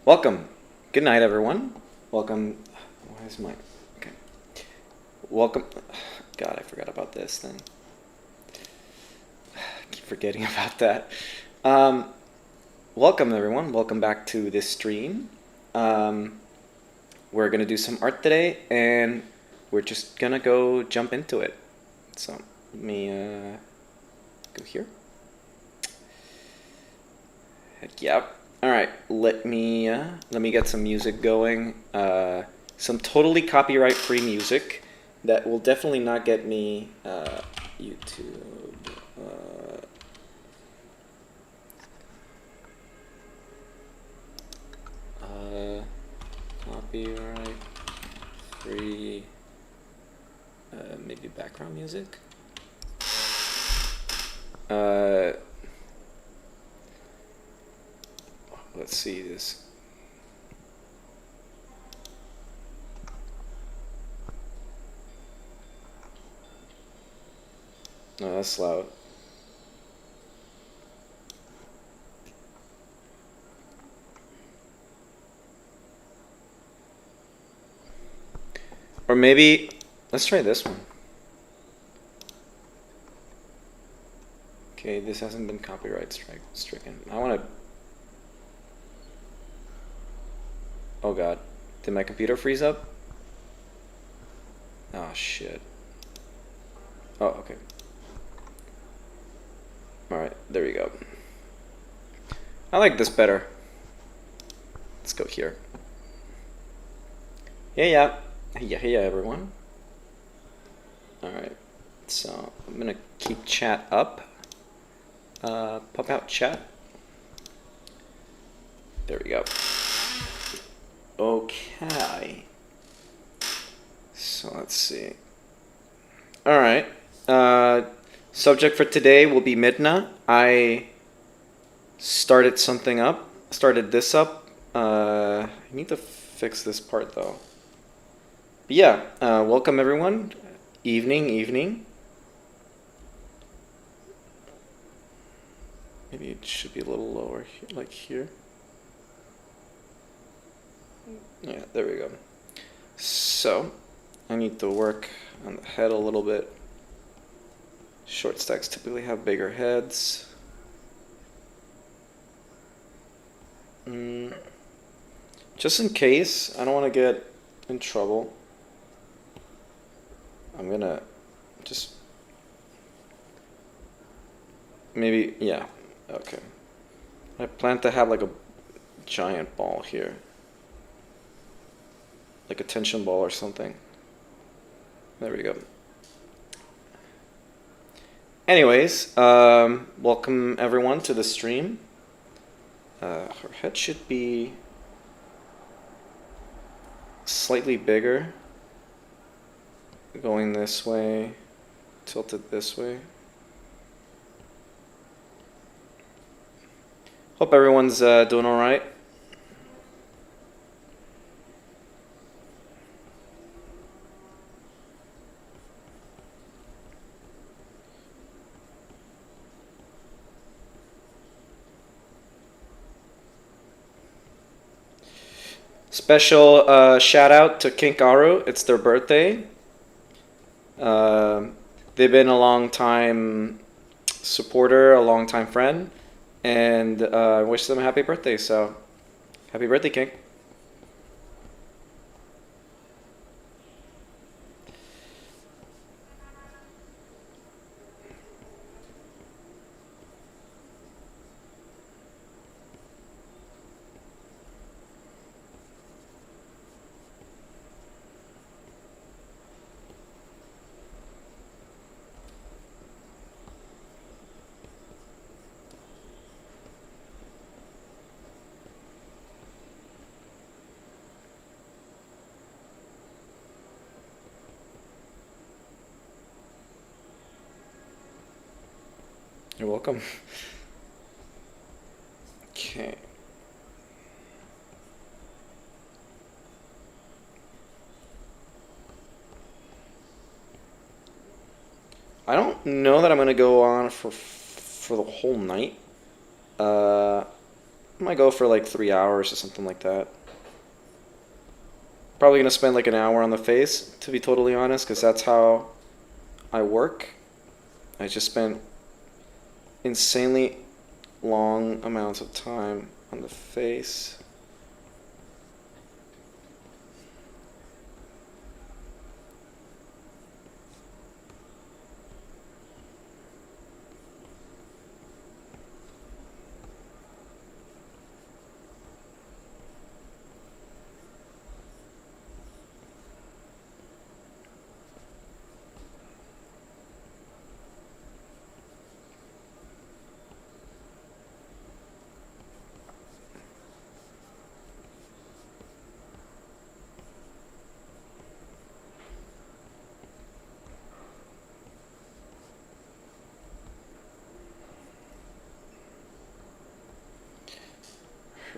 Welcome. Good night, everyone. Welcome. Why is my... Okay. Welcome. God, I forgot about this thing. I keep forgetting about that. Welcome, everyone. Welcome back to this stream. We're going to do some art today, and we're just going to go jump into it. So, let me go here. Heck yeah. All right, let me get some music going. Some totally copyright-free music that will definitely not get me YouTube. Copyright-free. Maybe background music. Let's see this. No, that's loud. Or maybe, let's try this one. Okay, this hasn't been copyright stricken. I want to... Oh god, did my computer freeze up? Oh shit. Oh, okay. Alright, there we go. I like this better. Let's go here. Yeah, everyone. Alright, so I'm gonna keep chat up. Pop out chat. There we go. Okay. So let's see. All right. Subject for today will be Midna. I started this up. I need to fix this part though. But yeah, welcome everyone. Evening. Maybe it should be a little lower here, like here. Yeah, there we go. So, I need to work on the head a little bit. Short stacks typically have bigger heads. Just in case, I don't want to get in trouble. I'm gonna just... Maybe, yeah, okay. I plan to have like a giant ball here. Like a tension ball or something. There we go. Anyways, welcome everyone to the stream. Her head should be slightly bigger. Going this way, tilted this way. Hope everyone's doing all right. Special shout out to Kinkaru. It's their birthday. They've been a long time supporter, a long time friend, and I wish them a happy birthday. So, happy birthday, Kink. You're welcome. Okay. I don't know that I'm gonna go on for the whole night. might go for like 3 hours or something like that. Probably gonna spend like an hour on the face, to be totally honest, because that's how I work. I just spent insanely long amounts of time on the face.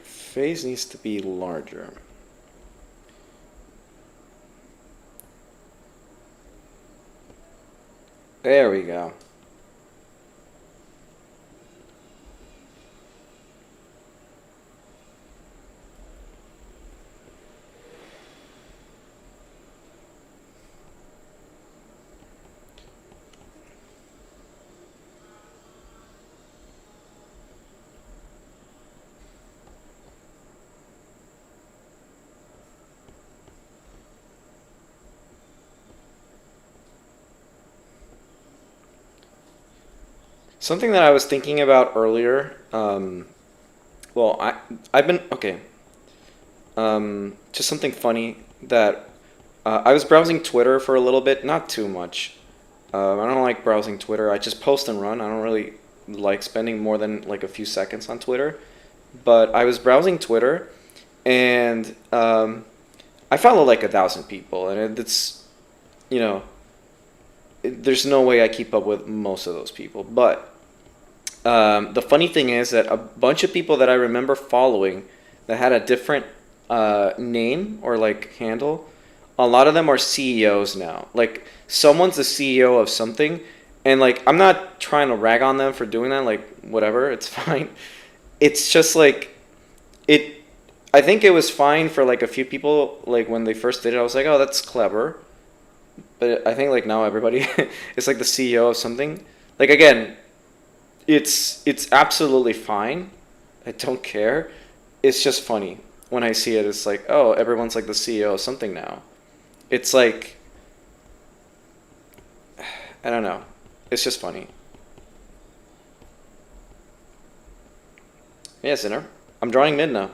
Face needs to be larger. There we go. Something that I was thinking about earlier, well, I've been, okay, just something funny that I was browsing Twitter for a little bit, not too much. I don't like browsing Twitter. I just post and run. I don't really like spending more than like a few seconds on Twitter. But I was browsing Twitter, and I follow like 1,000 people, and it's, you know, there's no way I keep up with most of those people. But the funny thing is that a bunch of people that I remember following that had a different name or like handle, a lot of them are CEOs now. Like someone's the CEO of something, and like I'm not trying to rag on them for doing that. Like whatever, it's fine. It's just like it. I think it was fine for like a few people. Like when they first did it, I was like, oh, that's clever. But I think like now everybody is like the CEO of something. Like again, it's absolutely fine. I don't care. It's just funny when I see it. It's like, oh, everyone's like the CEO of something now. It's like, I don't know. It's just funny. Yeah, Sinner. I'm drawing Midna.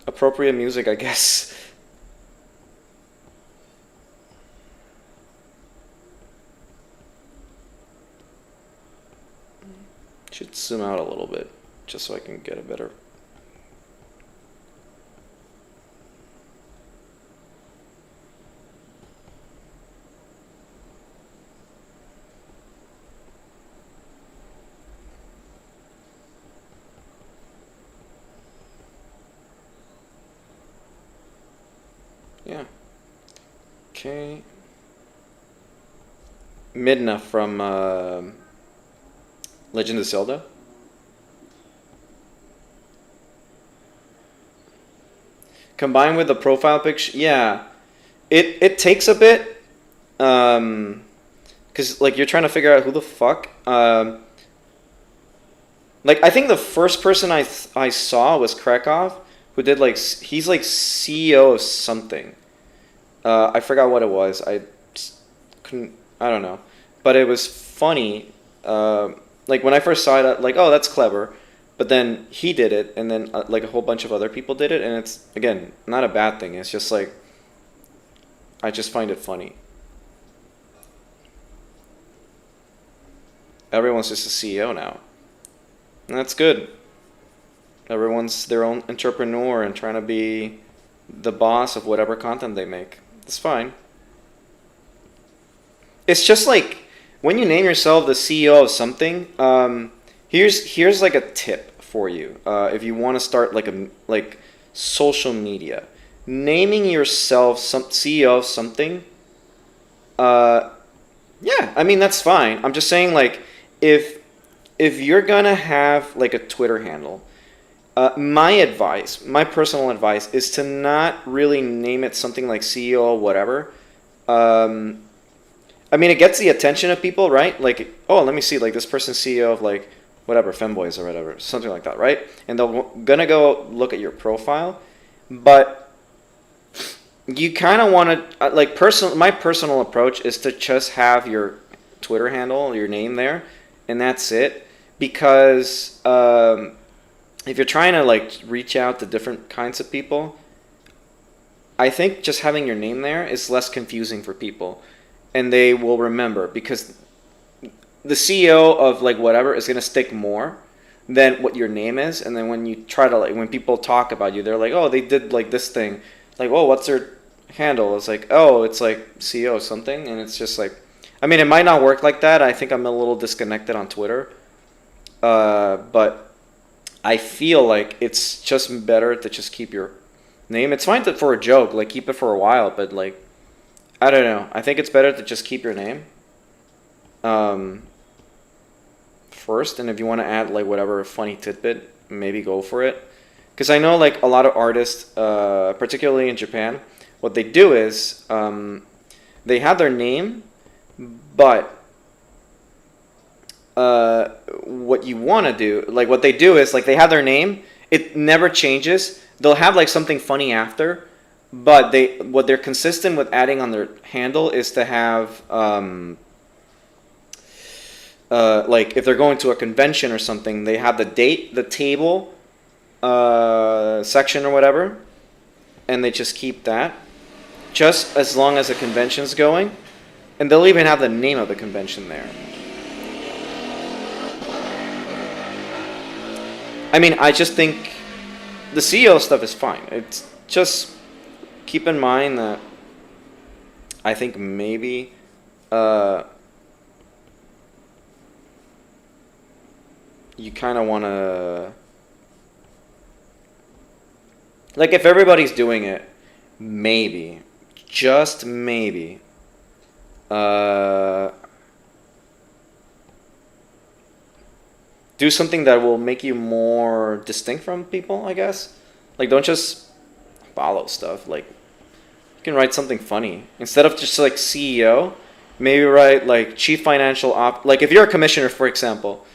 Appropriate music, I guess. Should zoom out a little bit just so I can get a better. Yeah. Okay. Midna from Legend of Zelda. Combined with the profile picture, yeah, it takes a bit, because like you're trying to figure out who the fuck. Like I think the first person I saw was Krakow, who did like he's like CEO of something. I forgot what it was. I couldn't. I don't know, but it was funny. Like when I first saw it, like, oh, that's clever. But then he did it, and then like a whole bunch of other people did it, and it's again not a bad thing. It's just like I just find it funny. Everyone's just a CEO now, and that's good. Everyone's their own entrepreneur and trying to be the boss of whatever content they make. It's fine. It's just like when you name yourself the CEO of something. Here's like a tip for you. If you want to start like social media, naming yourself some CEO of something. Yeah, I mean that's fine. I'm just saying like if you're gonna have like a Twitter handle, my personal advice is to not really name it something like CEO or whatever. I mean, it gets the attention of people, right? Like, oh, let me see, like this person's CEO of like whatever, Femboys or whatever, something like that, right? And they're gonna go look at your profile, but you kind of want to like my personal approach is to just have your Twitter handle, your name there, and that's it. Because if you're trying to like reach out to different kinds of people, I think just having your name there is less confusing for people, and they will remember, because the CEO of like whatever is gonna stick more than what your name is. And then when you try to like, when people talk about you, they're like, oh, they did like this thing, like, oh, what's their handle? It's like, oh, it's like CEO something, and it's just like, I mean, it might not work like that. I think I'm a little disconnected on Twitter, but I feel like it's just better to just keep your name. It's fine for a joke, like keep it for a while, but like, I don't know. I think it's better to just keep your name first, and if you want to add like whatever funny tidbit, maybe go for it. Because I know like a lot of artists, particularly in Japan, what they do is they have their name, but what you want to do, like what they do is like they have their name, it never changes. They'll have like something funny after, but what they're consistent with adding on their handle is to have like if they're going to a convention or something, they have the date, the table section or whatever, and they just keep that just as long as the convention's going, and they'll even have the name of the convention there. I mean, I just think the CEO stuff is fine. It's just keep in mind that I think maybe you kind of want to, like, if everybody's doing it, maybe, just maybe, do something that will make you more distinct from people, I guess. Like, don't just follow stuff. Like, you can write something funny. Instead of just, like, CEO, maybe write, like, Chief Financial like, if you're a commissioner, for example,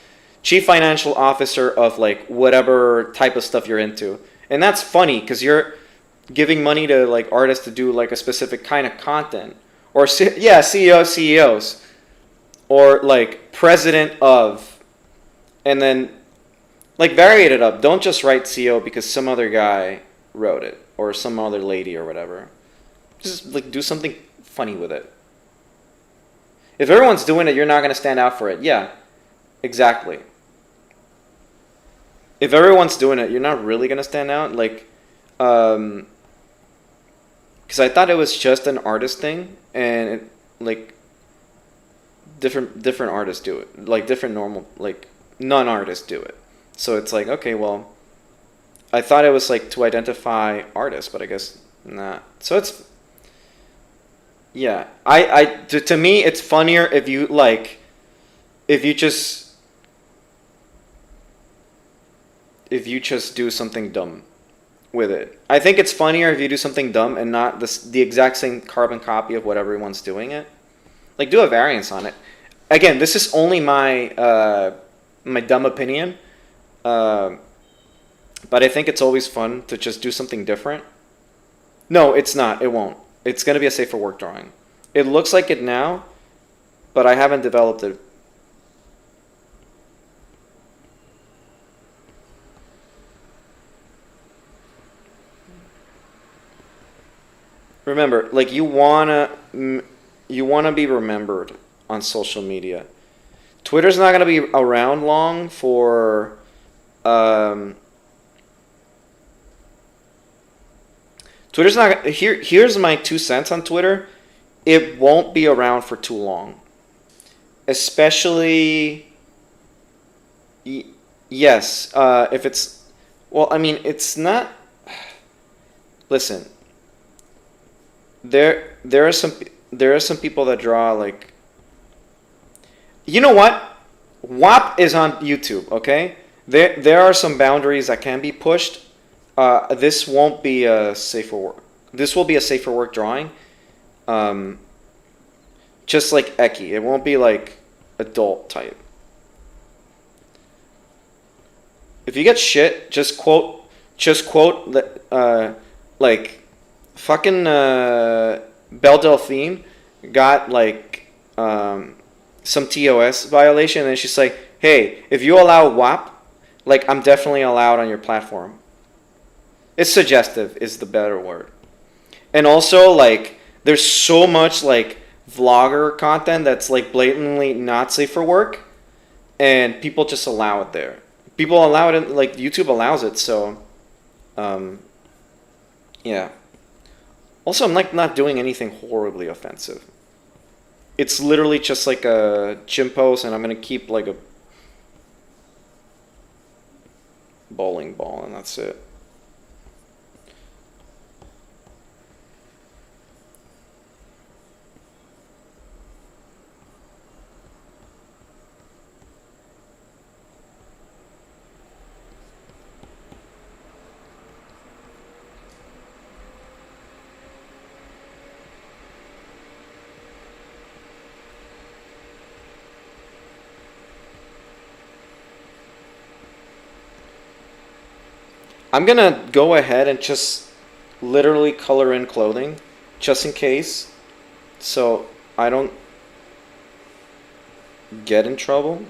Chief Financial Officer of, like, whatever type of stuff you're into. And that's funny, because you're giving money to, like, artists to do, like, a specific kind of content. Or, yeah, CEO of CEOs. Or, like, President of... And then, like, vary it up. Don't just write CEO because some other guy wrote it. Or some other lady or whatever. Just, like, do something funny with it. If everyone's doing it, you're not going to stand out for it. Yeah, exactly. If everyone's doing it, you're not really going to stand out. Like, because I thought it was just an artist thing. And, it, like, different artists do it. Like, different normal, like... non-artists do it. So it's like, okay, well, I thought it was like to identify artists, but I guess not. So it's, yeah, to me, it's funnier if you like, if you just do something dumb with it. I think it's funnier if you do something dumb and not the exact same carbon copy of what everyone's doing it. Like, do a variance on it. Again, this is only my dumb opinion, but I think it's always fun to just do something different. No, it's not. It won't. It's going to be a safe for work drawing. It looks like it now, but I haven't developed it. Remember, like, you wanna be remembered on social media. Twitter's not going to be around long for... Twitter's not... Here's my 2 cents on Twitter. It won't be around for too long. Especially... yes. If it's... Well, I mean, it's not... Listen. There are some people that draw, like... You know what? WAP is on YouTube, okay? There are some boundaries that can be pushed. This won't be a safer work. This will be a safer work drawing. Just like Eki. It won't be like adult type. If you get shit, just quote like fucking Belle Delphine got like some TOS violation, and she's like, hey, if you allow WAP, like I'm definitely allowed on your platform. It's suggestive is the better word. And also like there's so much like vlogger content that's like blatantly not safe for work, and people just allow it there. People allow it, like YouTube allows it, so yeah. Also, I'm like not doing anything horribly offensive. It's literally just like a gym pose, and I'm gonna keep like a bowling ball, and that's it. I'm gonna go ahead and just literally color in clothing, just in case, so I don't get in trouble.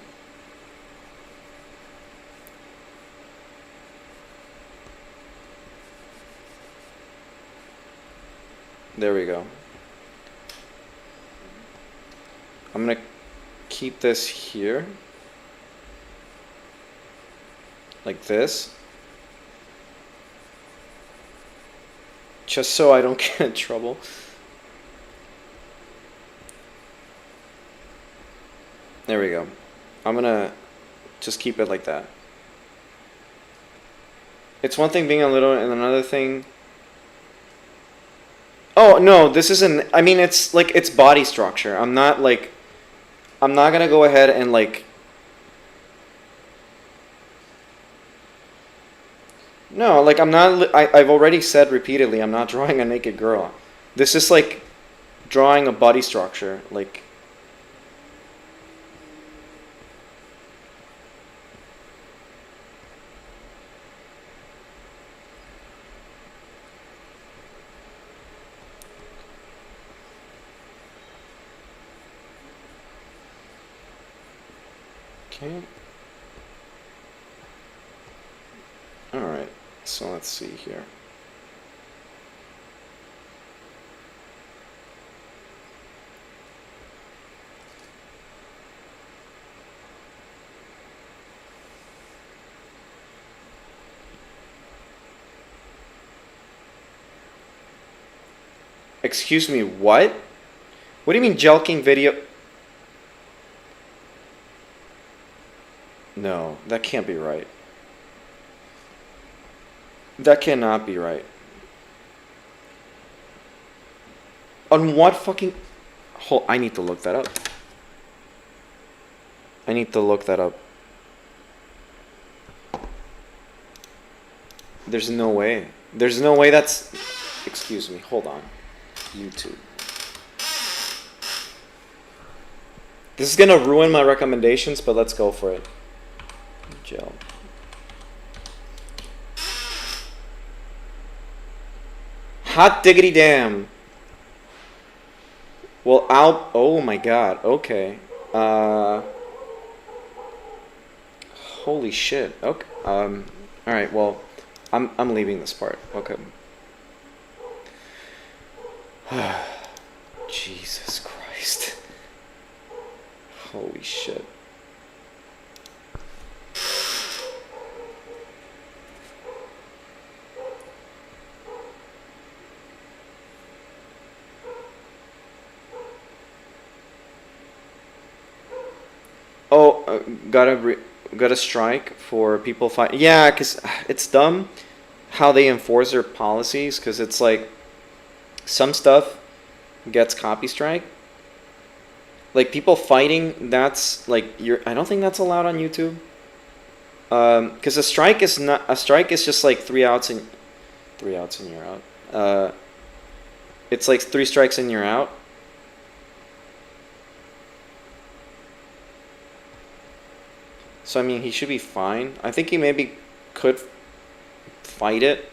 There we go. I'm gonna keep this here, like this. Just so I don't get in trouble. There we go. I'm gonna just keep it like that. It's one thing being a little, and another thing. Oh no, this isn't. I mean, it's like it's body structure. I'm not gonna go ahead and like. No, like I'm not, I've already said repeatedly, I'm not drawing a naked girl. This is like drawing a body structure, like. Okay. All right. So let's see here. Excuse me, what? What do you mean jelking video? No, that can't be right. That cannot be right. On what fucking... Hold, I need to look that up. I need to look that up. There's no way. There's no way that's... Excuse me, hold on. YouTube. This is gonna ruin my recommendations, but let's go for it. Gel. Hot diggity damn. Well, oh my god. Okay. Holy shit. Okay. All right. Well, I'm leaving this part. Okay. Jesus Christ. Holy shit. Oh, gotta strike for people fight. Yeah, cause it's dumb how they enforce their policies. Cause it's like some stuff gets copy strike, Like people fighting, that's like I don't think that's allowed on YouTube. Because a strike is not a strike is just like 3 outs and you're out. It's like 3 strikes and you're out. So I mean, he should be fine. I think he maybe could fight it.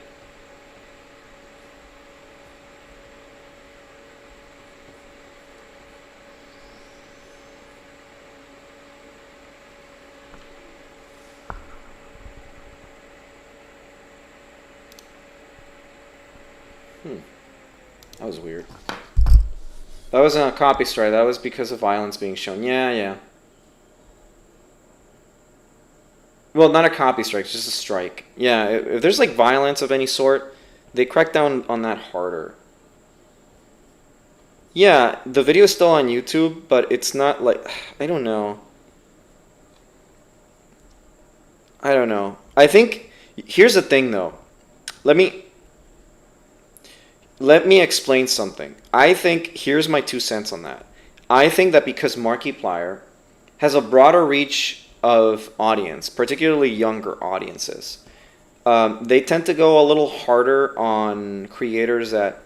That was weird. That wasn't a copy strike. That was because of violence being shown. Yeah. Well, not a copy strike, it's just a strike. Yeah, if there's like violence of any sort, they crack down on that harder. Yeah, the video is still on YouTube, but it's not like, I don't know. I think, here's the thing though. Let me explain something. I think, here's my 2 cents on that. I think that because Markiplier has a broader reach of audience, particularly younger audiences, they tend to go a little harder on creators that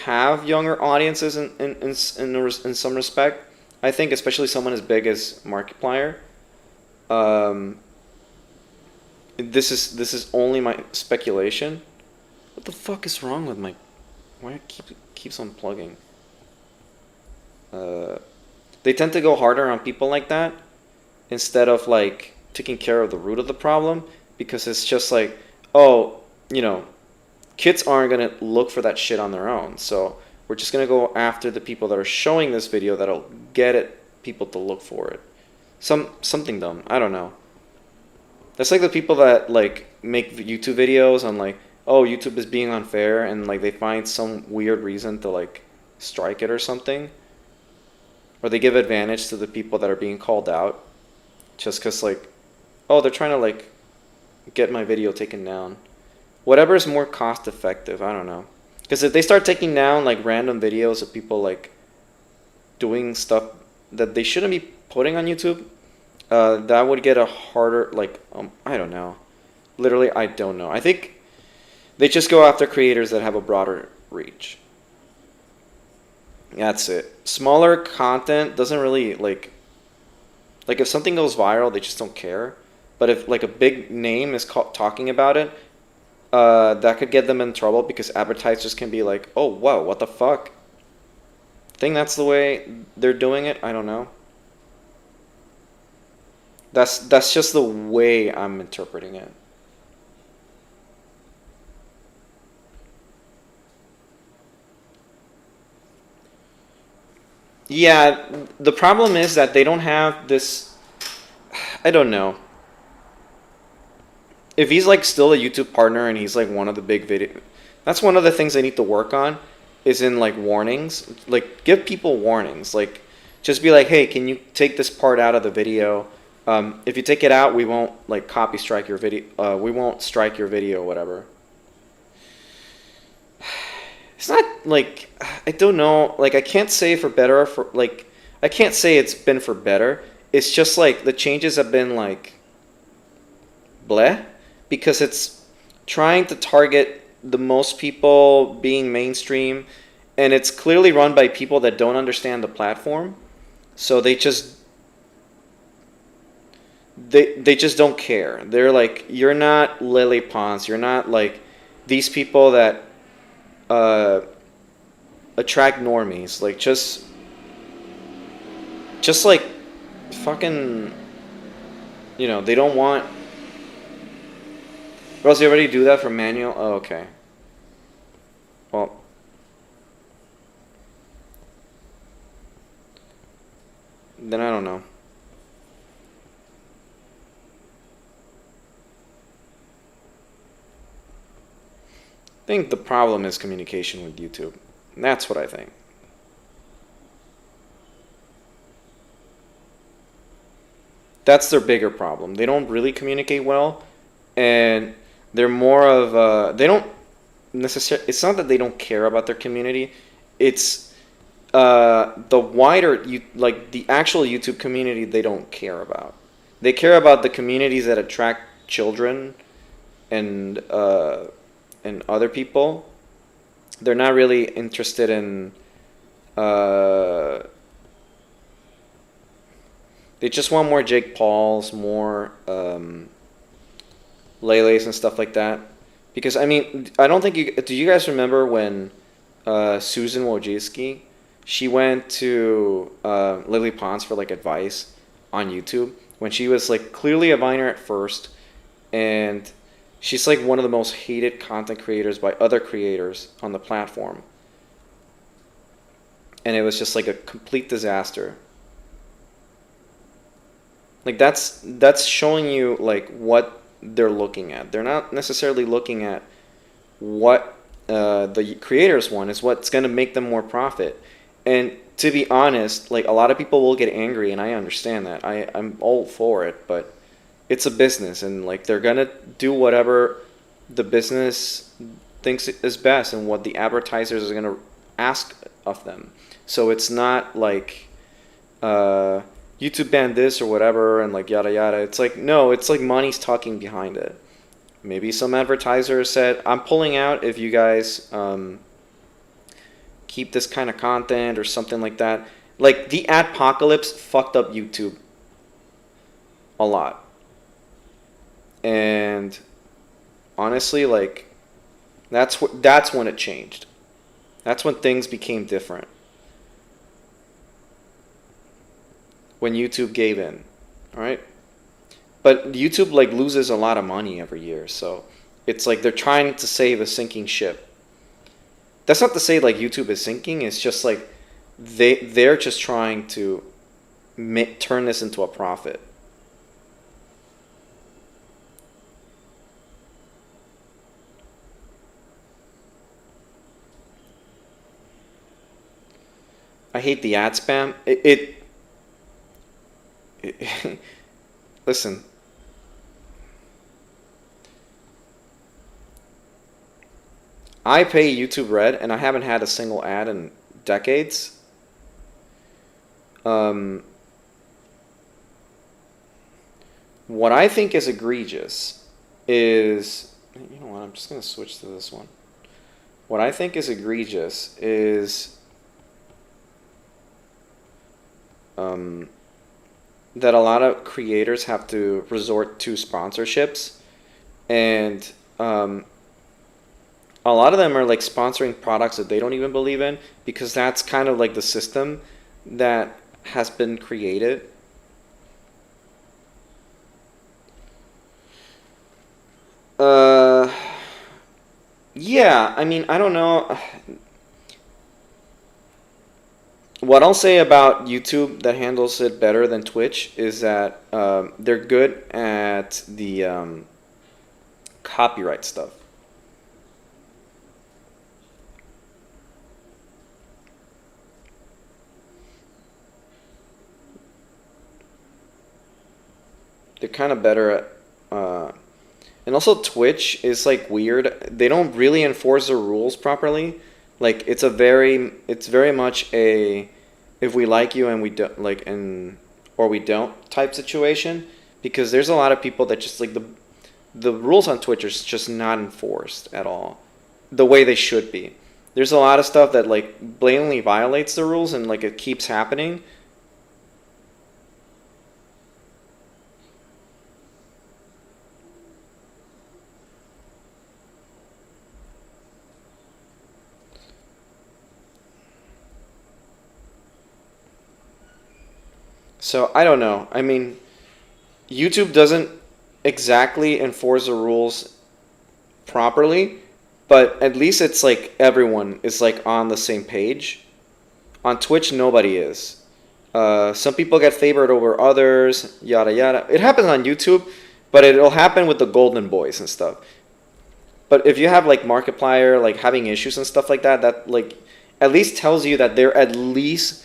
have younger audiences in some respect. I think especially someone as big as Markiplier. This is only my speculation. What the fuck is wrong with my... Why it keeps on plugging? They tend to go harder on people like that instead of like taking care of the root of the problem, because it's just like, oh, kids aren't gonna look for that shit on their own, so we're just gonna go after the people that are showing this video that'll get people to look for it. Something dumb. I don't know. That's like the people that like make YouTube videos on like, oh, YouTube is being unfair, and like they find some weird reason to like strike it or something, or they give advantage to the people that are being called out just because like, oh, they're trying to like get my video taken down. Whatever is more cost effective, I don't know. Because if they start taking down like random videos of people like doing stuff that they shouldn't be putting on YouTube, that would get a harder, like, I don't know. Literally, I don't know. I think they just go after creators that have a broader reach. That's it. Smaller content doesn't really, like if something goes viral, they just don't care. But if like a big name is talking about it, that could get them in trouble, because advertisers can be like, oh, whoa, what the fuck? I think that's the way they're doing it. I don't know. That's just the way I'm interpreting it. Yeah, the problem is that they don't have this, I don't know. If he's like still a YouTube partner and he's like one of the big video, that's one of the things they need to work on, is in like warnings. Like give people warnings. Like just be like, hey, can you take this part out of the video? If you take it out, we won't like copy strike your video. We won't strike your video or whatever. It's not like, I don't know, like I can't say for better or for like, I can't say it's been for better. It's just like the changes have been like bleh, because it's trying to target the most people being mainstream, and it's clearly run by people that don't understand the platform. So they just don't care. They're like, you're not Lily Pons, you're not like these people that attract normies. Like just like fucking, they don't want. Roz, you already do that for manual? Oh, okay. Well, then I don't know. I think the problem is communication with YouTube. That's what I think. That's their bigger problem. They don't really communicate well, and they're more of they don't necessarily. It's not that they don't care about their community. It's the wider like the actual YouTube community, they don't care about. They care about the communities that attract children and other people. They're not really interested in. They just want more Jake Pauls, more Lele's and stuff like that. Because I mean, I don't think you do. You guys remember when Susan Wojcicki, she went to Lily Pons for like advice on YouTube when she was like clearly a Viner at first, and she's like one of the most hated content creators by other creators on the platform. And it was just like a complete disaster. Like that's showing you like what they're looking at. They're not necessarily looking at what the creators want, is what's going to make them more profit. And to be honest, like a lot of people will get angry, and I understand that. I'm all for it, but it's a business, and like they're going to do whatever the business thinks is best and what the advertisers are going to ask of them. So it's not like YouTube banned this or whatever and like yada yada. It's like, no, it's like money's talking behind it. Maybe some advertiser said, I'm pulling out if you guys keep this kind of content or something like that. Like the adpocalypse fucked up YouTube a lot. And honestly, like that's when it changed. That's when things became different. When YouTube gave in, all right? But YouTube like loses a lot of money every year, so it's like they're trying to save a sinking ship. That's not to say like YouTube is sinking. It's just like they're just trying to turn this into a profit. I hate the ad spam. Listen. I pay YouTube Red, and I haven't had a single ad in decades. What I think is egregious is, you know what, I'm just going to switch to this one. What I think is egregious is that a lot of creators have to resort to sponsorships, and a lot of them are like sponsoring products that they don't even believe in, because that's kind of like the system that has been created. Yeah, I mean, I don't know. What I'll say about YouTube that handles it better than Twitch is that they're good at the copyright stuff. They're kind of better at... and also Twitch is like weird. They don't really enforce the rules properly. Like it's very much a if we like you and we don't like or we don't type situation, because there's a lot of people that just like the rules on Twitch are just not enforced at all the way they should be. There's a lot of stuff that like blatantly violates the rules, and like it keeps happening. So I don't know. I mean, YouTube doesn't exactly enforce the rules properly, but at least it's like everyone is like on the same page. On Twitch, nobody is. Some people get favored over others, yada yada. It happens on YouTube, but it'll happen with the golden boys and stuff. But if you have like Markiplier like having issues and stuff like that, that like at least tells you that they're at least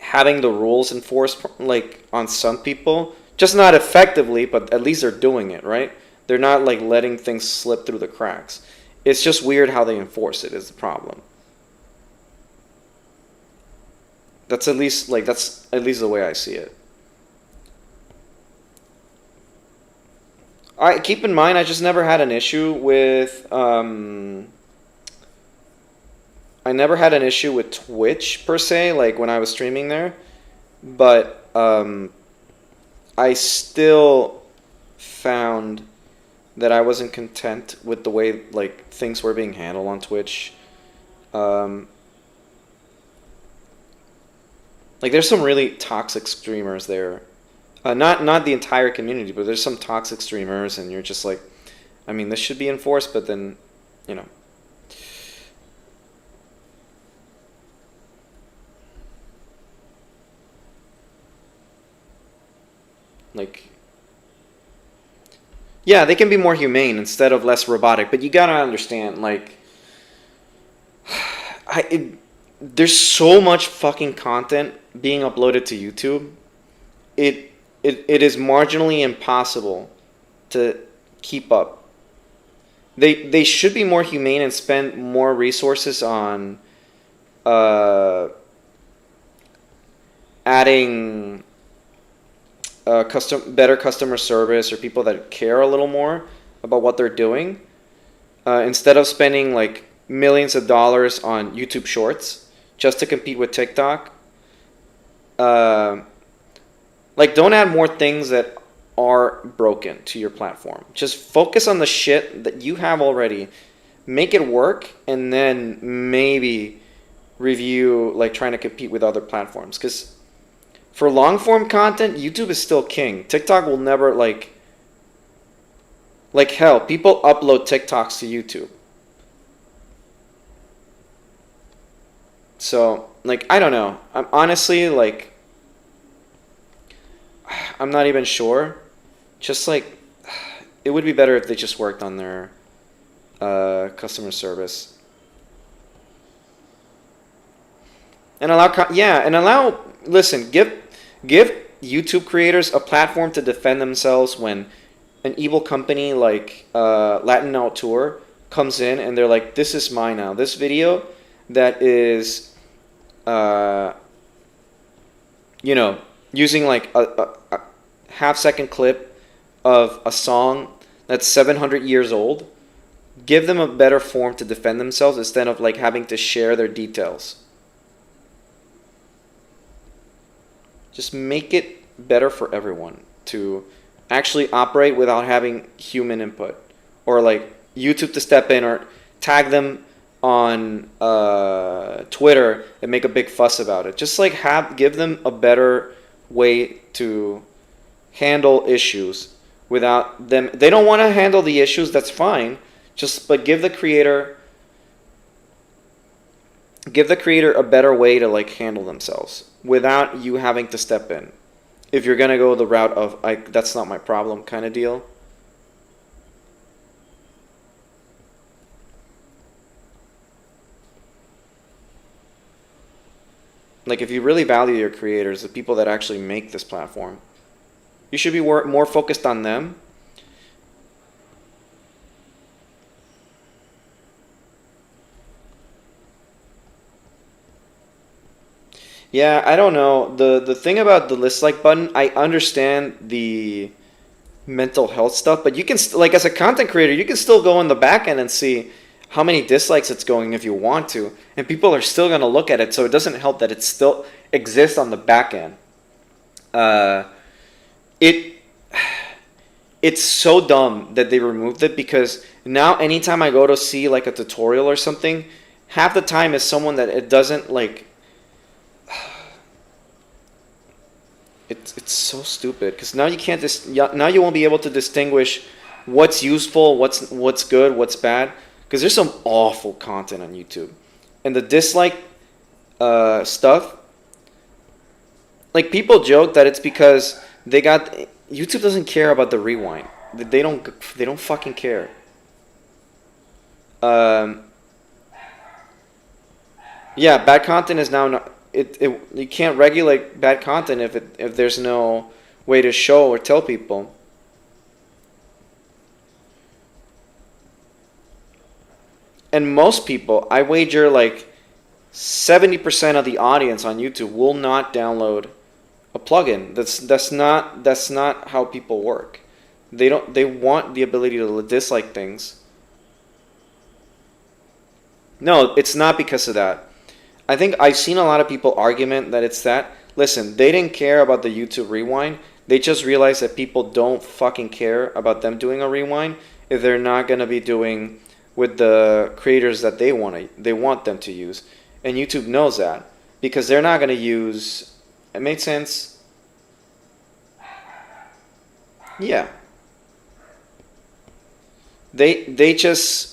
having the rules enforced like on some people, just not effectively, but at least they're doing it, right? They're not like letting things slip through the cracks. It's just weird how they enforce it is the problem. That's at least the way I see it. Keep in mind, I just never had an issue with Twitch per se, like when I was streaming there, but I still found that I wasn't content with the way like things were being handled on Twitch. Like there's some really toxic streamers there. Not the entire community, but there's some toxic streamers, and you're just like, I mean, this should be enforced, but then, you know. Like, yeah, they can be more humane instead of less robotic, but you gotta understand, like, there's so much fucking content being uploaded to YouTube. It is marginally impossible to keep up. They should be more humane and spend more resources on adding better customer service, or people that care a little more about what they're doing, instead of spending like millions of dollars on YouTube Shorts just to compete with TikTok. Like, don't add more things that are broken to your platform. Just focus on the shit that you have already. Make it work, and then maybe review, like, trying to compete with other platforms. Because for long-form content, YouTube is still king. TikTok will never, like hell, people upload TikToks to YouTube. So, like, I don't know. I'm honestly, like, I'm not even sure. Just like, it would be better if they just worked on their customer service. And listen, give YouTube creators a platform to defend themselves when an evil company like Latin Out Tour comes in and they're like, this is mine now. This video that is, using like a half-second clip of a song that's 700 years old, give them a better form to defend themselves instead of like having to share their details. Just make it better for everyone to actually operate without having human input, or like YouTube to step in, or tag them on Twitter and make a big fuss about it. Just like give them a better way to handle issues without them. They don't want to handle the issues, that's fine. But give the creator a better way to like handle themselves without you having to step in. If you're gonna go the route of that's not my problem kind of deal. Like, if you really value your creators, the people that actually make this platform, you should be more focused on them. Yeah, I don't know. The thing about the dislike button, I understand the mental health stuff, but you can like, as a content creator, you can still go in the back end and see how many dislikes it's going if you want to, and people are still going to look at it, so it doesn't help that it still exists on the back end. It's so dumb that they removed it, because now anytime I go to see like a tutorial or something, half the time is someone that it doesn't like. It's so stupid, because now you can't now you won't be able to distinguish what's useful, what's good, what's bad. Because there's some awful content on YouTube. And the dislike stuff, like, people joke that it's because YouTube doesn't care about the rewind. They don't fucking care. Yeah, bad content is now not, you can't regulate bad content if there's no way to show or tell people. And most people, I wager like 70% of the audience on YouTube will not download a plugin. That's not how people work. They want the ability to dislike things. No, it's not because of that. I think I've seen a lot of people argument that it's that. Listen, they didn't care about the YouTube rewind. They just realized that people don't fucking care about them doing a rewind if they're not going to be doing with the creators that they want them to use. And YouTube knows that because they're not going to use. It made sense. Yeah. They just.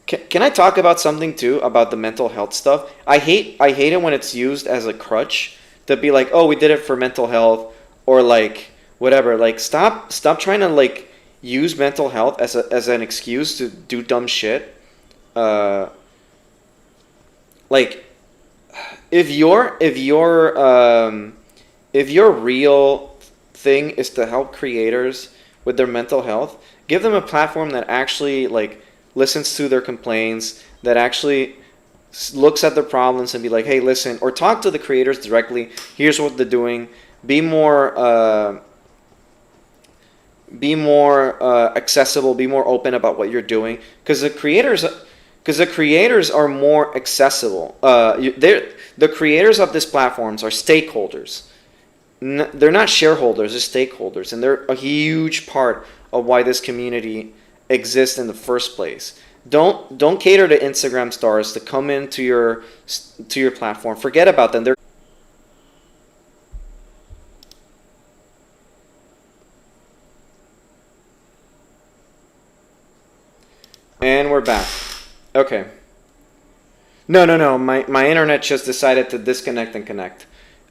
Can I talk about something too about the mental health stuff? I hate it when it's used as a crutch to be like, oh, we did it for mental health, or like whatever. Like stop trying to like use mental health as an excuse to do dumb shit. Like if your real thing is to help creators with their mental health, give them a platform that actually like listens to their complaints, that actually looks at their problems and be like, hey, listen, or talk to the creators directly. Here's what they're doing. Be more accessible. Be more open about what you're doing, because the creators are more accessible. The creators of these platforms are stakeholders. They're not shareholders. They're stakeholders, and they're a huge part of why this community exist in the first place. Don't cater to Instagram stars to come into your platform. Forget about them. And we're back. Okay. No. My internet just decided to disconnect and connect.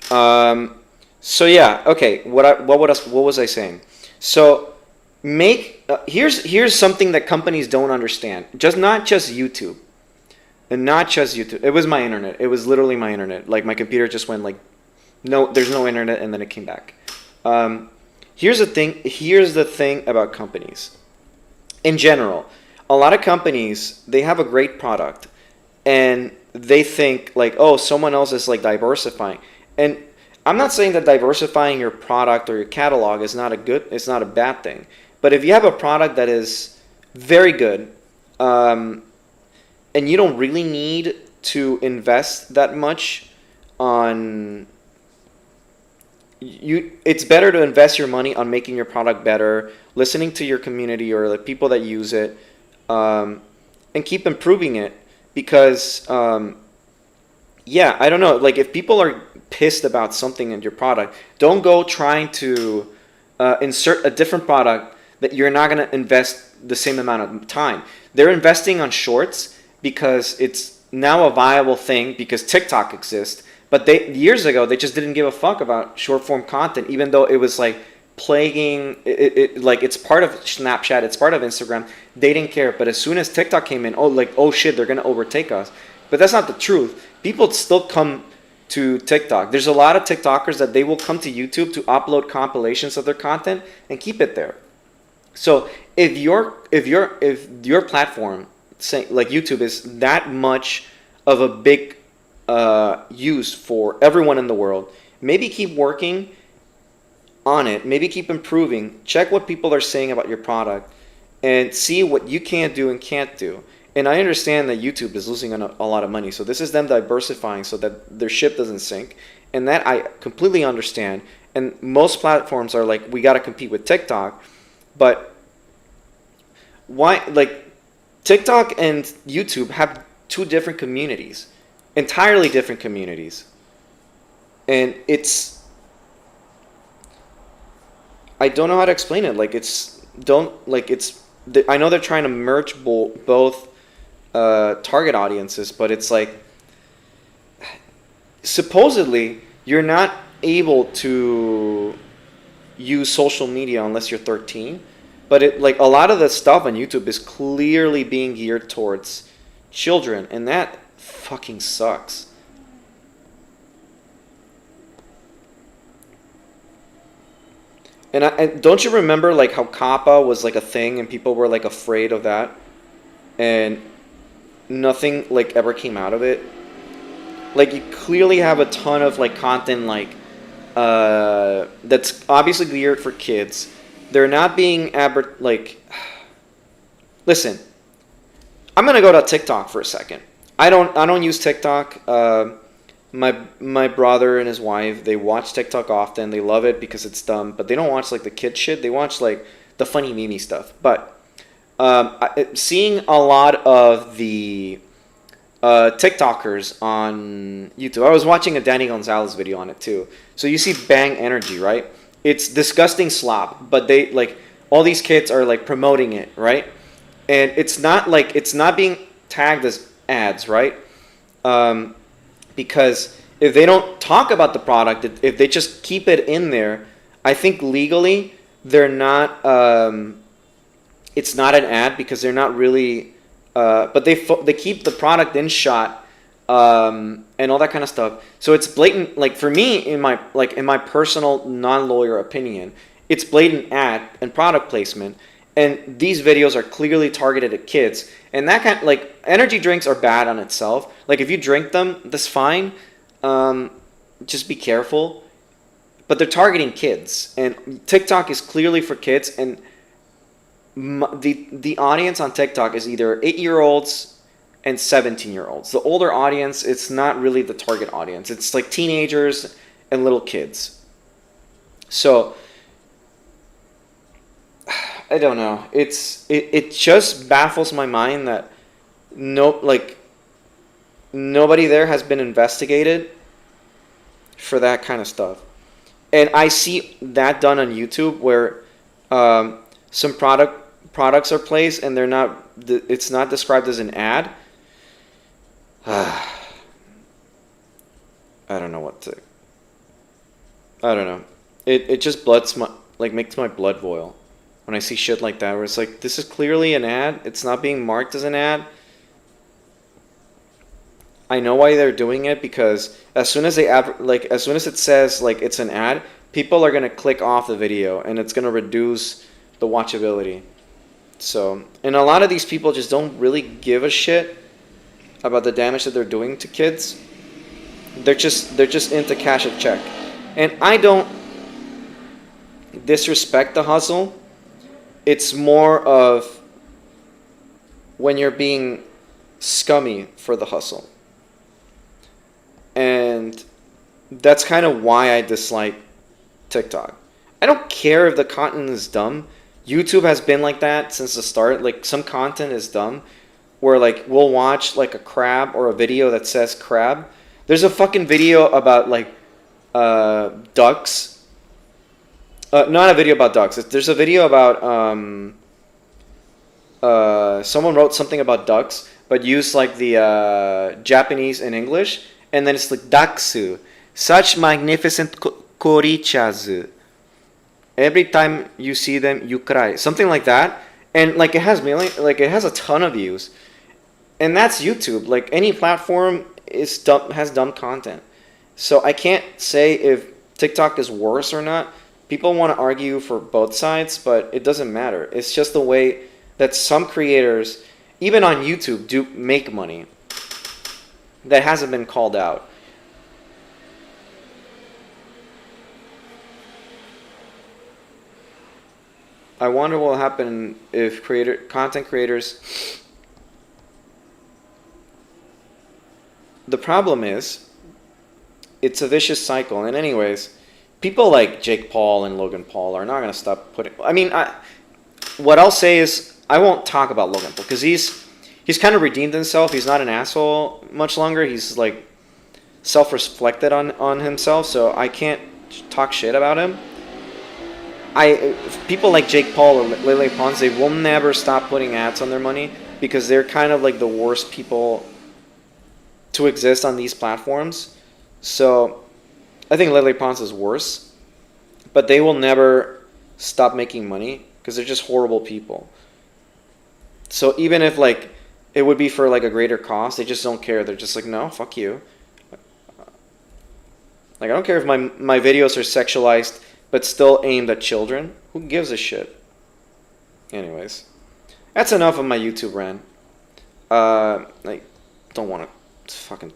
So yeah. Okay. What was I saying? So here's something that companies don't understand. Not just YouTube. It was my internet. It was literally my internet. Like my computer just went like, no, there's no internet, and then it came back. Here's the thing about companies. In general, a lot of companies, they have a great product, and they think like, oh, someone else is like diversifying. And I'm not saying that diversifying your product or your catalog is not a bad thing. But if you have a product that is very good, and you don't really need to invest that much on it's better to invest your money on making your product better, listening to your community or the people that use it, and keep improving it. Because yeah, I don't know, like if people are pissed about something in your product, don't go trying to insert a different product that you're not going to invest the same amount of time. They're investing on shorts because it's now a viable thing because TikTok exists. But years ago, they just didn't give a fuck about short form content, even though it was like plaguing like it's part of Snapchat, it's part of Instagram. They didn't care. But as soon as TikTok came in, oh shit, they're going to overtake us. But that's not the truth. People still come to TikTok. There's a lot of TikTokers that they will come to YouTube to upload compilations of their content and keep it there. So if your platform, say like YouTube, is that much of a big use for everyone in the world, maybe keep working on it. Maybe keep improving. Check what people are saying about your product, and see what you can do and can't do. And I understand that YouTube is losing a lot of money, so this is them diversifying so that their ship doesn't sink, and that I completely understand. And most platforms are like, we got to compete with TikTok. But why, like, TikTok and YouTube have two different communities, entirely different communities. And I don't know how to explain it. Like, I know they're trying to merge both target audiences, but it's like, supposedly, you're not able to use social media unless you're 13. But like a lot of the stuff on YouTube is clearly being geared towards children, and that fucking sucks. And don't you remember like how Kappa was like a thing and people were like afraid of that? And nothing like ever came out of it. Like, you clearly have a ton of like content like that's obviously geared for kids. They're not being like. Listen, I'm gonna go to TikTok for a second. I don't use TikTok. My brother and his wife, they watch TikTok often. They love it because it's dumb, but they don't watch like the kid shit. They watch like the funny meme stuff. But seeing a lot of the TikTokers on YouTube. I was watching a Danny Gonzalez video on it too. So you see Bang Energy, right? It's disgusting slop, but they like all these kids are like promoting it, right? And it's not being tagged as ads, right? Because if they don't talk about the product, if they just keep it in there, I think legally they're not. It's not an ad because they're not really. But they keep the product in shot and all that kind of stuff. So it's blatant. Like for me, in my personal non-lawyer opinion, it's blatant ad and product placement. And these videos are clearly targeted at kids. And that kind like energy drinks are bad on itself. Like if you drink them, that's fine. Just be careful. But they're targeting kids, and TikTok is clearly for kids. And the audience on TikTok is either 8-year-olds and 17-year-olds. The older audience, it's not really the target audience. It's like teenagers and little kids. So I don't know. It just baffles my mind that nobody there has been investigated for that kind of stuff. And I see that done on YouTube where some products are placed and it's not described as an ad. I don't know. It just makes my blood boil when I see shit like that, where it's like, this is clearly an ad. It's not being marked as an ad. I know why they're doing it, because as soon as it says like it's an ad, people are gonna click off the video and it's gonna reduce the watchability. So, and a lot of these people just don't really give a shit about the damage that they're doing to kids. They're just into cash a check. And I don't disrespect the hustle. It's more of when you're being scummy for the hustle. And that's kind of why I dislike TikTok. I don't care if the content is dumb. YouTube has been like that since the start. Like, some content is dumb, where like we'll watch like a crab or a video that says crab. There's a fucking video about like ducks. Not a video about ducks. There's a video about someone wrote something about ducks, but used like the Japanese and English, and then it's like daksu, such magnificent korichazu. Every time you see them, you cry. Something like that. And like it has a ton of views. And that's YouTube. Like any platform has dumb content. So I can't say if TikTok is worse or not. People want to argue for both sides, but it doesn't matter. It's just the way that some creators, even on YouTube, do make money. That hasn't been called out. I wonder what will happen if content creators... The problem is, it's a vicious cycle. And anyways, people like Jake Paul and Logan Paul are not going to stop putting... what I'll say is, I won't talk about Logan Paul, because he's kind of redeemed himself. He's not an asshole much longer. He's like self-reflected on himself, so I can't talk shit about him. People like Jake Paul or Lele Pons, they will never stop putting ads on their money, because they're kind of like the worst people to exist on these platforms. So I think Lele Pons is worse, but they will never stop making money because they're just horrible people. So even if like it would be for like a greater cost, they just don't care. They're just like, no, fuck you. Like, I don't care if my videos are sexualized but still aimed at children. Who gives a shit? Anyways, that's enough of my YouTube rant. I don't want to fucking.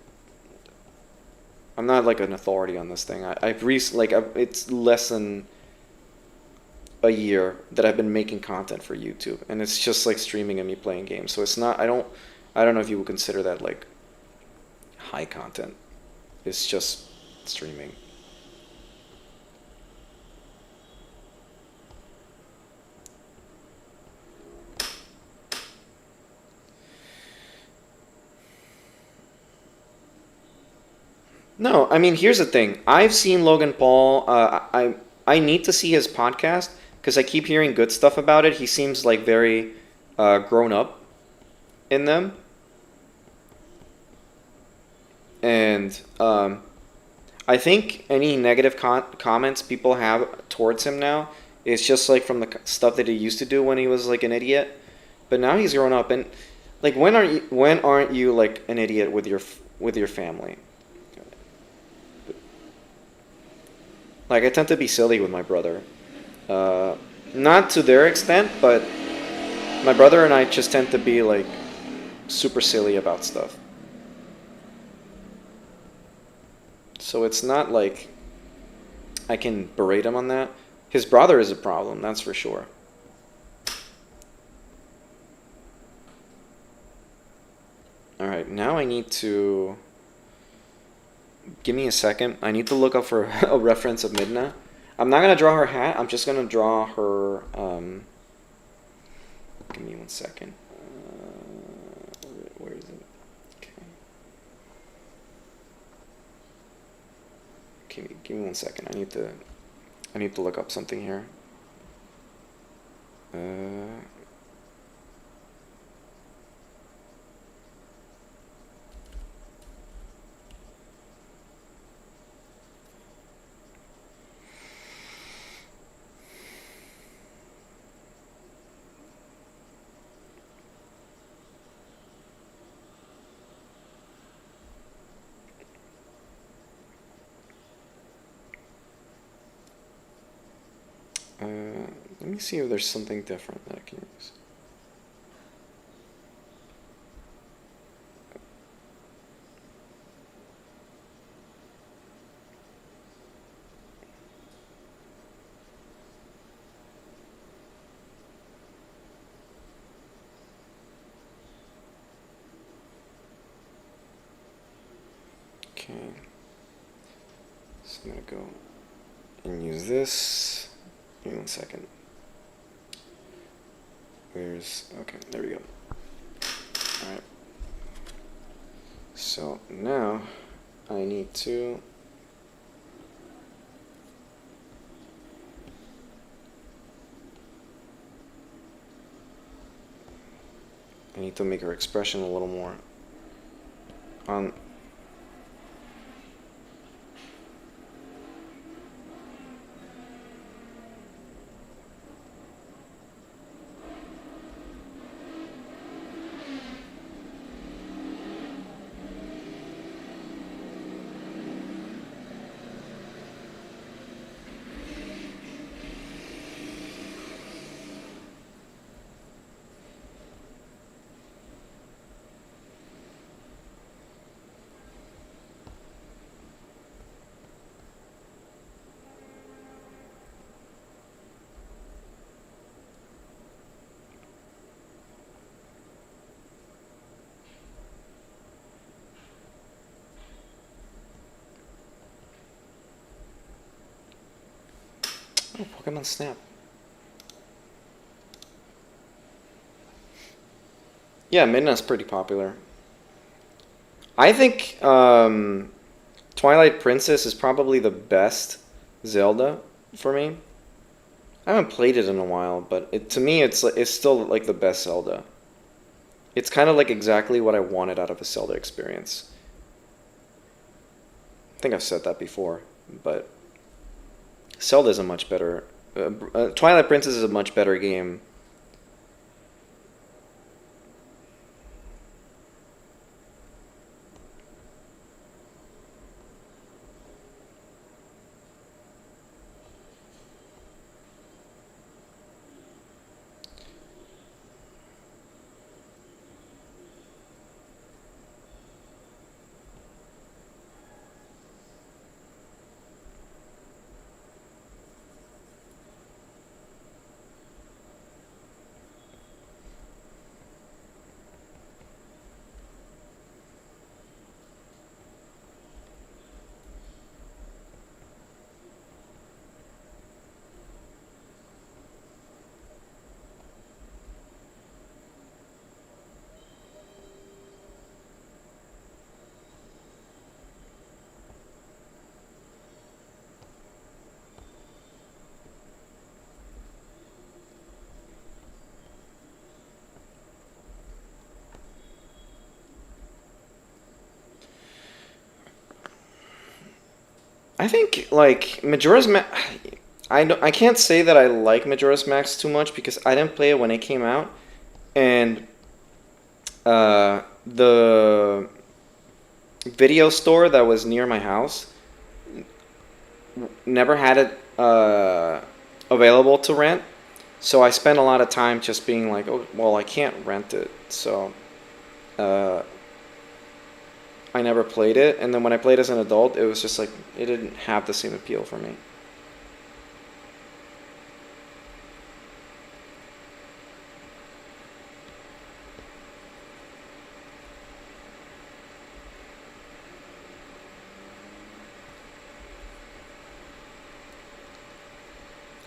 I'm not like an authority on this thing. It's less than a year that I've been making content for YouTube, and it's just like streaming and me playing games. So it's not. I don't know if you would consider that like high content. It's just streaming. No, I mean, here's the thing. I've seen Logan Paul. I need to see his podcast because I keep hearing good stuff about it. He seems like very grown up in them, and I think any negative comments people have towards him now is just like from the stuff that he used to do when he was like an idiot. But now he's grown up, and like when aren't you like an idiot with your family? Like I tend to be silly with my brother, not to their extent, but my brother and I just tend to be like super silly about stuff. So it's not like I can berate him on that. His brother is a problem, that's for sure. All right, now I need to. Give me a second. I need to look up for a reference of Midna. I'm not gonna draw her hat. I'm just gonna draw her. Give me one second. Where is it? Okay. Give me one second. I need to look up something here. Let me see if there's something different that I can use. Okay. So I'm going to go and use this. Give me one second. Okay, there we go. Alright. So now I need to make her expression a little more on. Oh, Pokemon Snap. Yeah, Midna's pretty popular. I think Twilight Princess is probably the best Zelda for me. I haven't played it in a while, but to me it's still like the best Zelda. It's kind of like exactly what I wanted out of a Zelda experience. I think I've said that before, but Zelda is a much better. Twilight Princess is a much better game. I think like Majora's Mask. I can't say that I like Majora's Mask too much because I didn't play it when it came out, and the video store that was near my house never had it available to rent. So I spent a lot of time just being like, oh, well, I can't rent it. So I never played it. And then when I played as an adult, it was just like, it didn't have the same appeal for me.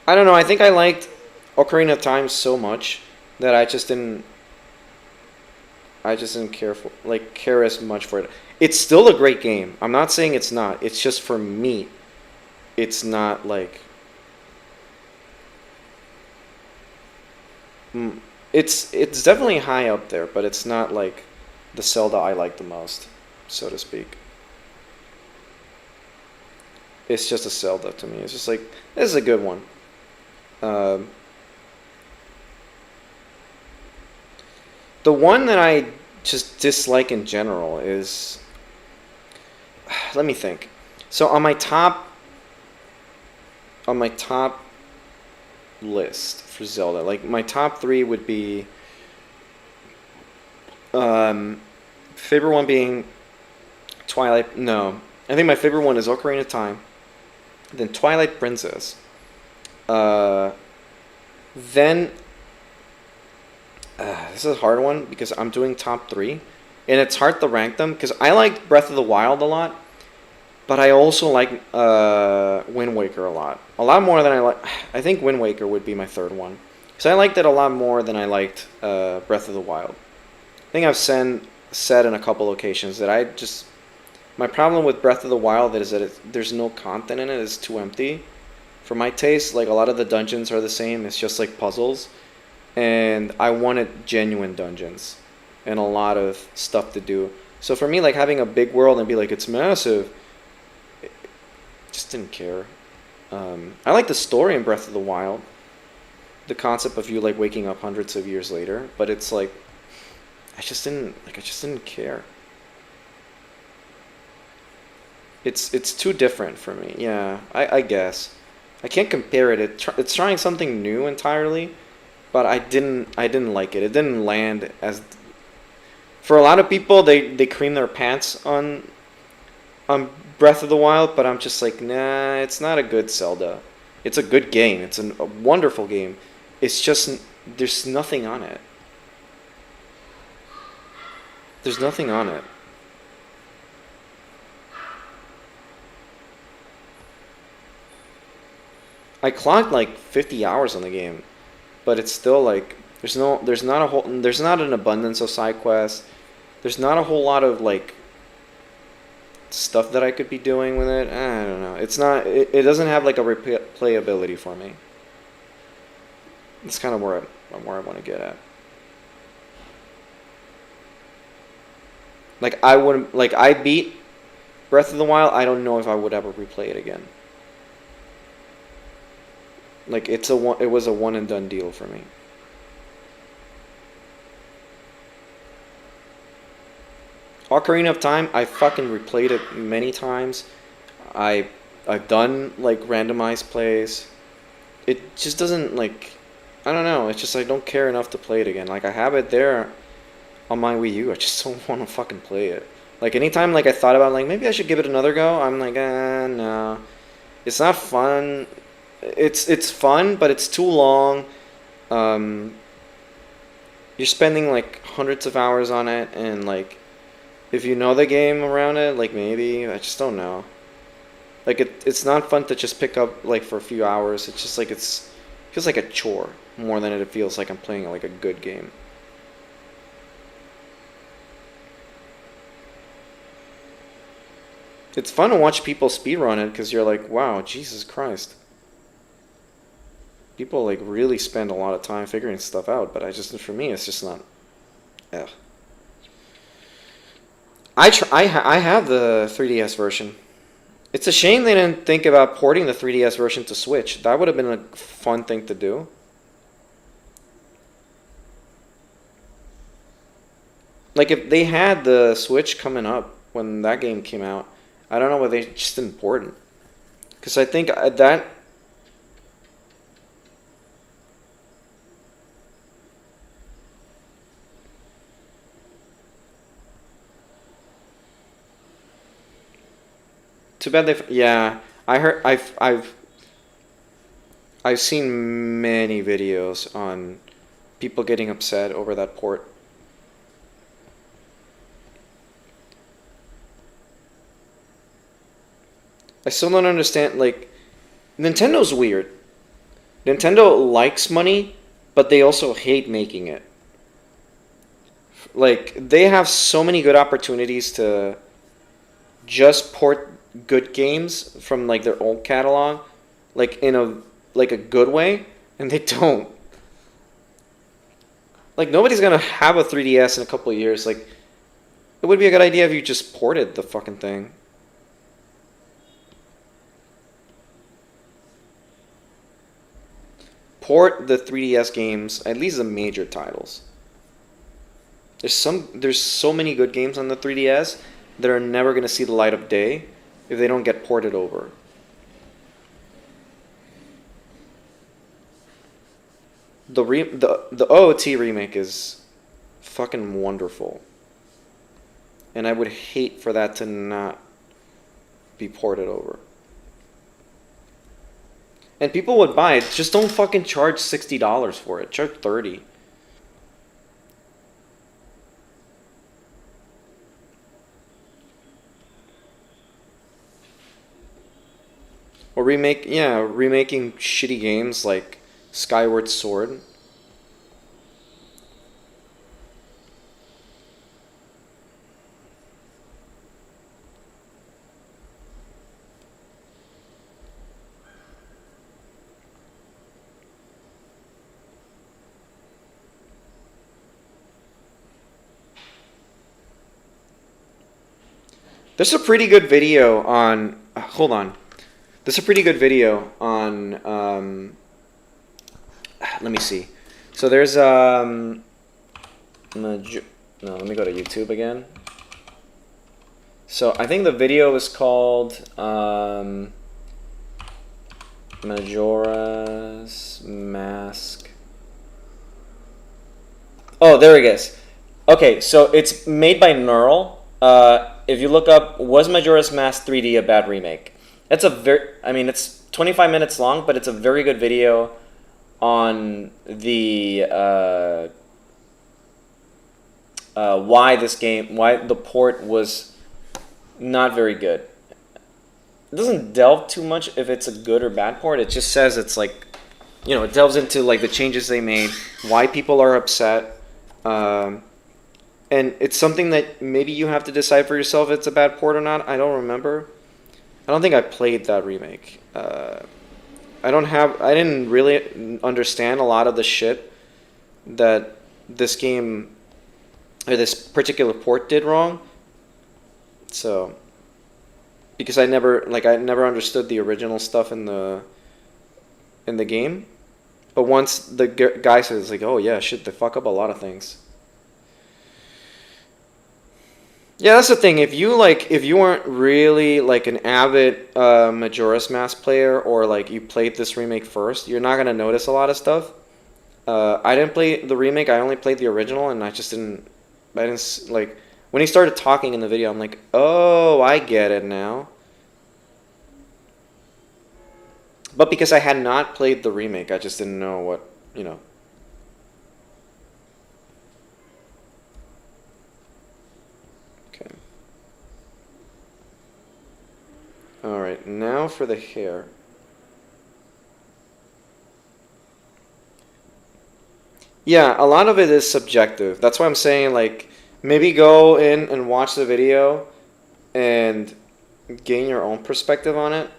I don't know. I think I liked Ocarina of Time so much that I just didn't care as much for it. It's still a great game. I'm not saying it's not. It's just for me, it's not like it's definitely high up there, but it's not like the Zelda I like the most, so to speak. It's just a Zelda to me. It's just like this is a good one. Um, the one that I just dislike in general is, let me think. So on my top list for Zelda, like my top three would be um, favorite one being Twilight. No, I think my favorite one is Ocarina of Time. Then Twilight Princess. Uh, then this is a hard one because I'm doing top three, and it's hard to rank them because I like Breath of the Wild a lot, but I also like Wind Waker a lot more than I like. I think Wind Waker would be my third one because I liked it a lot more than I liked Breath of the Wild. I think I've said in a couple occasions that my problem with Breath of the Wild is that there's no content in it. It's too empty. For my taste, like a lot of the dungeons are the same. It's just like puzzles. And I wanted genuine dungeons and a lot of stuff to do. So for me, like having a big world and be like, it's massive, just didn't care. I like the story in Breath of the Wild. The concept of you like waking up hundreds of years later. But it's like, I just didn't care. It's too different for me. Yeah, I guess. I can't compare it. It's trying something new entirely, but I didn't like it. It didn't land as for a lot of people they cream their pants on Breath of the Wild, but I'm just like, nah, it's not a good Zelda. It's a good game. It's a wonderful game. It's just there's nothing on it. There's nothing on it. I clocked like 50 hours on the game, but it's still like there's not an abundance of side quests. There's not a whole lot of like stuff that I could be doing with it. I don't know. It doesn't have like a replayability for me. It's kind of where I want to get at. Like I beat Breath of the Wild. I don't know if I would ever replay it again. Like it was a one and done deal for me. Ocarina of Time, I fucking replayed it many times. I've done like randomized plays. It just doesn't like, I don't know. It's just I don't care enough to play it again. Like I have it there on my Wii U. I just don't want to fucking play it. Like anytime like I thought about like maybe I should give it another go. I'm like no, it's not fun. It's fun, but it's too long. Um, you're spending like hundreds of hours on it, and like if you know the game around it, like maybe I just don't know. Like it's not fun to just pick up like for a few hours. It's just like it feels like a chore more than it feels like I'm playing like a good game. It's fun to watch people speedrun it because you're like, wow, Jesus Christ. People like really spend a lot of time figuring stuff out, but for me, it's just not. Ugh. I have the 3DS version. It's a shame they didn't think about porting the 3DS version to Switch. That would have been a fun thing to do. Like, if they had the Switch coming up when that game came out, I don't know why they just didn't port it. Because I think that... Too bad they... Yeah, I heard... I've seen many videos on people getting upset over that port. I still don't understand, like, Nintendo's weird. Nintendo likes money, but they also hate making it. Like, they have so many good opportunities to just port good games from, like, their old catalog, like, in a good way, and they don't. Like, nobody's gonna have a 3DS in a couple of years. Like, it would be a good idea if you just ported the fucking thing. Port the 3DS games, at least the major titles. There's so many good games on the 3DS that are never going to see the light of day if they don't get ported over. The OOT remake is fucking wonderful. And I would hate for that to not be ported over. And people would buy it. Just don't fucking charge $60 for it. Charge $30. Or remaking shitty games like Skyward Sword. There's a pretty good video on... hold on. There's a pretty good video on... let me see. So there's... no, let me go to YouTube again. So I think the video is called... Majora's Mask. Oh, there it is. Okay, so it's made by Neural. If you look up, was Majora's Mask 3D a bad remake? That's a very, I mean, it's 25 minutes long, but it's a very good video on the why the port was not very good. It doesn't delve too much if it's a good or bad port. It just says it's like, you know, it delves into like the changes they made, why people are upset. And it's something that maybe you have to decide for yourself if it's a bad port or not. I don't remember. I don't think I played that remake. I didn't really understand a lot of the shit that this game, or this particular port did wrong. So, because I never understood the original stuff in the game. But once the guy says, like, oh yeah, shit, they fuck up a lot of things. Yeah, that's the thing. If you weren't really like an avid Majora's Mask player, or like you played this remake first, you're not gonna notice a lot of stuff. I didn't play the remake. I only played the original, and I didn't like when he started talking in the video. I'm like, oh, I get it now. But because I had not played the remake, I just didn't know what, you know. Alright, now for the hair. Yeah, a lot of it is subjective. That's why I'm saying, like, maybe go in and watch the video and gain your own perspective on it.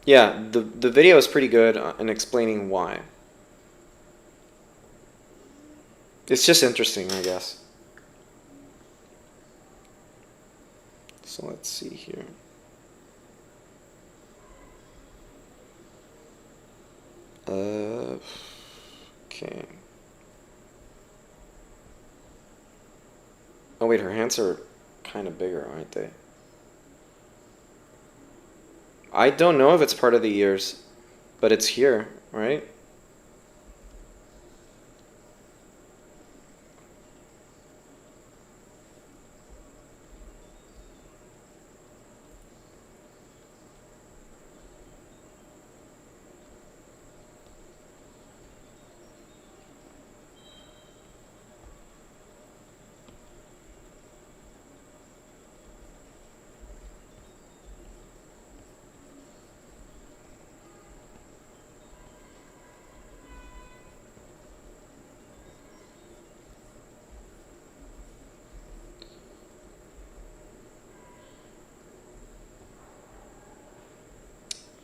Yeah, the video is pretty good in explaining why. It's just interesting, I guess. So let's see here. Okay. Oh wait, her hands are kind of bigger, aren't they? I don't know if it's part of the ears, but it's here, right?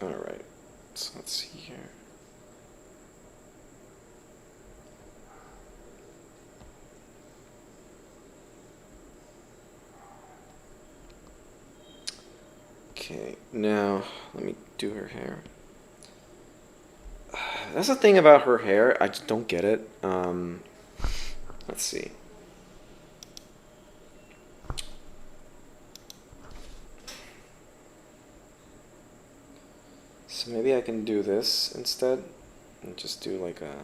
Alright, so let's see here. Okay, now let me do her hair. That's the thing about her hair, I just don't get it. Let's see. So maybe I can do this instead and just do like a...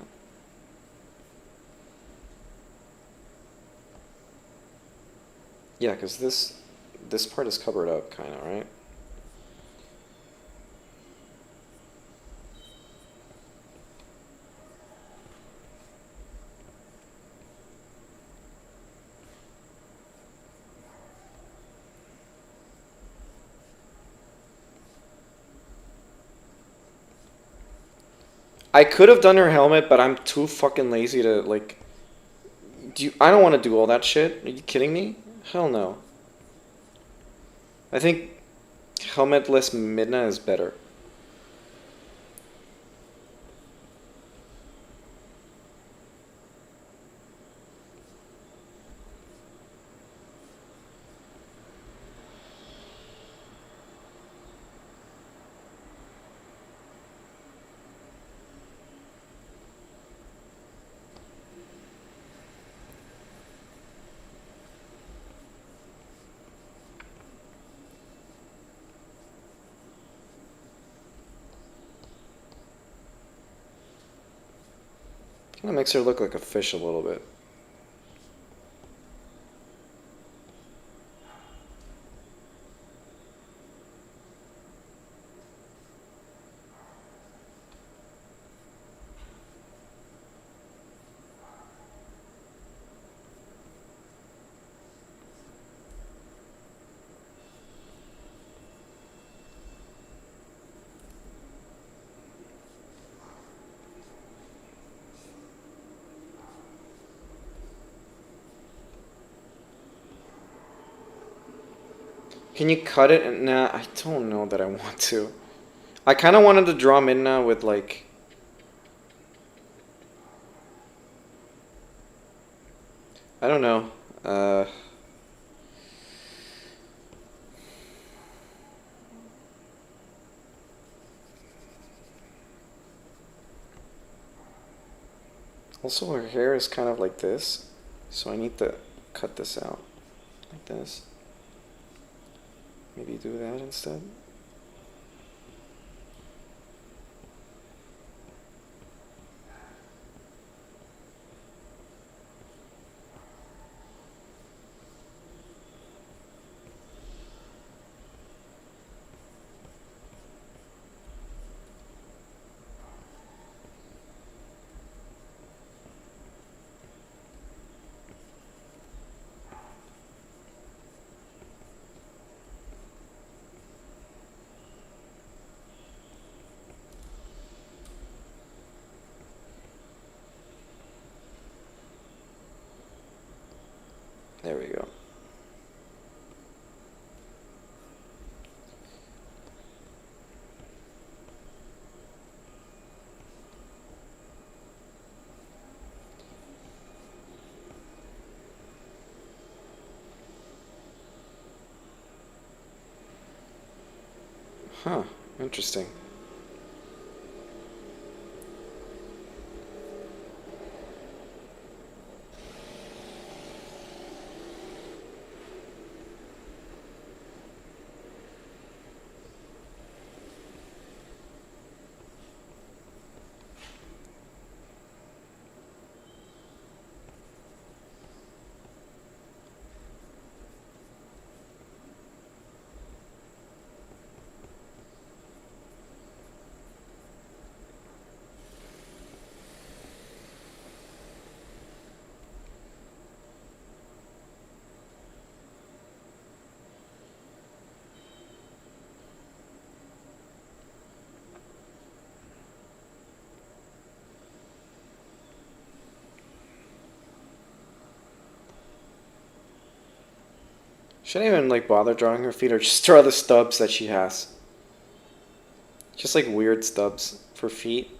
Yeah, because this part is covered up, kind of, right? I could have done her helmet, but I'm too fucking lazy to, like... I don't want to do all that shit. Are you kidding me? Hell no. I think helmetless Midna is better. Kind of makes her look like a fish a little bit. Can you cut it? Nah, I don't know that I want to. I kind of wanted to draw Midna with like... I don't know. Also, her hair is kind of like this, so I need to cut this out like this. Maybe do that instead. There we go. Huh, interesting. Shouldn't even like bother drawing her feet or just draw the stubs that she has. Just like weird stubs for feet.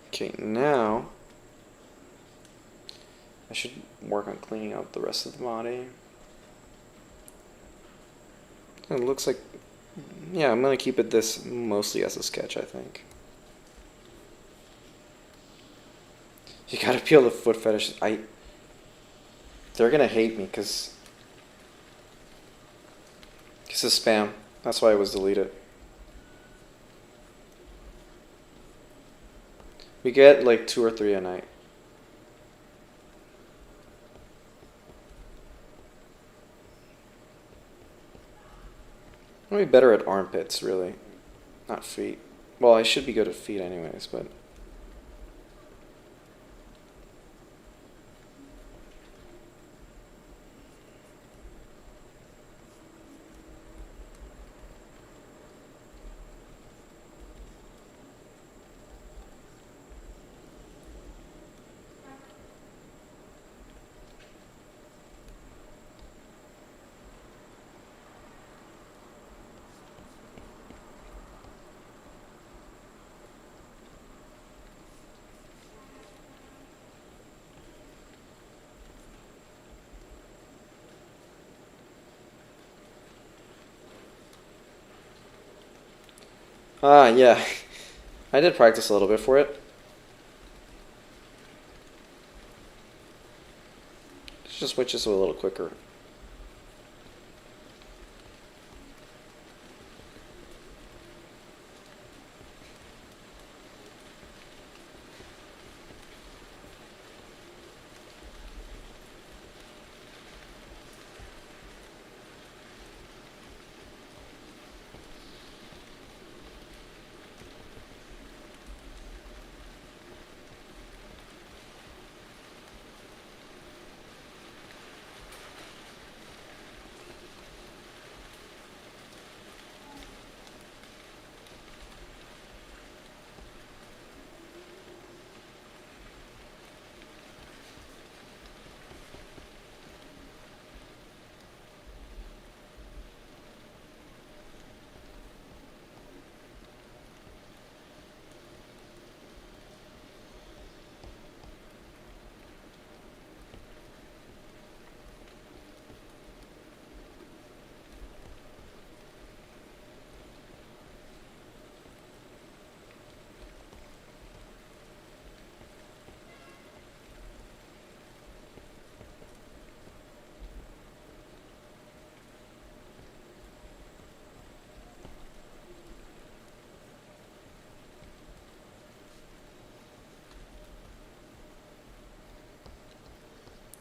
Okay, now I should work on cleaning out the rest of the body. It looks like, yeah, I'm gonna keep it this mostly as a sketch, I think. You gotta peel the foot fetish. They're gonna hate me because it's spam. That's why it was deleted. We get like 2 or 3 a night. I'm gonna be better at armpits, really, not feet. Well, I should be good at feet anyways, but. Ah, yeah. I did practice a little bit for it. Just switch this a little quicker.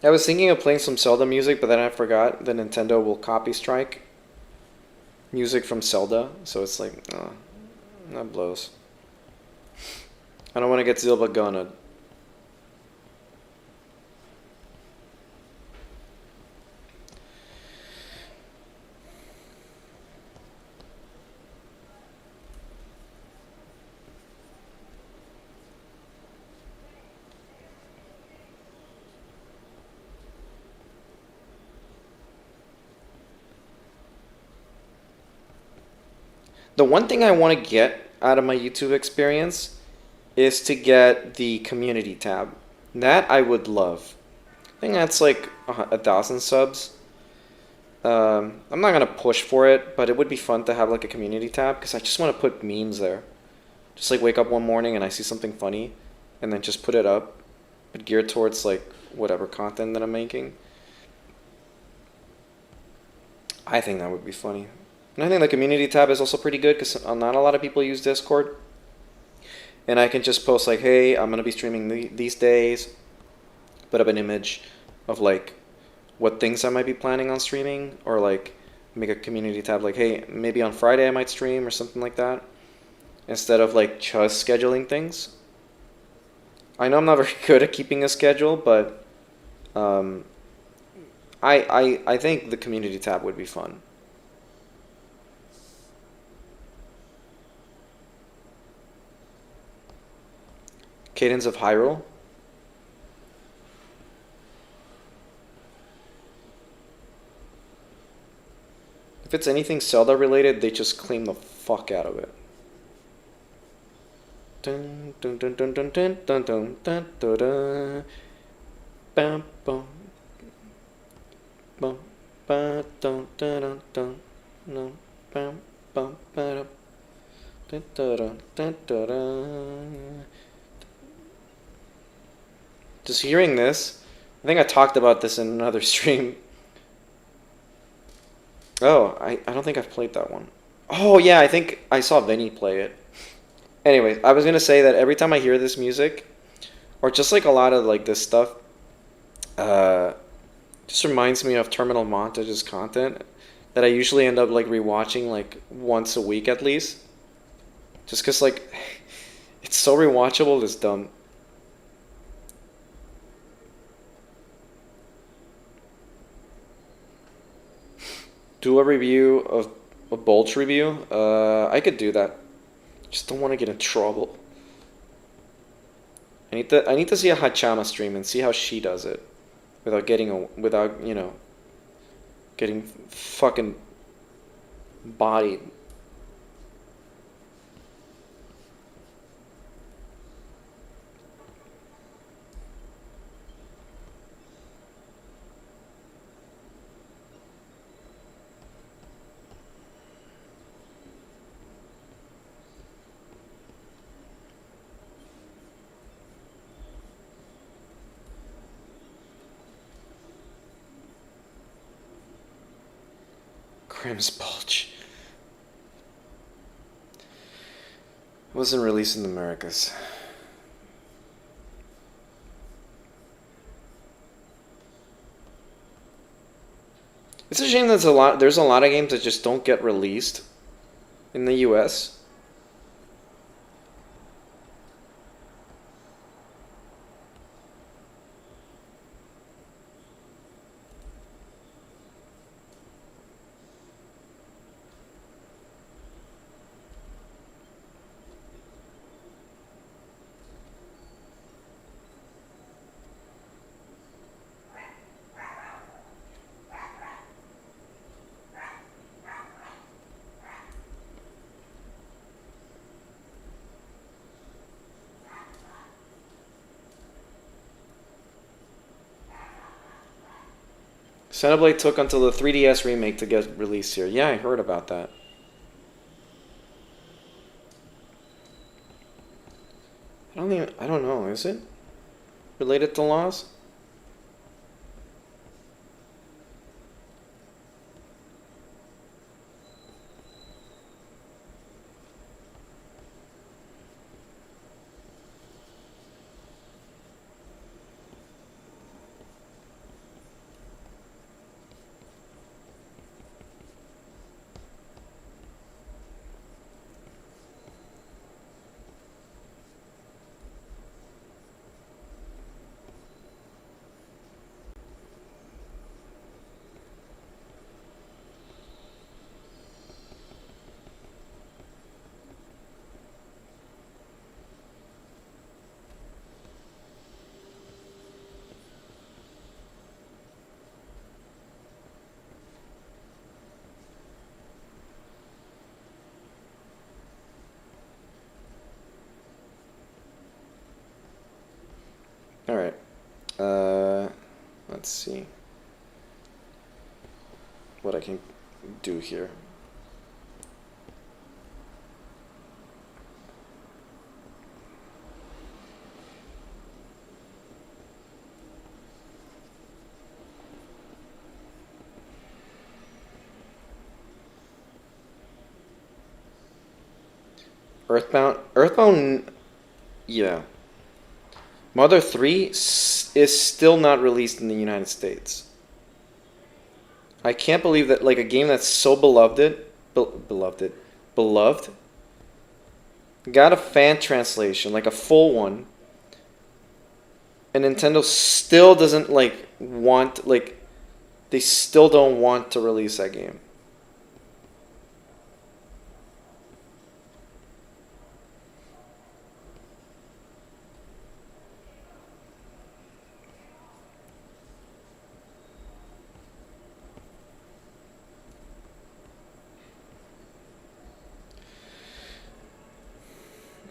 I was thinking of playing some Zelda music, but then I forgot that Nintendo will copy strike music from Zelda, so it's like, that blows. I don't want to get Zilba Gunna. The one thing I want to get out of my YouTube experience is to get the community tab. That I would love. I think that's like 1,000 subs. I'm not gonna push for it, but it would be fun to have like a community tab because I just want to put memes there. Just like wake up one morning and I see something funny, and then just put it up, but geared towards like whatever content that I'm making. I think that would be funny. And I think the community tab is also pretty good because not a lot of people use Discord. And I can just post like, hey, I'm gonna be streaming these days. Put up an image of like what things I might be planning on streaming, or like make a community tab like, hey, maybe on Friday I might stream or something like that, instead of like just scheduling things. I know I'm not very good at keeping a schedule, but I think the community tab would be fun. Cadence of Hyrule. If it's anything Zelda related, they just claim the fuck out of it. Dun dun dun dun dun dun dun dun dun dun dun. Bam bum. Bum ba dun dun dun dun. No bam bum ba dun dun dun dun dun dun. Just hearing this, I think I talked about this in another stream. Oh, I don't think I've played that one. Oh yeah, I think I saw Vinny play it. Anyways, I was gonna say that every time I hear this music, or just like a lot of like this stuff, just reminds me of Terminal Montage's content that I usually end up like rewatching like once a week at least. Just cause like it's so rewatchable, it's dumb. Do a review of a Bolts review? I could do that. Just don't want to get in trouble. I need to see a Hachama stream and see how she does it without you know, getting fucking bodied. Grimm's Bulge. It wasn't released in the Americas. It's a shame there's a lot of games that just don't get released in the US. Xenoblade took until the 3DS remake to get released here. Yeah, I heard about that. I don't know, is it related to laws? Alright. Let's see what I can do here. Earthbound, yeah. Mother 3 is still not released in the United States. I can't believe that, like, a game that's so beloved, got a fan translation, like a full one, and Nintendo still doesn't, like, want, like, they still don't want to release that game.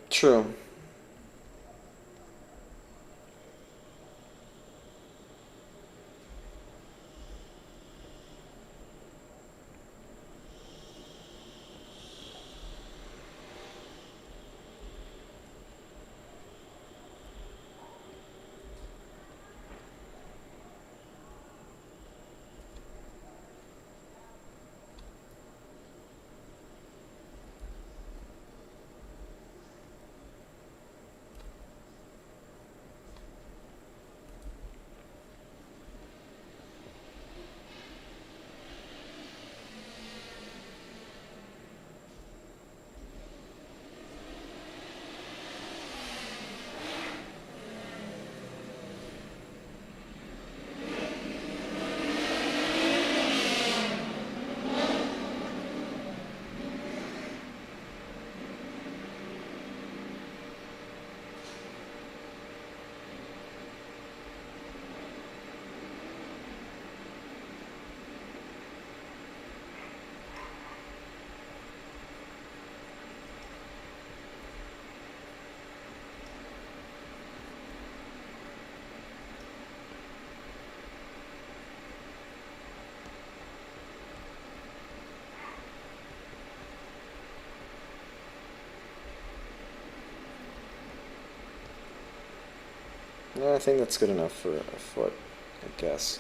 True. Yeah, I think that's good enough for a foot, I guess.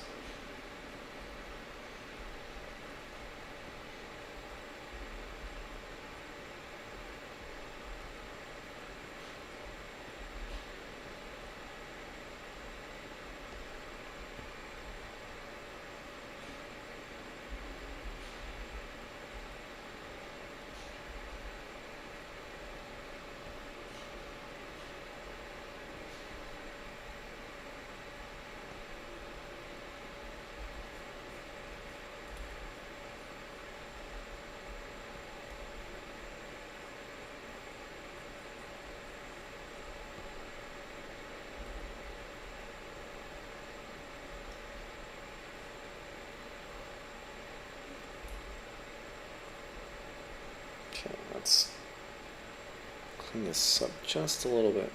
Okay, let's clean this up just a little bit.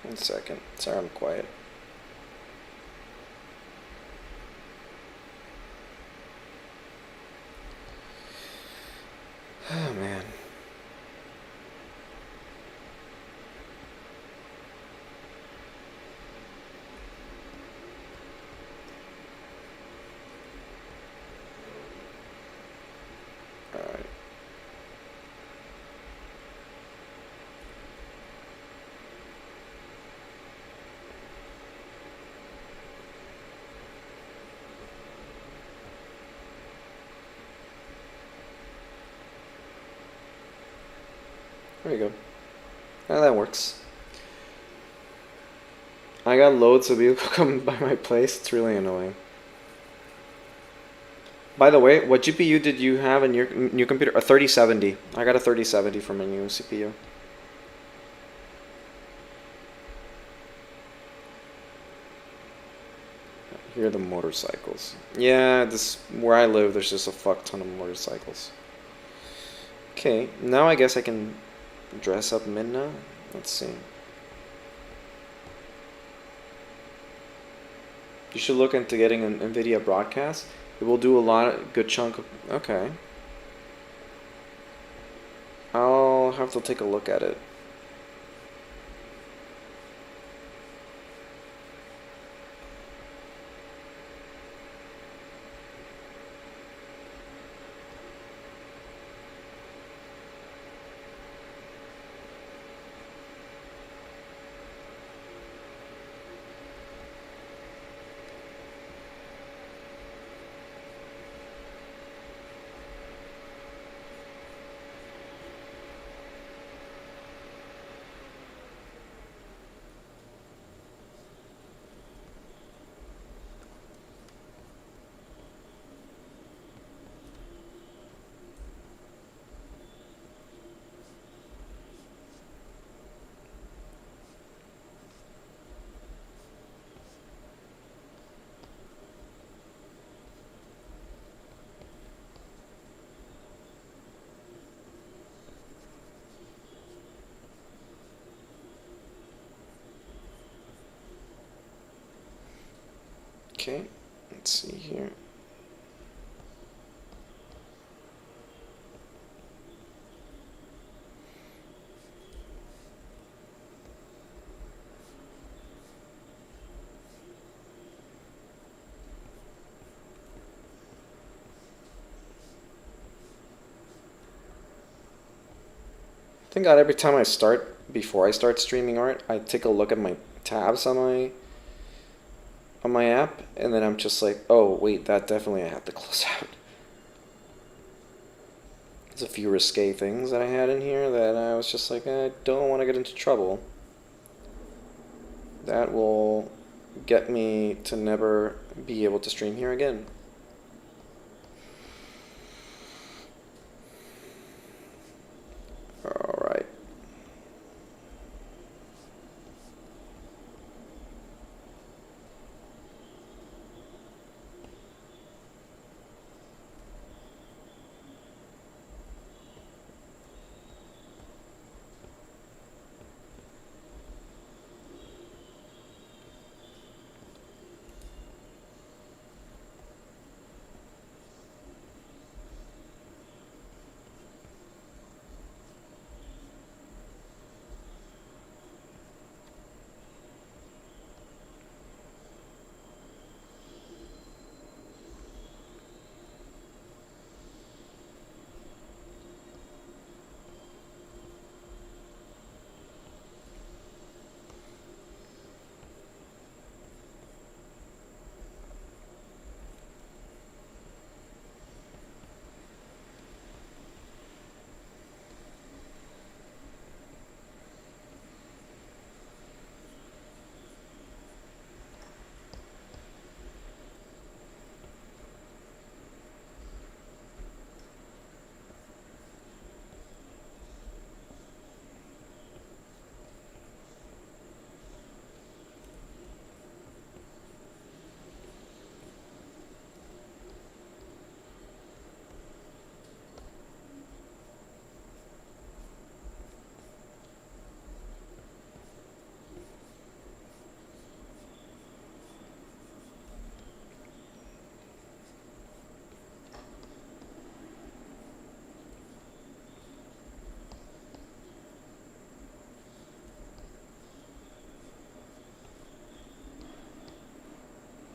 One second. Sorry, I'm quiet. Oh, man. All right. There you go. Yeah, that works. I got loads of people coming by my place. It's really annoying. By the way, what GPU did you have in your new computer? A 3070. I got a 3070 for my new CPU. Here are the motorcycles. Yeah, this where I live, there's just a fuck ton of motorcycles. Okay, now I guess I can dress up Midna. Let's see. You should look into getting an NVIDIA broadcast. It will do a lot of good chunk of... Okay. I'll have to take a look at it. Okay, let's see here. Thank God every time before I start streaming art, I take a look at my tabs on my app, and then I'm just like, oh wait, that definitely I have to close out. There's a few risque things that I had in here that I was just like, I don't want to get into trouble. That will get me to never be able to stream here again. Alright.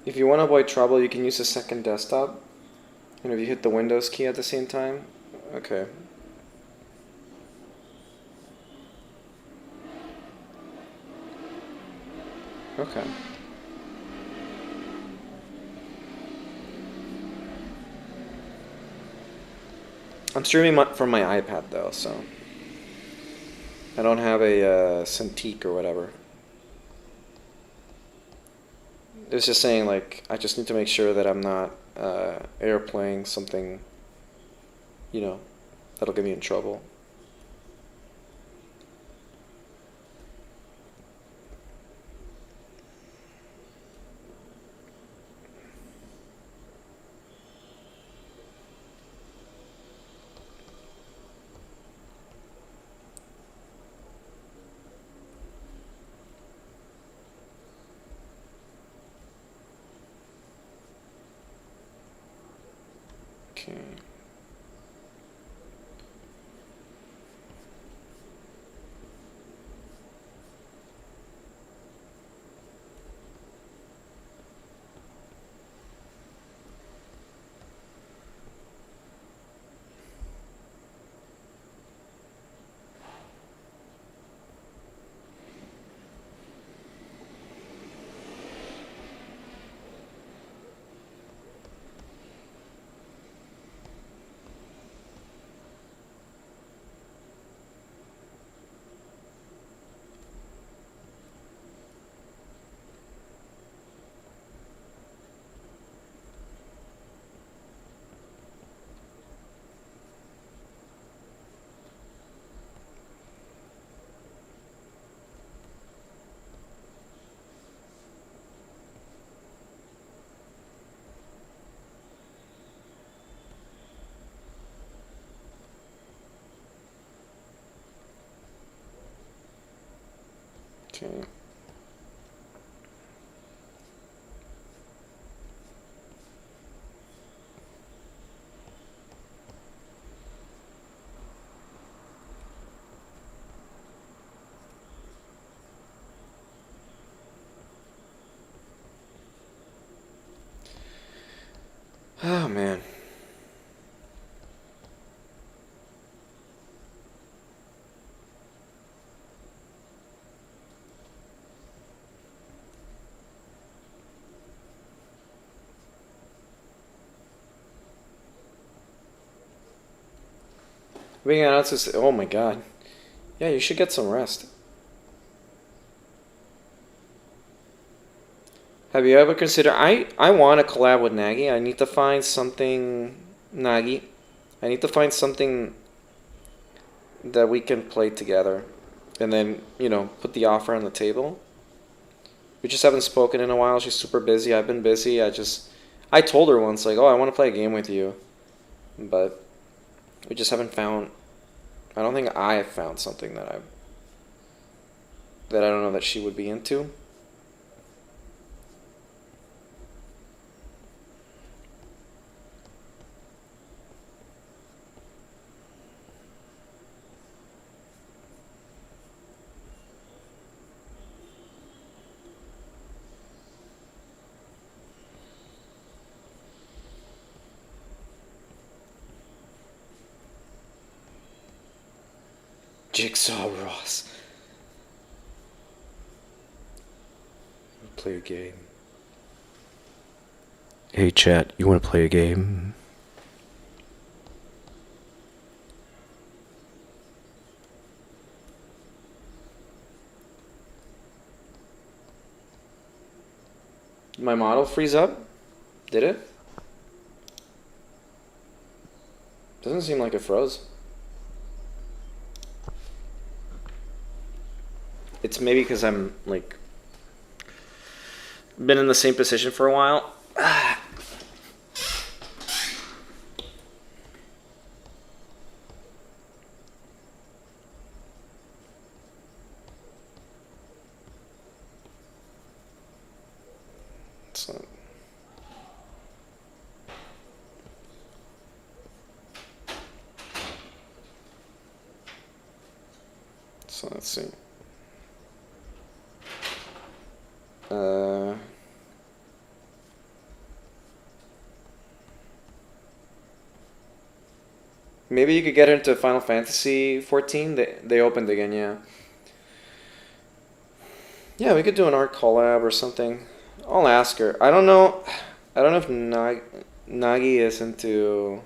If you want to avoid trouble, you can use a second desktop. And if you hit the Windows key at the same time, okay. Okay. I'm streaming from my iPad though, so. I don't have a Cintiq or whatever. It's just saying, like, I just need to make sure that I'm not airplaying something, you know, that'll get me in trouble. Okay. Okay. Oh man. Being honest is, oh my god. Yeah, you should get some rest. Have you ever considered, I want to collab with Nagi. I need to find something, Nagi. I need to find something that we can play together. And then, you know, put the offer on the table. We just haven't spoken in a while. She's super busy. I've been busy. I told her once, like, oh, I want to play a game with you. But we just haven't found, I don't think I have found something that I don't know that she would be into. Jigsaw Ross. Play a game. Hey chat, you want to play a game? My model freeze up? Did it? Doesn't seem like it froze. It's maybe because I'm like been in the same position for a while. So let's see. Maybe you could get her into Final Fantasy 14. They opened again, yeah. Yeah, we could do an art collab or something. I'll ask her. I don't know if Nagi is into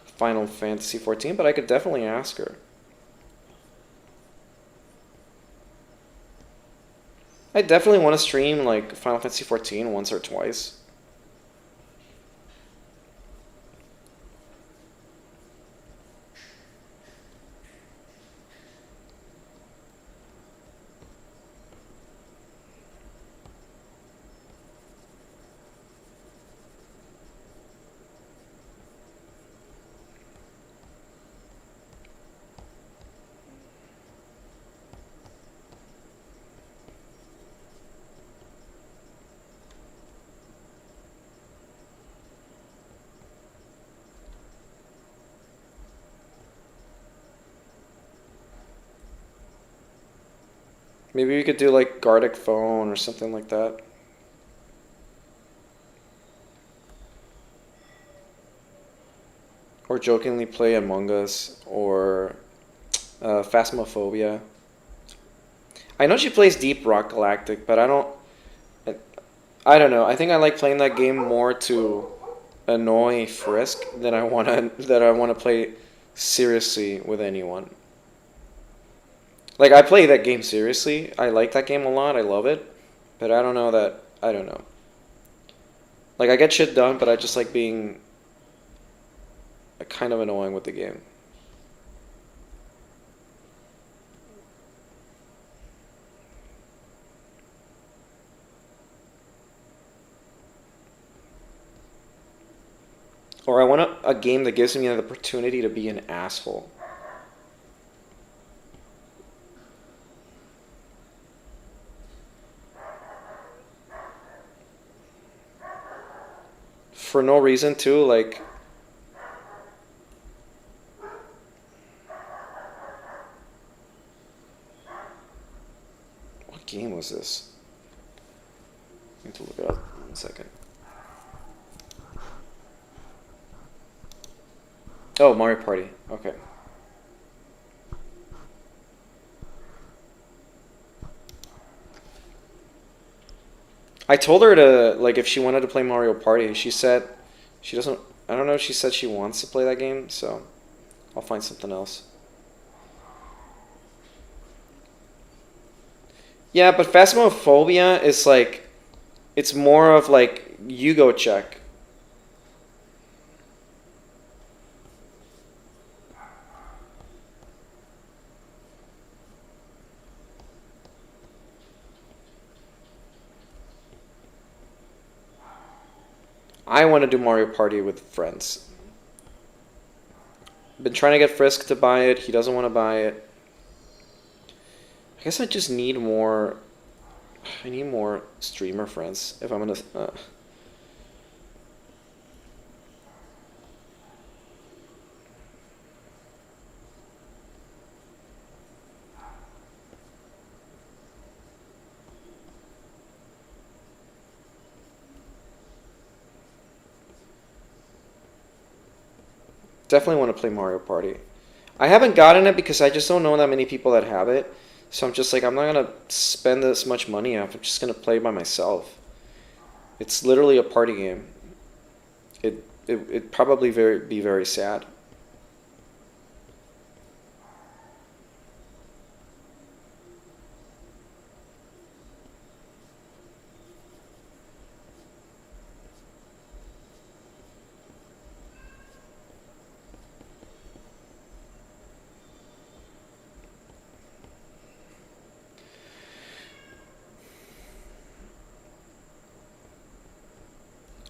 Final Fantasy 14, but I could definitely ask her. I definitely want to stream like Final Fantasy 14 once or twice. Maybe we could do like Gardic Phone or something like that. Or jokingly play Among Us or Phasmophobia. I know she plays Deep Rock Galactic, but I don't know. I think I like playing that game more to annoy Frisk than I wanna play seriously with anyone. Like I play that game seriously. I like that game a lot. I love it. But I don't know. Like I get shit done, but I just like being kind of annoying with the game. Or I want a game that gives me the opportunity to be an asshole. For no reason too, like what game was this? I need to look it up in a second. Oh, Mario Party. Okay. I told her to, like, if she wanted to play Mario Party. She said she doesn't. I don't know if she said she wants to play that game, so I'll find something else. Yeah, but Phasmophobia is like, it's more of like, you go check. I want to do Mario Party with friends. Been trying to get Frisk to buy it. He doesn't want to buy it. I guess I just need more. I need more streamer friends if I'm gonna. Definitely want to play Mario Party. I haven't gotten it because I just don't know that many people that have it. So I'm just like, I'm not gonna spend this much money on it. I'm just gonna play by myself. It's literally a party game. It'd probably be very sad.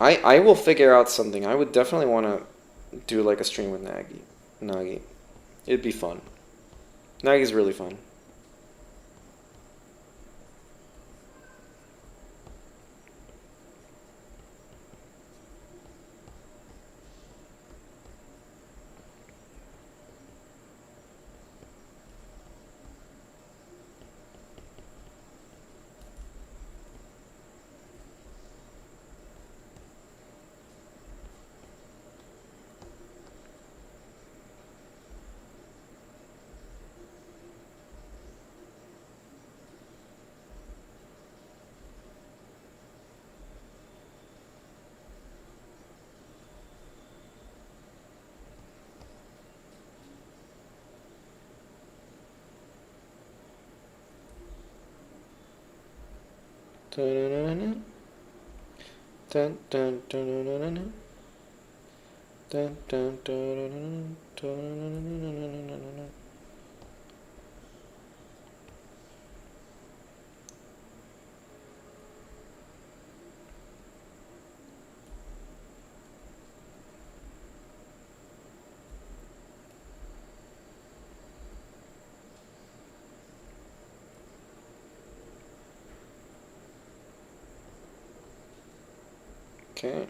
I will figure out something. I would definitely want to do like a stream with Nagi. It'd be fun. Nagi's really fun. Okay.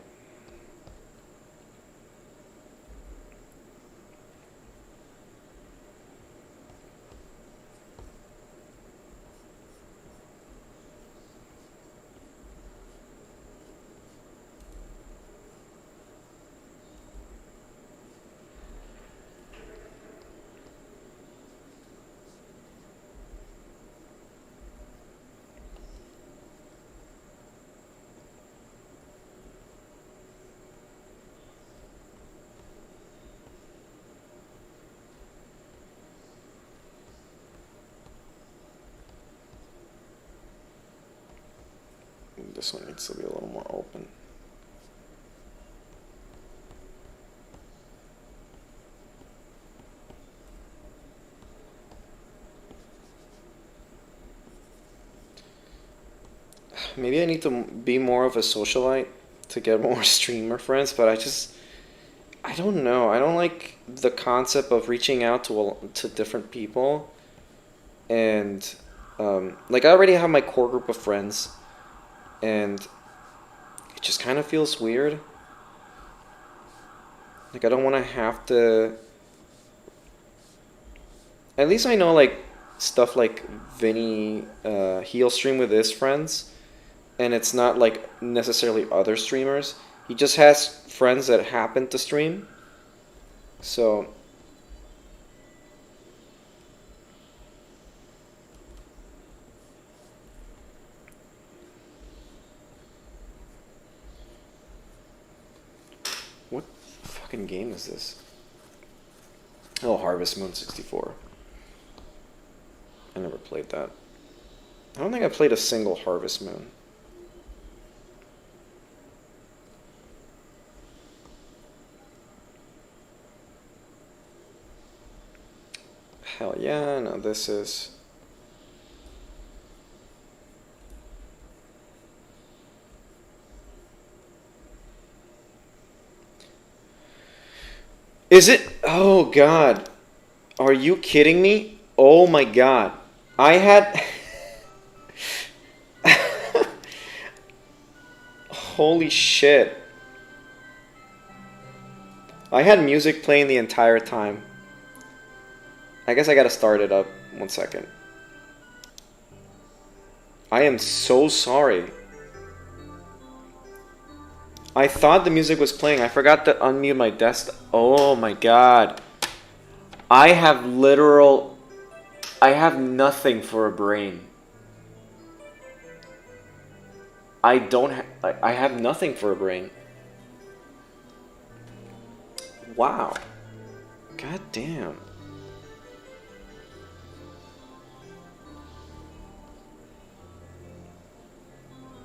This one needs to be a little more open. Maybe I need to be more of a socialite to get more streamer friends, but I don't know. I don't like the concept of reaching out to different people, and like I already have my core group of friends, and it just kind of feels weird. Like I don't want to have to. At least I know like stuff like Vinny, he'll stream with his friends, and it's not like necessarily other streamers. He just has friends that happen to stream. So what fucking game is this? Oh, Harvest Moon 64. I never played that. I don't think I played a single Harvest Moon. Hell yeah, no, this is... Is it? Oh god. Are you kidding me? Oh my god. I had... Holy shit. I had music playing the entire time. I guess I gotta start it up. 1 second. I am so sorry. I thought the music was playing. I forgot to unmute my desktop. Oh my god. I have nothing for a brain. I have nothing for a brain. Wow. God damn.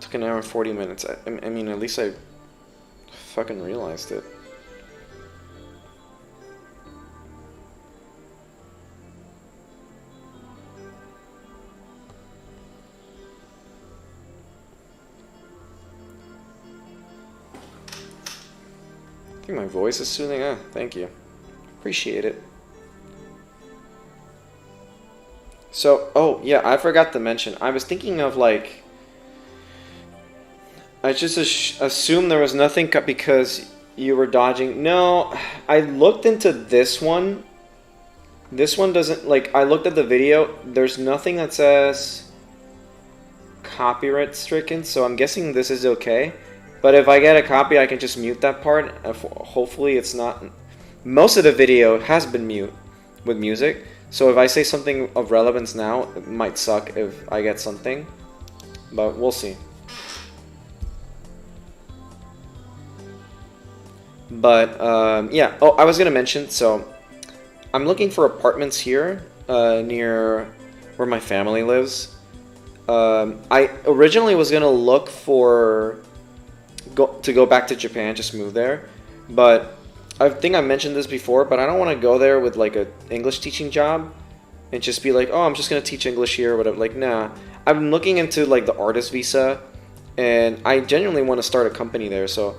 Took an hour and 40 minutes. I mean, at least I fucking realized it. I think my voice is soothing. Ah, thank you. Appreciate it. So, oh yeah, I forgot to mention. I was thinking of like... I just assumed there was nothing because you were dodging. No, I looked into this one. This one doesn't, like, I looked at the video. There's nothing that says copyright stricken, so I'm guessing this is okay. But if I get a copy, I can just mute that part. Hopefully it's not. Most of the video has been mute with music. So if I say something of relevance now, it might suck if I get something. But we'll see. But yeah, oh, I was gonna mention, so I'm looking for apartments here near where my family lives. I originally was gonna look for to go back to Japan, just move there, but I think I mentioned this before, but I don't want to go there with like a English teaching job and just be like, oh, I'm just gonna teach English here or whatever. Like, nah. I'm looking into like the artist visa, and I genuinely want to start a company there. So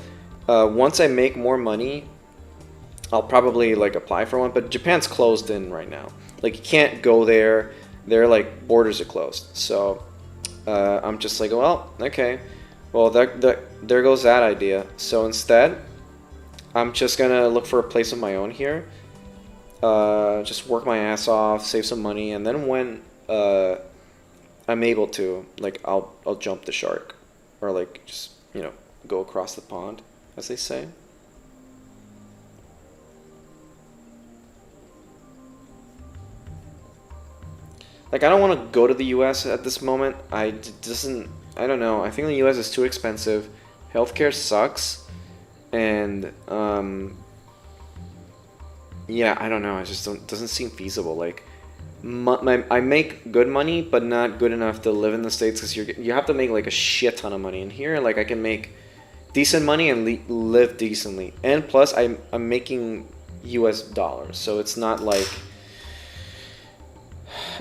once I make more money, I'll probably like apply for one. But Japan's closed in right now. Like, you can't go there. Their like borders are closed. So I'm just like, well, okay. Well, there goes that idea. So instead, I'm just gonna look for a place of my own here. Just work my ass off, save some money, and then when I'm able to, like, I'll jump the shark, or like just, you know, go across the pond, as they say. Like, I don't want to go to the U.S. at this moment. I don't know. I think the U.S. is too expensive. Healthcare sucks, and yeah, I don't know. It just doesn't seem feasible. Like, I make good money, but not good enough to live in the States, because you have to make like a shit ton of money. And here, like, I can make decent money and live decently. And plus, I'm making U.S. dollars, so it's not like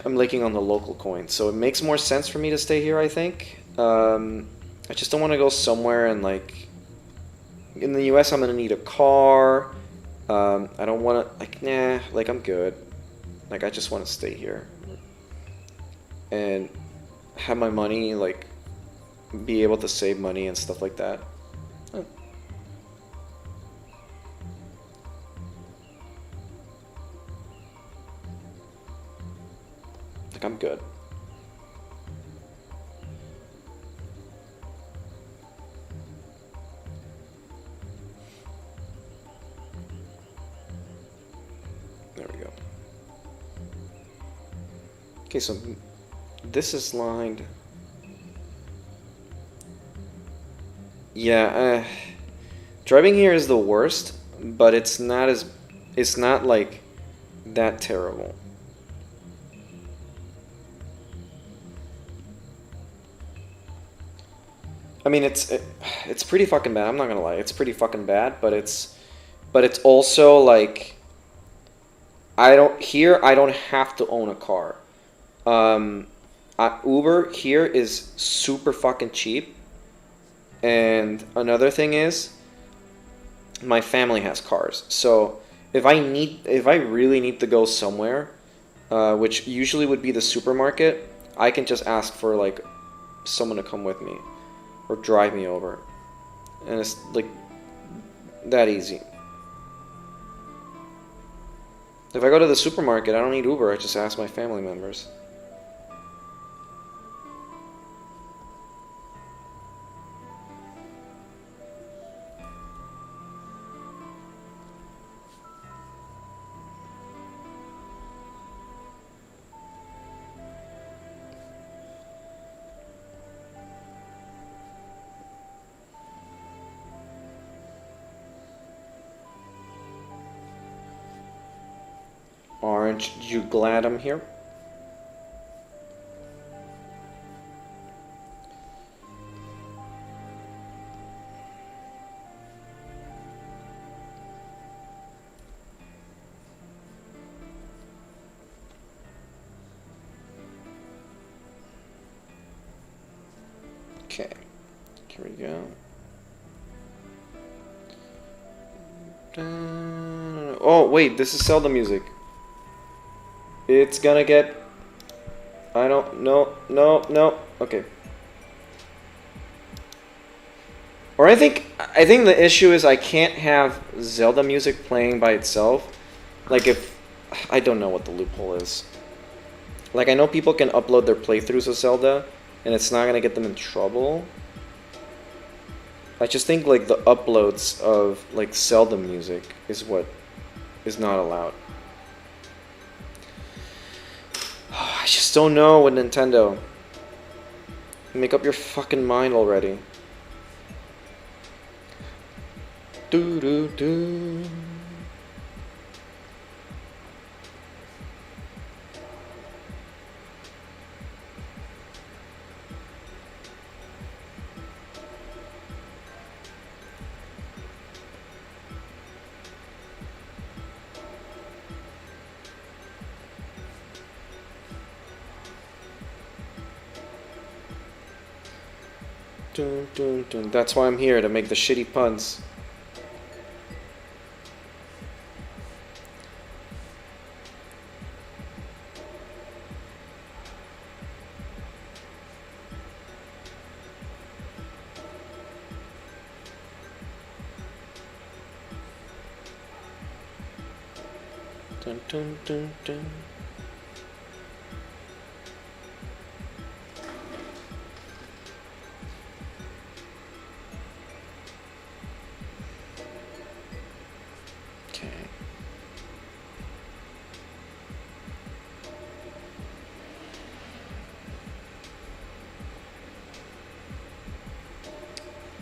I'm making on the local coin. So it makes more sense for me to stay here, I think. I just don't want to go somewhere and, like, in the US I'm gonna need a car. I don't want to, like, nah, like, I'm good. Like, I just want to stay here and have my money, like, be able to save money and stuff like that. Like, I'm good. There we go. Okay, so this is lined. Yeah, driving here is the worst, but it's not like that terrible. I mean, it's pretty fucking bad. I'm not gonna lie, it's pretty fucking bad, but it's also like, I don't have to own a car. Uber here is super fucking cheap, and another thing is, my family has cars. So if I really need to go somewhere, which usually would be the supermarket, I can just ask for like someone to come with me or drive me over, and it's like that easy. If I go to the supermarket, I don't need Uber. I just ask my family members. Aren't you glad I'm here? Okay, here we go. Oh, wait, this is Zelda music. It's gonna get... I don't... No. Okay. Or I think the issue is I can't have Zelda music playing by itself. Like, if... I don't know what the loophole is. Like, I know people can upload their playthroughs of Zelda, and it's not gonna get them in trouble. I just think, like, the uploads of, like, Zelda music is what is not allowed. I just don't know with Nintendo. Make up your fucking mind already. Do do do. Dun, dun, dun. That's why I'm here, to make the shitty puns. Dun, dun, dun, dun. Okay.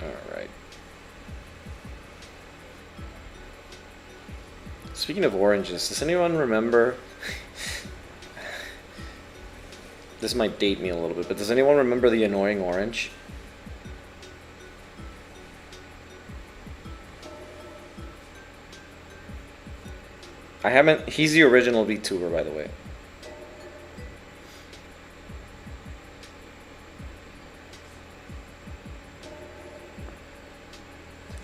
All right. Speaking of oranges, does anyone remember? This might date me a little bit, but does anyone remember the annoying orange? I haven't. He's the original VTuber, by the way.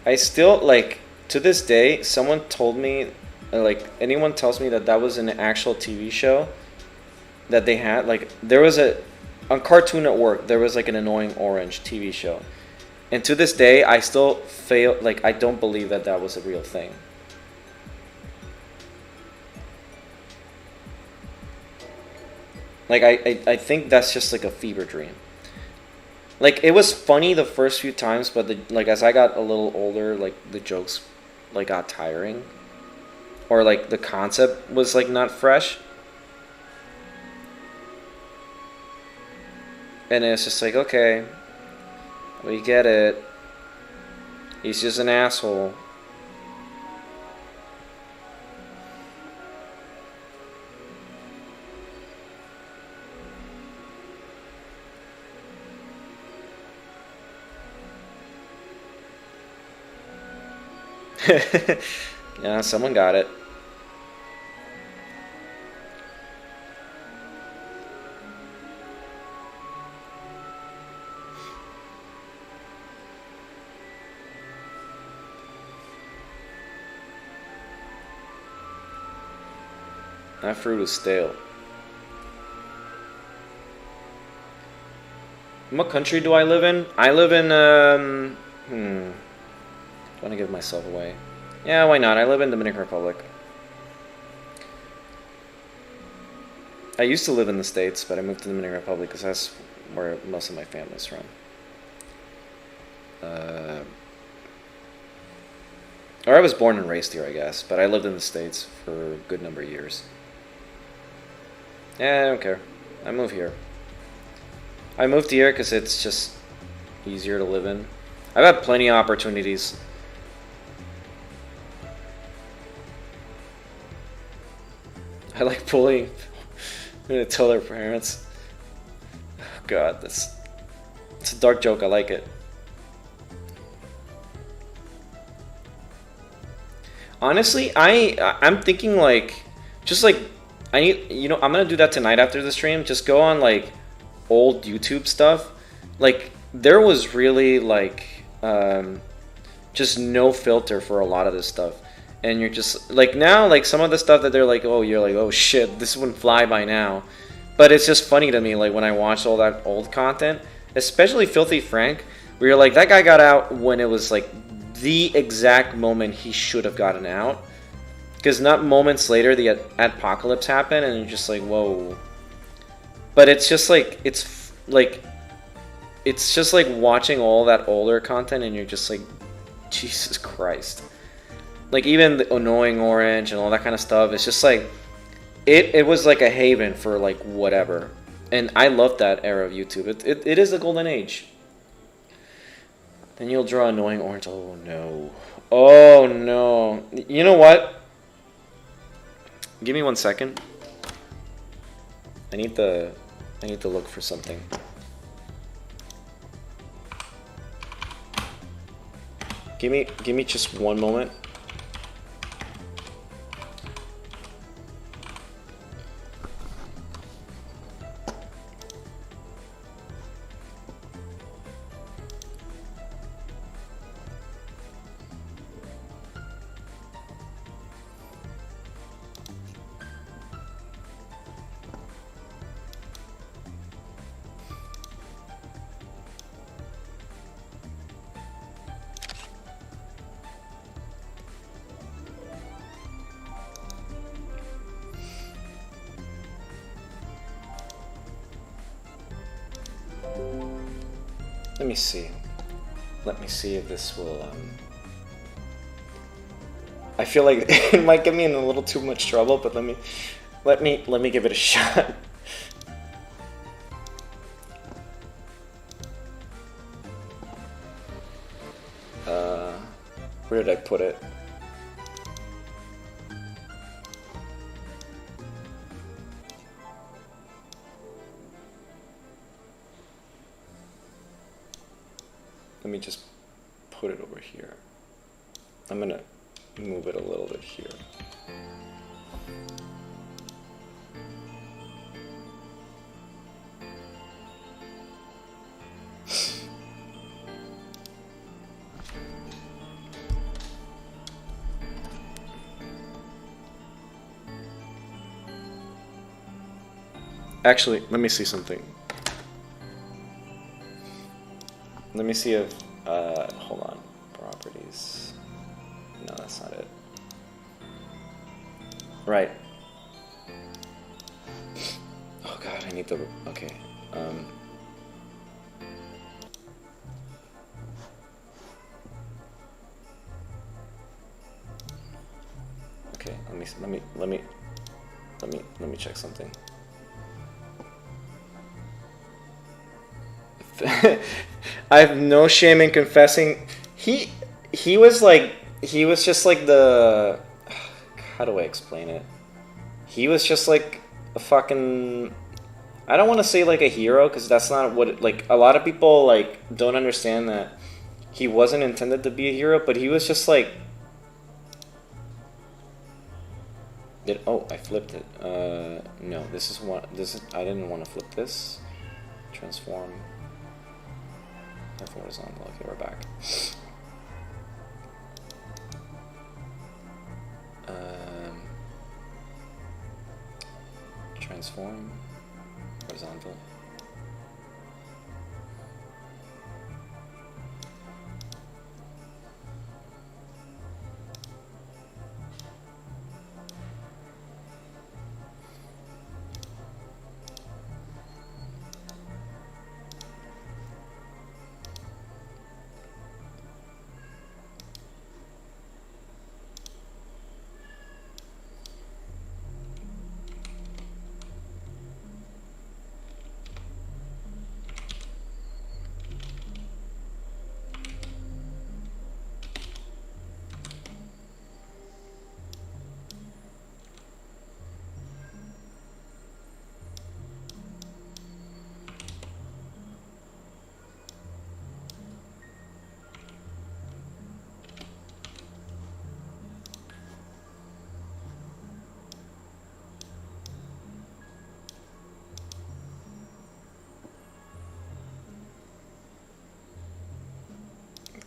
I still, like, to this day, someone told me, like, anyone tells me that that was an actual TV show that they had. Like, there was on Cartoon Network, there was like an annoying orange TV show. And to this day, I still fail, like, I don't believe that that was a real thing. Like, I think that's just like a fever dream. Like, it was funny the first few times, but like as I got a little older, like the jokes like got tiring, or like the concept was like not fresh, and it's just like, okay, we get it. He's just an asshole. Yeah, someone got it. That fruit is stale. What country do I live in? I live in, I want to give myself away. Yeah, why not? I live in Dominican Republic. I used to live in the States, but I moved to the Dominican Republic because that's where most of my family's from. Or I was born and raised here, I guess, but I lived in the States for a good number of years. Yeah, I don't care. I moved here. I moved here because it's just easier to live in. I've had plenty of opportunities. I like bullying. I'm gonna tell their parents. Oh God, it's a dark joke. I like it. Honestly, I'm thinking like, just like, I need, you know, I'm gonna do that tonight after the stream. Just go on like old YouTube stuff. Like, there was really like just no filter for a lot of this stuff, and you're just like, now like some of the stuff that they're like, oh, you're like, oh shit, this wouldn't fly by now. But it's just funny to me, like when I watched all that old content, especially Filthy Frank, where you're like, that guy got out when it was like the exact moment he should have gotten out, because not moments later the apocalypse happened, and you're just like, whoa. But it's just like, it's just like watching all that older content, and you're just like, Jesus Christ. Like even the annoying orange and all that kind of stuff, it's just like, it was like a haven for like whatever. And I love that era of YouTube. It is the golden age. Then you'll draw annoying orange. Oh no. Oh no. You know what? Give me 1 second. I need to look for something. Give me just one moment. Let me see. Let me see if this will, I feel like it might get me in a little too much trouble, but let me give it a shot. Where did I put it? Let me just put it over here. I'm gonna move it a little bit here. Actually, let me see something. Let me see if, hold on, properties. No, that's not it. Right. Oh God, I need the, okay. Okay, let me check something. I have no shame in confessing. He was just like the, how do I explain it? He was just like a fucking, I don't want to say like a hero, because that's not what it, like, a lot of people like don't understand that he wasn't intended to be a hero, but he was just like, oh, I flipped it. No, this is I didn't want to flip this. Transform. Horizontal. Okay, we're back. Transform. Horizontal.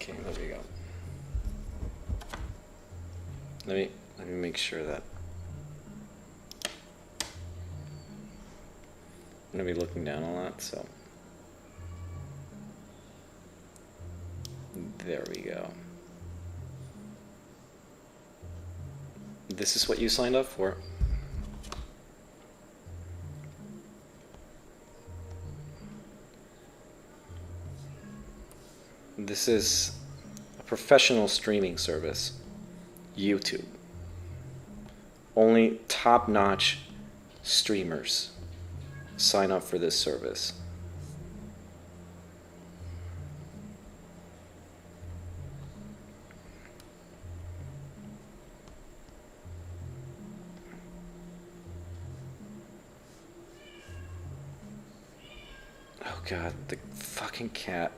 Okay, there we go. Let me make sure that I'm gonna be looking down a lot, so there we go. This is what you signed up for. This is a professional streaming service, YouTube. Only top-notch streamers sign up for this service. Oh God, the fucking cat.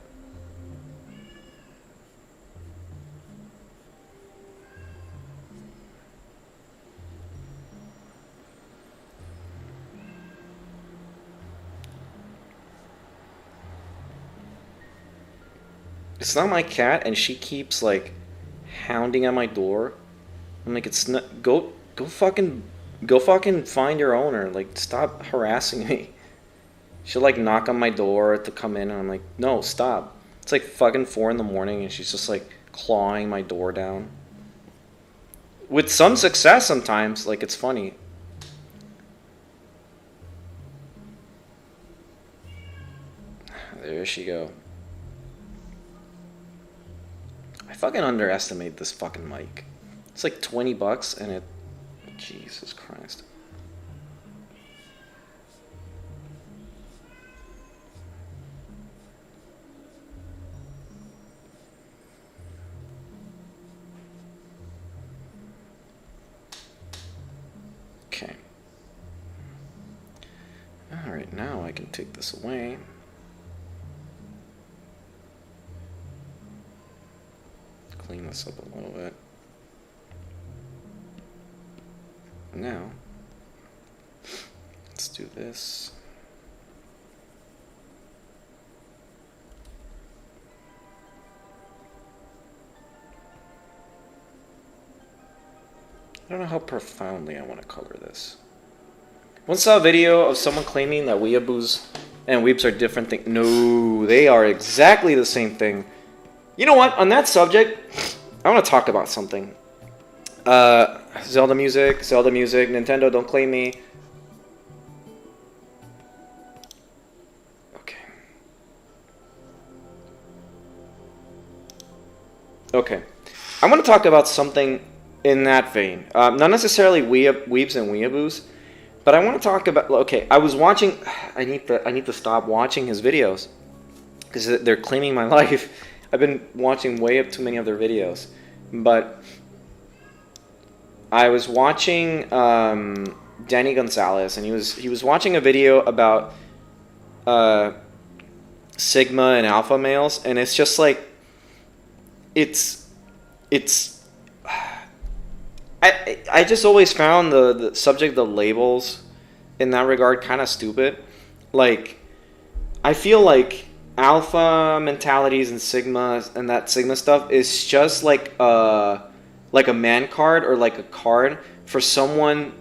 It's not my cat, and she keeps like hounding at my door. I'm like, it's not. Go fucking find your owner. Like, stop harassing me. She'll like knock on my door to come in, and I'm like, no, stop. It's like fucking 4 in the morning, and she's just like clawing my door down. With some success sometimes. Like, it's funny. There she go. fucking underestimate this fucking mic. It's like 20 bucks and it... Jesus Christ. Okay. Alright, now I can take this away. Clean this up a little bit. Now, let's do this. I don't know how profoundly I want to color this. Once saw a video of someone claiming that weeaboos and weeps are different things. No, they are exactly the same thing. You know what? On that subject, I want to talk about something. Zelda music, Nintendo, don't claim me. Okay. Okay. I want to talk about something in that vein. Not necessarily weebs and weeaboos, but I want to talk about... Okay, I was watching... I need to stop watching his videos because they're claiming my life. I've been watching way up too many of their videos. But... I was watching Danny Gonzalez, and he was watching a video about Sigma and alpha males, and it's just like I just always found the subject of labels in that regard kind of stupid. Like, I feel like alpha mentalities and sigma and that sigma stuff is just like a man card or like a card for someone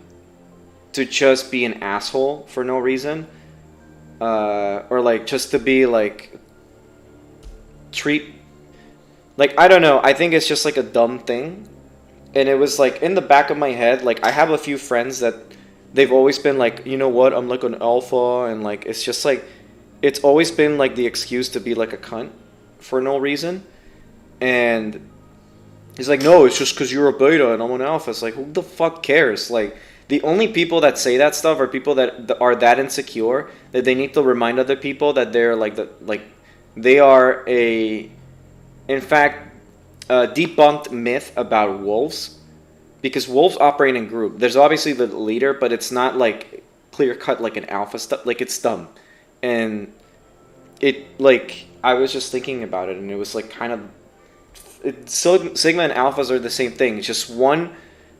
to just be an asshole for no reason, or like just to be like I don't know. I think it's just like a dumb thing, and it was like in the back of my head. Like, I have a few friends that they've always been like, you know what, I'm like an alpha, and like it's just like it's always been like the excuse to be like a cunt for no reason, and he's like, no, it's just because you're a beta and I'm an alpha. It's like, who the fuck cares? Like, the only people that say that stuff are people that are that insecure that they need to remind other people that they're they are in fact, a debunked myth about wolves, because wolves operate in group. There's obviously the leader, but it's not like clear cut like an alpha stuff. Like, it's dumb, and it like I was just thinking about it, and it was like kind of. So Sigma and alphas are the same thing. It's just one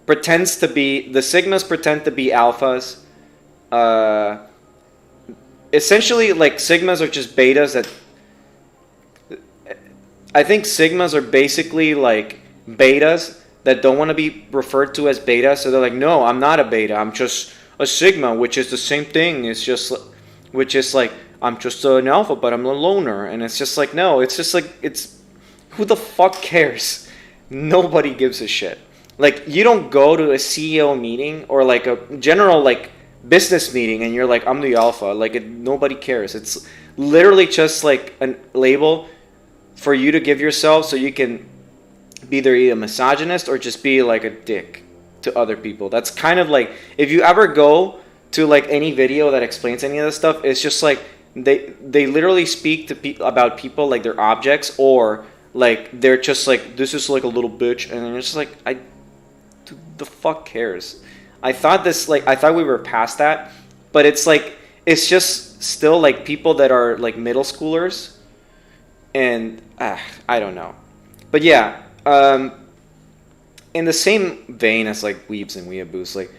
pretends to be... The Sigmas pretend to be alphas. Essentially, like, Sigmas are just betas that... I think Sigmas are basically, like, betas that don't want to be referred to as beta. So they're like, no, I'm not a beta. I'm just a Sigma, which is the same thing. It's just... Which is like, I'm just an alpha, but I'm a loner. And it's just like, no, it's just like... It's... Who the fuck cares? Nobody gives a shit. Like, you don't go to a CEO meeting or like a general like business meeting and you're like, I'm the alpha. Like, nobody cares. It's literally just like a label for you to give yourself so you can be either a misogynist or just be like a dick to other people. That's kind of like, if you ever go to like any video that explains any of this stuff, it's just like they literally speak to about people like they're objects, or like they're just like, this is like a little bitch, and then it's just like, who the fuck cares? I thought we were past that, but it's like, it's just still like people that are like middle schoolers, and I don't know. But yeah, in the same vein as like weebs and weeaboos, like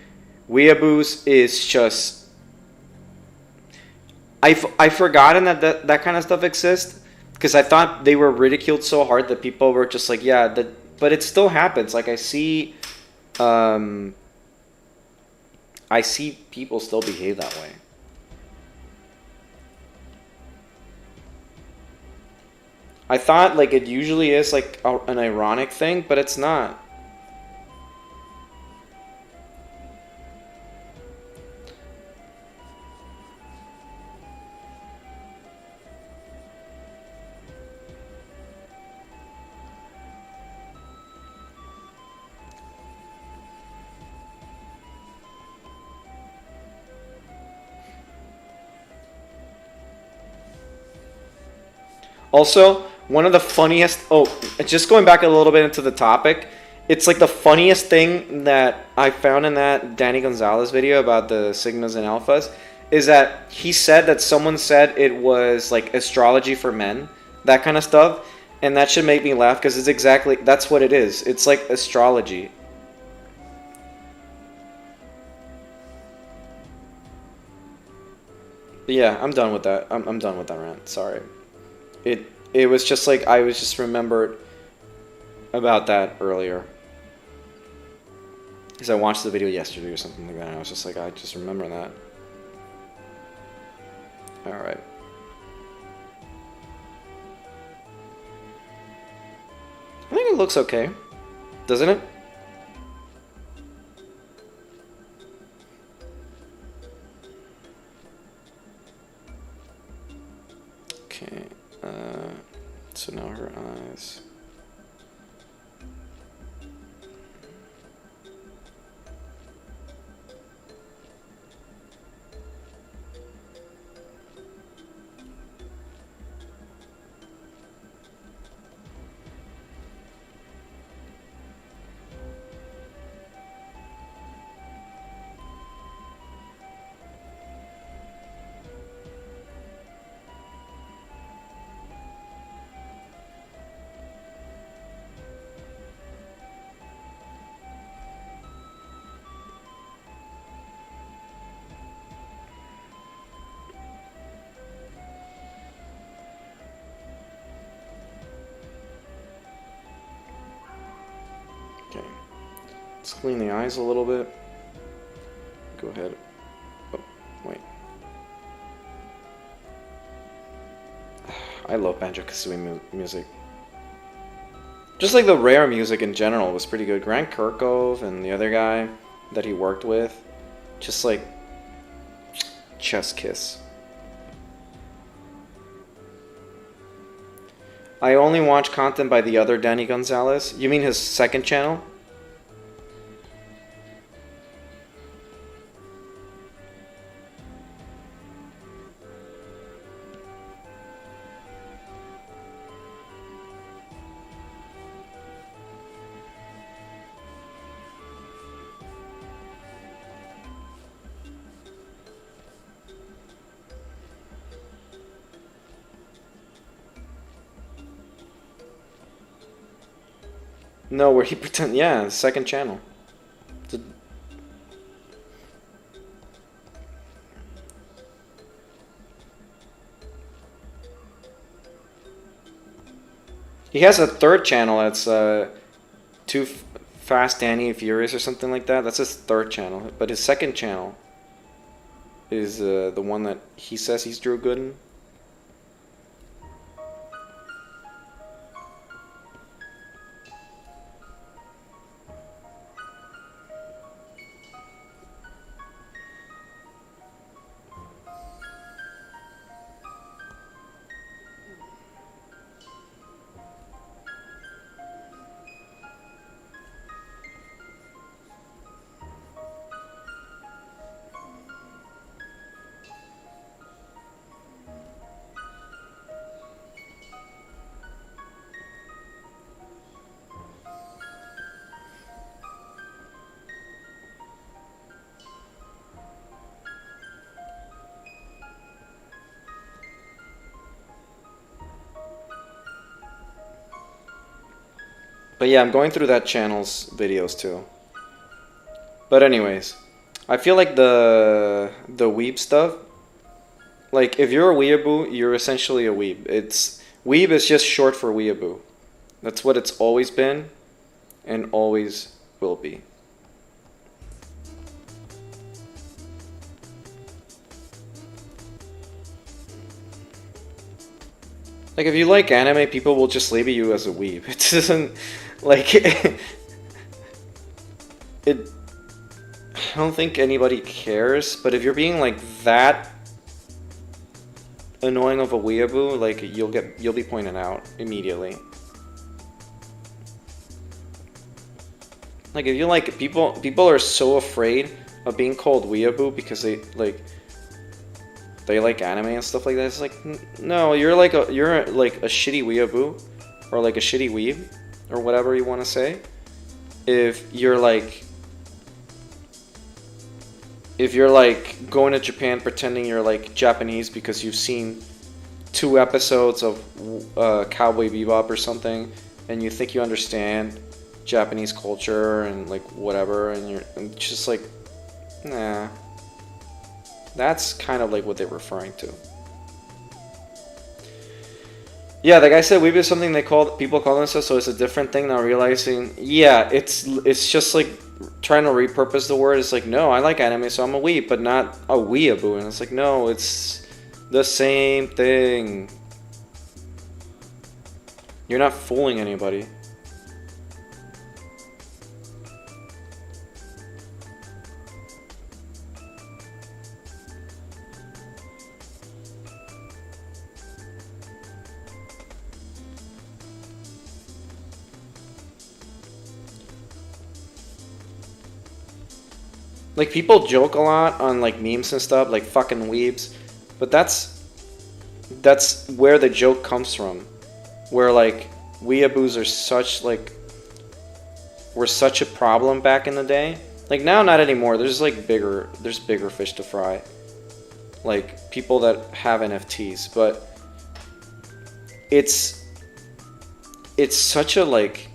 weeaboos is just, I've forgotten that kind of stuff exists. Because I thought they were ridiculed so hard that people were just like, yeah, but it still happens. Like, I see people still behave that way. I thought, like, it usually is, like, an ironic thing, but it's not. Also, one of the funniest... Oh, just going back a little bit into the topic, it's like the funniest thing that I found in that Danny Gonzalez video about the sigmas and alphas is that he said that someone said it was like astrology for men, that kind of stuff, and that should make me laugh because it's exactly... That's what it is. It's like astrology. But yeah, I'm done with that. I'm done with that rant. Sorry. It was just like I was just remembered about that earlier. Because I watched the video yesterday or something like that, and I was just like, I just remember that. Alright. I think it looks okay. Doesn't it? Okay. So now her eyes. Okay, let's clean the eyes a little bit. Go ahead. Oh, wait. I love Banjo-Kazooie music. Just like the Rare music in general was pretty good. Grant Kirkhope and the other guy that he worked with, just like chef's kiss. I only watch content by the other Danny Gonzalez. You mean his second channel? No, where he pretend, yeah, second channel. He has a third channel that's Too Fast Danny Furious or something like that. That's his third channel, but his second channel is the one that he says he's Drew Gooden. But yeah, I'm going through that channel's videos too. But anyways, I feel like the weeb stuff, like if you're a weeaboo, you're essentially a weeb. Weeb is just short for weeaboo. That's what it's always been and always will be. Like if you like anime, people will just label you as a weeb. It doesn't like it. I don't think anybody cares, but if you're being like that annoying of a weeaboo, like you'll be pointed out immediately. Like if you like people are so afraid of being called weeaboo because they like they like anime and stuff like that. It's like, no, you're like a shitty weeaboo, or like a shitty weeb, or whatever you want to say. If you're like going to Japan pretending you're like Japanese because you've seen 2 episodes of Cowboy Bebop or something, and you think you understand Japanese culture and like whatever, and just like, nah. That's kind of like what they're referring to. Yeah, the guy said weeb is something people call themselves, so it's a different thing now. Realizing, yeah, it's just like trying to repurpose the word. It's like, no, I like anime, so I'm a weeb, but not a weeaboo. And it's like, no, it's the same thing. You're not fooling anybody. Like, people joke a lot on like memes and stuff, like fucking weebs, but that's where the joke comes from. Where like weeaboos are were such a problem back in the day. Like now, not anymore. There's bigger fish to fry. Like people that have NFTs, but it's such a like.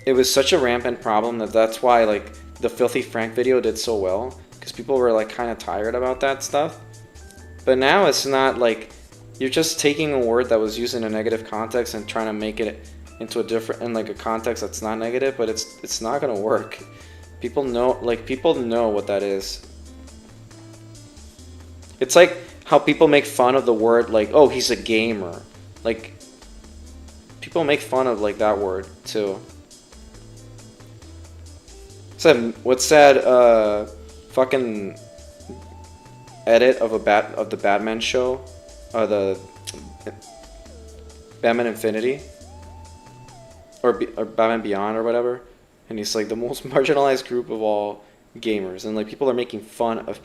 It was such a rampant problem that's why like the Filthy Frank video did so well, because people were like kind of tired about that stuff. But now it's not like you're just taking a word that was used in a negative context and trying to make it into a context that's not negative, but it's not gonna work. People know what that is. It's like how people make fun of the word like, oh, he's a gamer. Like people make fun of like that word too. What's that fucking edit of the Batman show? The Batman Infinity? Or Batman Beyond or whatever. And he's like the most marginalized group of all gamers. And like people are making fun of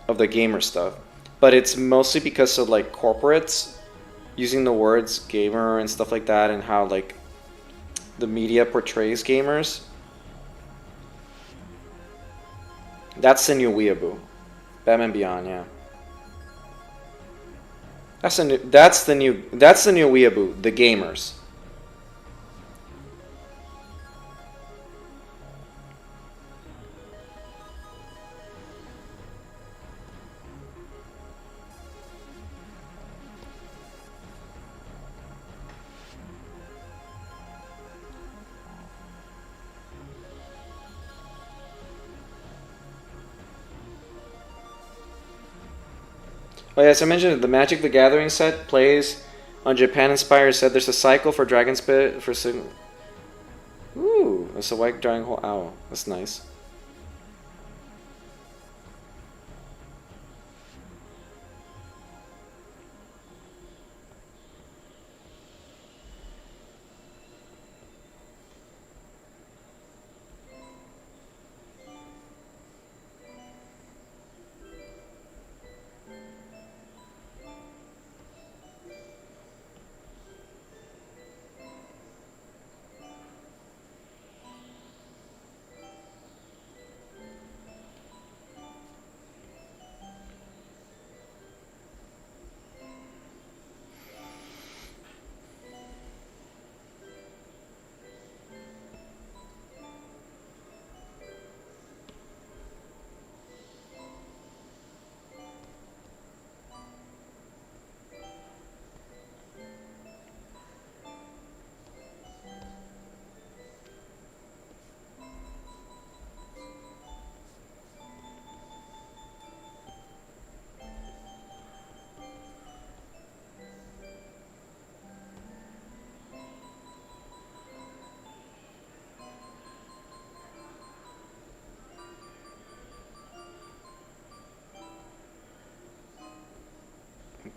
of the gamer stuff. But it's mostly because of like corporates using the words gamer and stuff like that, and how like the media portrays gamers. That's the new weeaboo. Batman Beyond, yeah. That's the new weeaboo, the gamers. Oh yeah, as I mentioned, the Magic the Gathering set plays on Japan Inspired set. There's a cycle for Dragon Spit for Signal. Ooh, that's a white dragon hole owl. That's nice.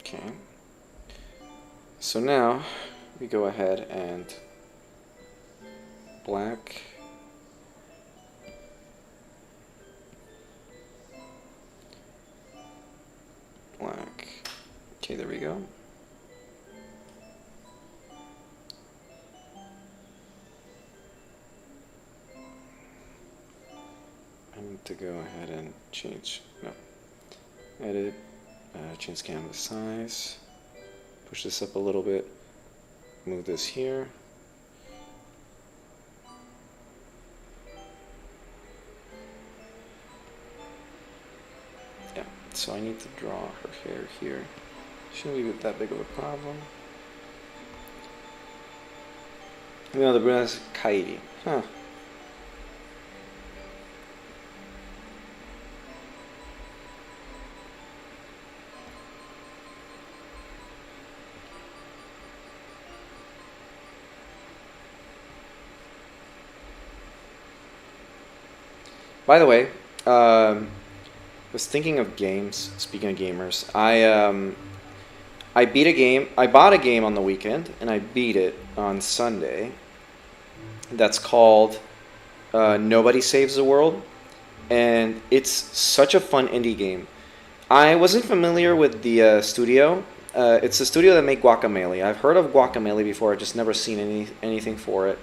Okay. So now we go ahead and black Okay, there we go. I need to go ahead and change, no, edit, change canvas size, push this up a little bit, move this here. Yeah, so I need to draw her hair here. Shouldn't be that big of a problem. You know, the brunette's Kairi. Huh. By the way, was thinking of games. Speaking of gamers, I beat a game. I bought a game on the weekend, and I beat it on Sunday. That's called Nobody Saves the World, and it's such a fun indie game. I wasn't familiar with the studio. It's the studio that made Guacamelee. I've heard of Guacamelee before. I've just never seen anything for it.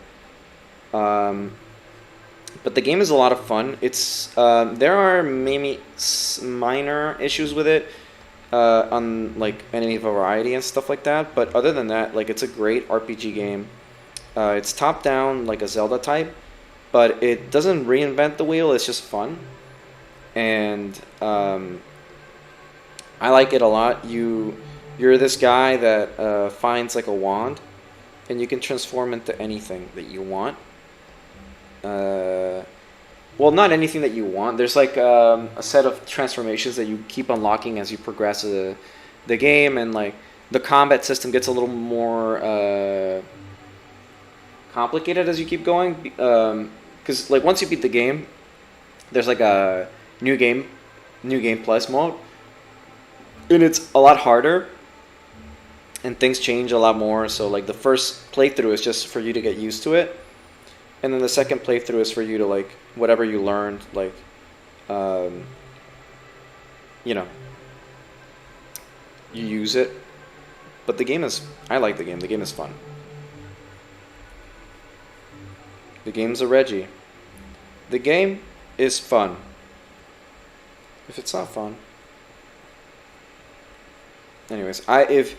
But the game is a lot of fun. It's there are maybe minor issues with it on like enemy variety and stuff like that. But other than that, like it's a great RPG game. It's top down like a Zelda type, but it doesn't reinvent the wheel. It's just fun, and I like it a lot. You're this guy that finds like a wand, and you can transform into anything that you want. Well, not anything that you want. There's like a set of transformations that you keep unlocking as you progress the game, and like the combat system gets a little more complicated as you keep going. Because like once you beat the game, there's like a new game plus mode, and it's a lot harder, and things change a lot more. So like the first playthrough is just for you to get used to it. And then the second playthrough is for you to like whatever you learned, like, you know, you use it. But the game is, I like the game. The game is fun. The game's a Reggie. The game is fun. If it's not fun. Anyways, if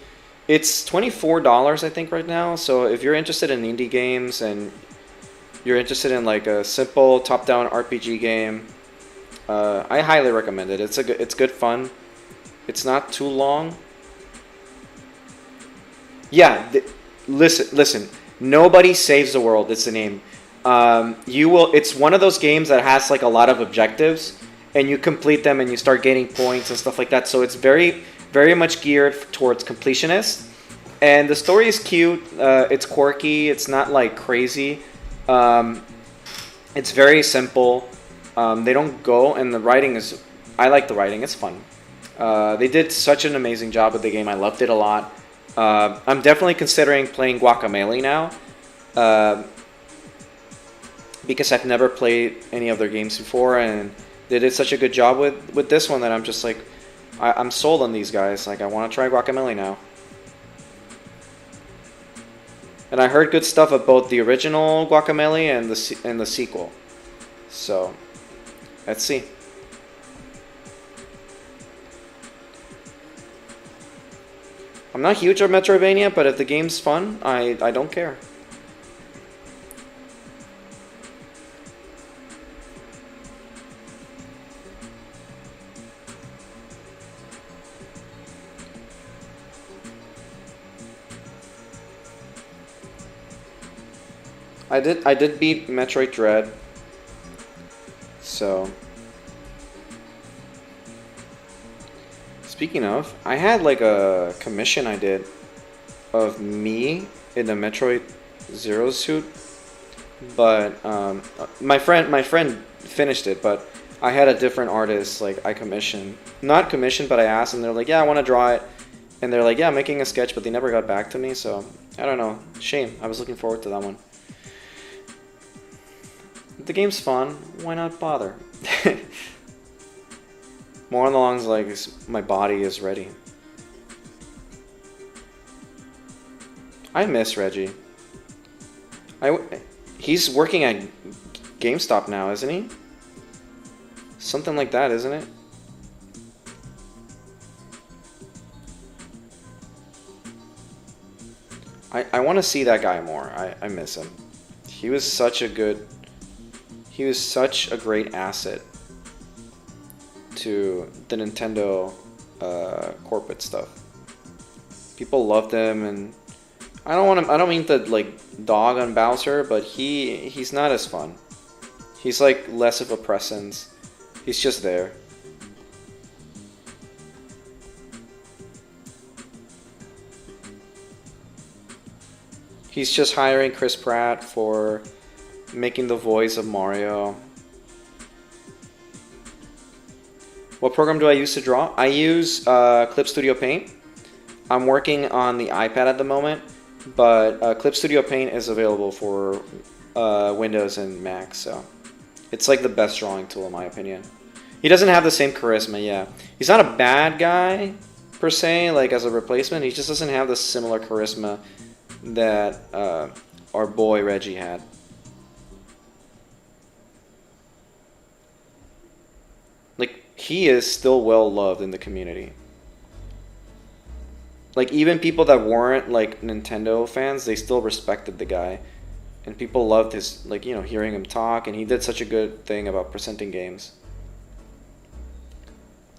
it's $24 I think right now. So if you're interested in indie games and you're interested in like a simple top-down RPG game, I highly recommend it. It's good fun. It's not too long. Yeah, listen. Nobody Saves the World. It's the name. It's one of those games that has like a lot of objectives, and you complete them and you start gaining points and stuff like that. So it's very, very much geared towards completionists. And the story is cute. It's quirky. It's not like crazy. It's very simple. They don't go, and the writing is, I like the writing. It's fun. They did such an amazing job with the game. I loved it a lot. I'm definitely considering playing Guacamelee now, because I've never played any of their games before, and they did such a good job with this one that I'm just like, I'm sold on these guys. Like, I want to try Guacamelee now. And I heard good stuff of both the original Guacamelee and the sequel. So, let's see. I'm not huge on Metroidvania, but if the game's fun, I don't care. I did beat Metroid Dread. So, speaking of, I had like a commission I did of me in the Metroid Zero suit, but my friend finished it, but I had a different artist like I commissioned, not commissioned, but I asked them. They're like, yeah, I want to draw it, and they're like, yeah, I'm making a sketch, but they never got back to me. So I don't know, shame. I was looking forward to that one. The game's fun. Why not bother? More on the lines like my body is ready. I miss Reggie. He's working at GameStop now, isn't he? Something like that, isn't it? I want to see that guy more. I miss him. He was such a great asset to the Nintendo corporate stuff. People loved him, and I don't mean to like dog on Bowser, but he's not as fun. He's like less of a presence. He's just there. He's just hiring Chris Pratt for making the voice of Mario. What program do I use to draw? I use Clip Studio Paint. I'm working on the iPad at the moment, but Clip Studio Paint is available for Windows and Mac, so it's like the best drawing tool in my opinion. He doesn't have the same charisma, yeah. He's not a bad guy, per se, like as a replacement. He just doesn't have the similar charisma that our boy Reggie had. Like, he is still well loved in the community. Like, even people that weren't like Nintendo fans, they still respected the guy. And people loved his, like, you know, hearing him talk, and he did such a good thing about presenting games.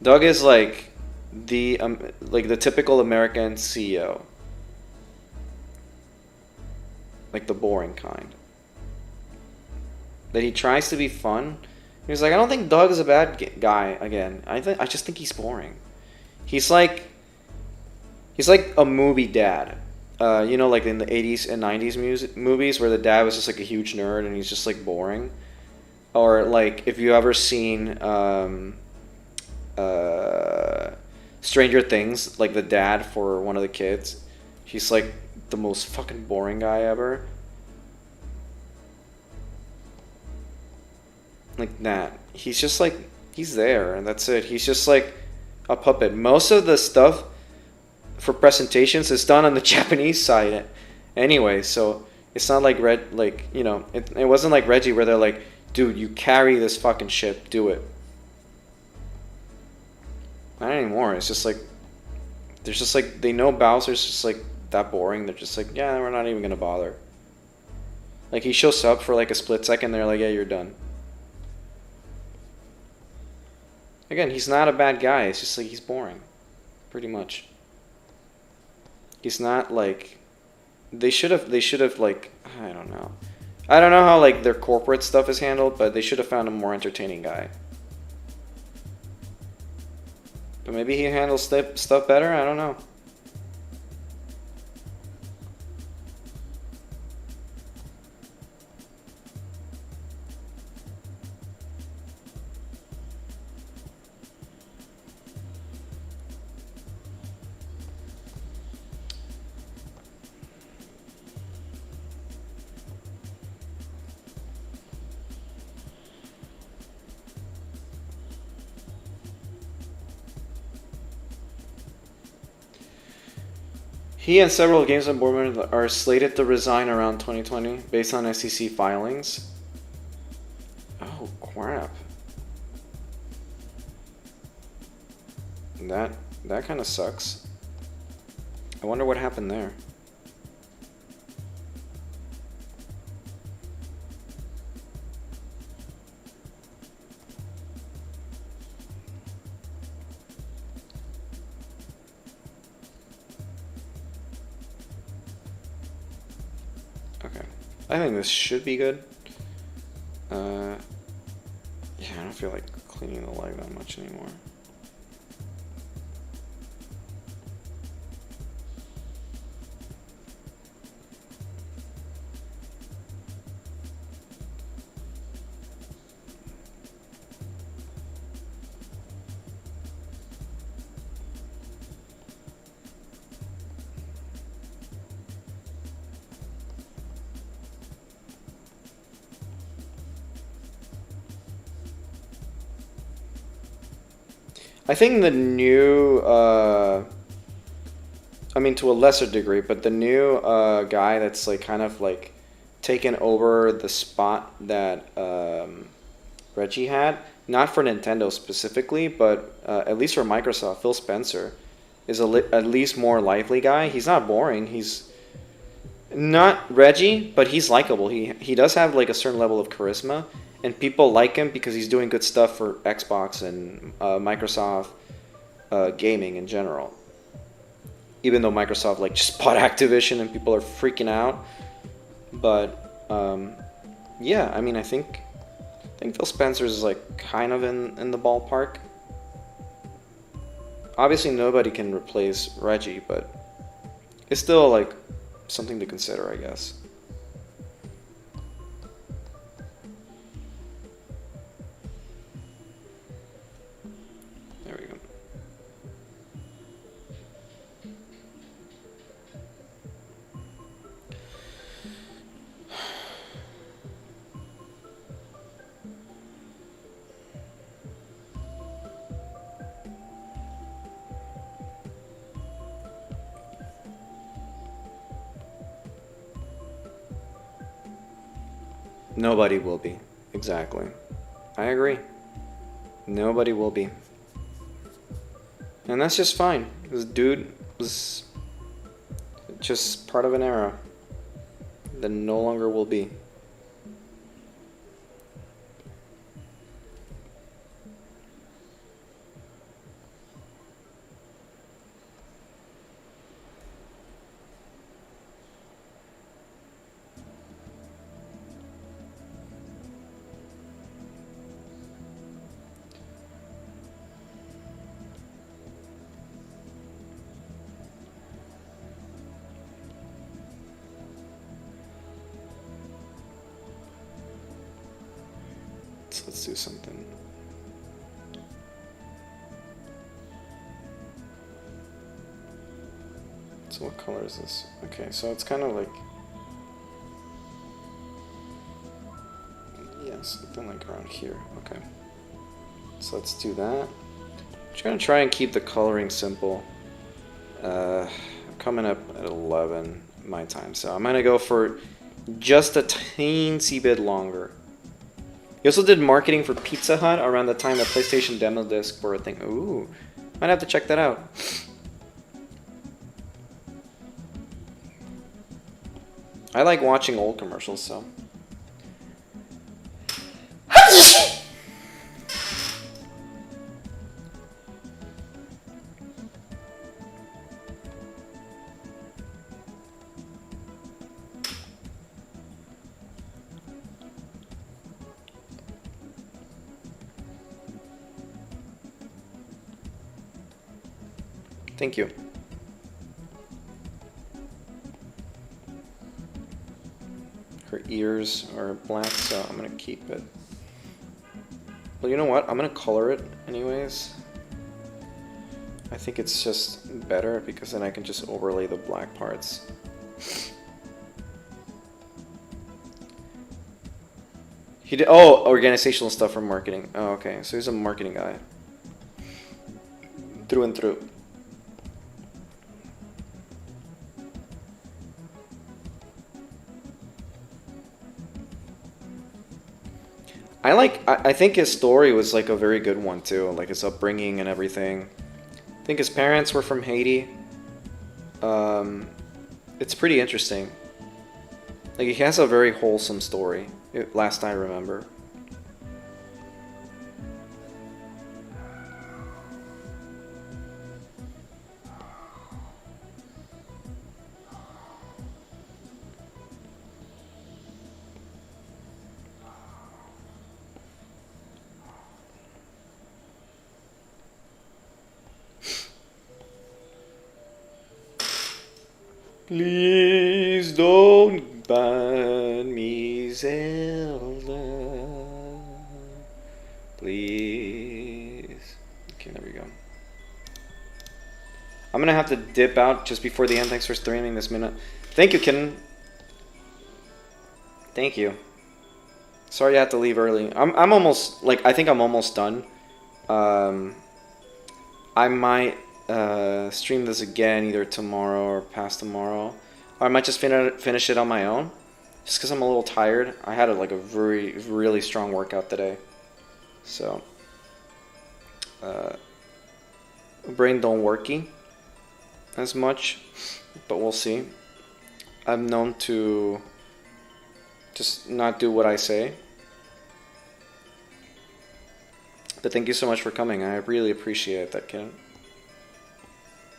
Doug is like the typical American CEO. Like the boring kind. That he tries to be fun. He's like, I don't think Doug is a bad guy again. I just think he's boring. He's like a movie dad. You know, like in the 80s and 90s movies where the dad was just like a huge nerd and he's just like boring. Or like if you ever seen Stranger Things, like the dad for one of the kids, he's like the most fucking boring guy ever. Like that. He's just like, he's there and that's it. He's just like a puppet. Most of the stuff for presentations is done on the Japanese side anyway, so it's not like it wasn't like Reggie where they're like, dude, you carry this fucking ship, do it. Not anymore. It's just like there's just like they know Bowser's just like that boring. They're just like, yeah, we're not even gonna bother. Like he shows up for like a split second, they're like, yeah, you're done. Again, he's not a bad guy. It's just like he's boring, pretty much. He's not like they should have like I don't know how like their corporate stuff is handled, but they should have found a more entertaining guy. But maybe he handles stuff better. I don't know. He and several games on board are slated to resign around 2020 based on SEC filings. Oh, crap. That kind of sucks. I wonder what happened there. I think this should be good. Yeah, I don't feel like cleaning the leg that much anymore. I think the new I mean, to a lesser degree, but the new guy that's like kind of like taken over the spot that Reggie had, not for Nintendo specifically, but at least for Microsoft, Phil Spencer is at least more lively guy. He's not boring. He's not Reggie, but he's likable. He does have like a certain level of charisma, and people like him because he's doing good stuff for Xbox and Microsoft gaming in general. Even though Microsoft like just bought Activision and people are freaking out, but yeah, I mean, I think Phil Spencer is like kind of in the ballpark. Obviously, nobody can replace Reggie, but it's still like something to consider, I guess. There we go. Nobody will be. Exactly. I agree. Nobody will be. And that's just fine. This dude was just part of an era that no longer will be. Let's do something. So what color is this? Okay, so it's kind of like, yeah, something like around here. Okay, so let's do that. I'm just gonna try and keep the coloring simple. I'm coming up at 11 my time, so I'm gonna go for just a teensy bit longer. He also did marketing for Pizza Hut around the time the PlayStation demo disc were a thing. Ooh, might have to check that out. I like watching old commercials, so. Thank you. Her ears are black, so I'm gonna keep it. Well, you know what? I'm gonna color it anyways. I think it's just better because then I can just overlay the black parts. He did, oh, organizational stuff from marketing. Oh, okay, so he's a marketing guy. Through and through. I think his story was like a very good one too, like his upbringing and everything. I think his parents were from Haiti. It's pretty interesting. Like he has a very wholesome story, last I remember. Please don't ban me, Zelda. Please. Okay, there we go. I'm gonna have to dip out just before the end. Thanks for streaming this minute. Thank you, Ken. Thank you. Sorry I had to leave early. I'm almost, like, I think I'm almost done. I might stream this again either tomorrow or past tomorrow. Or I might just finish it on my own, just because I'm a little tired. I had like a really strong workout today, so brain don't worky as much, but we'll see. I'm known to just not do what I say. But thank you so much for coming. I really appreciate that, kid.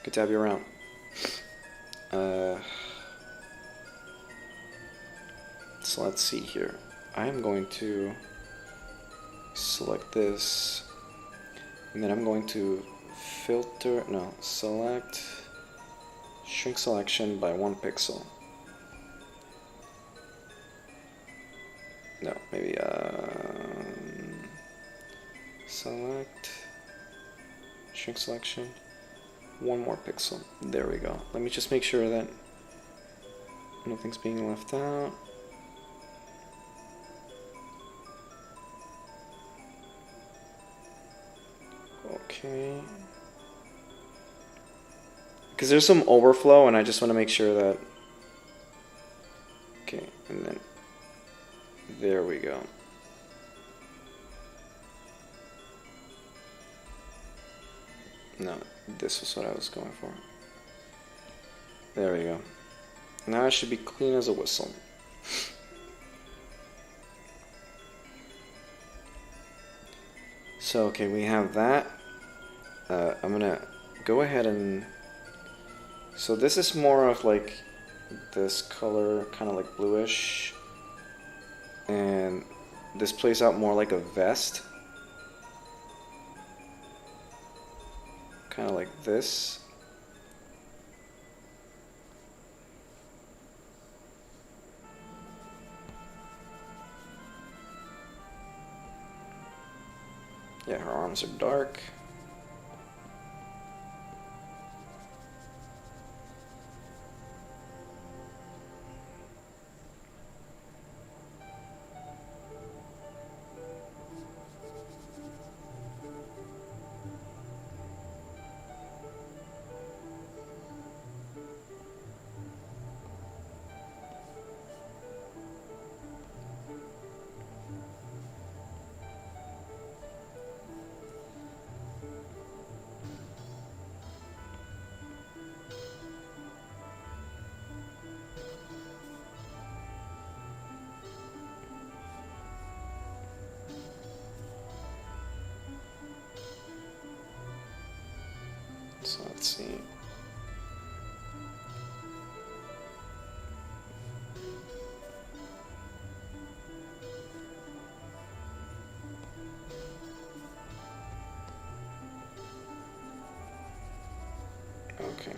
Good to have you around. So let's see here. I'm going to select this, and then I'm going to select shrink selection by 1 pixel. No, maybe select shrink selection 1 more pixel. There we go. Let me just make sure that nothing's being left out. Okay. Because there's some overflow and I just want to make sure that... Okay, and then... There we go. No, this was what I was going for. There we go. Now it should be clean as a whistle. So, okay, we have that. I'm gonna go ahead and... So this is more of like this color, kind of like bluish. And this plays out more like a vest. Kind of like this. Yeah, her arms are dark. So let's see. Okay.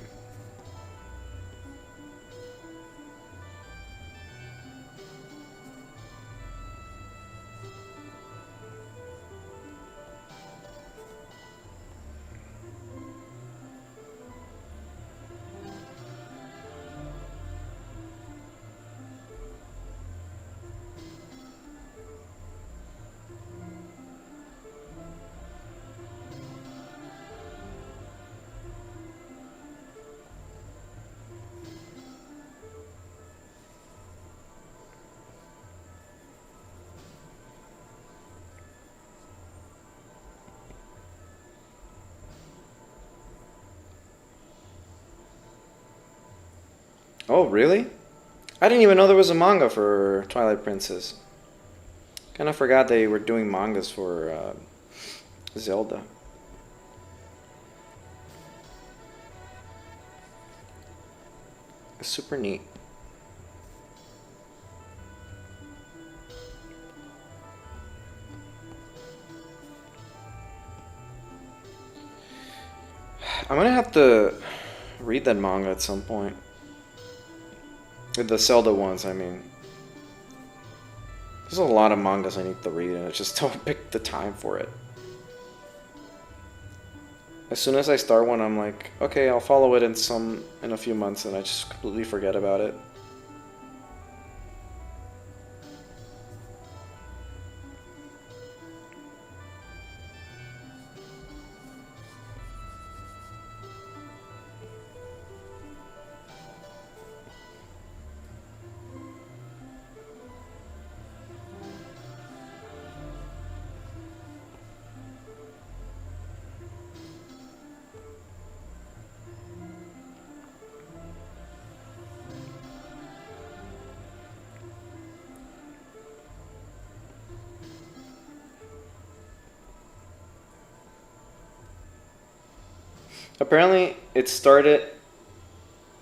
Oh, really? I didn't even know there was a manga for Twilight Princess. Kind of forgot they were doing mangas for Zelda. It's super neat. I'm gonna have to read that manga at some point. The Zelda ones, I mean. There's a lot of mangas I need to read, and I just don't pick the time for it. As soon as I start one, I'm like, okay, I'll follow it in a few months, and I just completely forget about it. Apparently, it started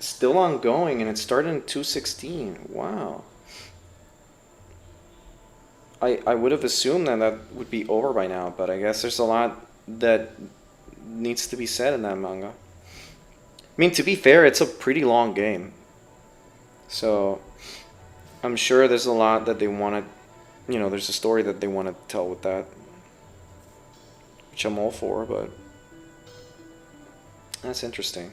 still ongoing, and it started in 2016. Wow. I would have assumed that that would be over by now, but I guess there's a lot that needs to be said in that manga. I mean, to be fair, it's a pretty long game. So, I'm sure there's a lot that they want to, you know, there's a story that they want to tell with that. Which I'm all for, but that's interesting.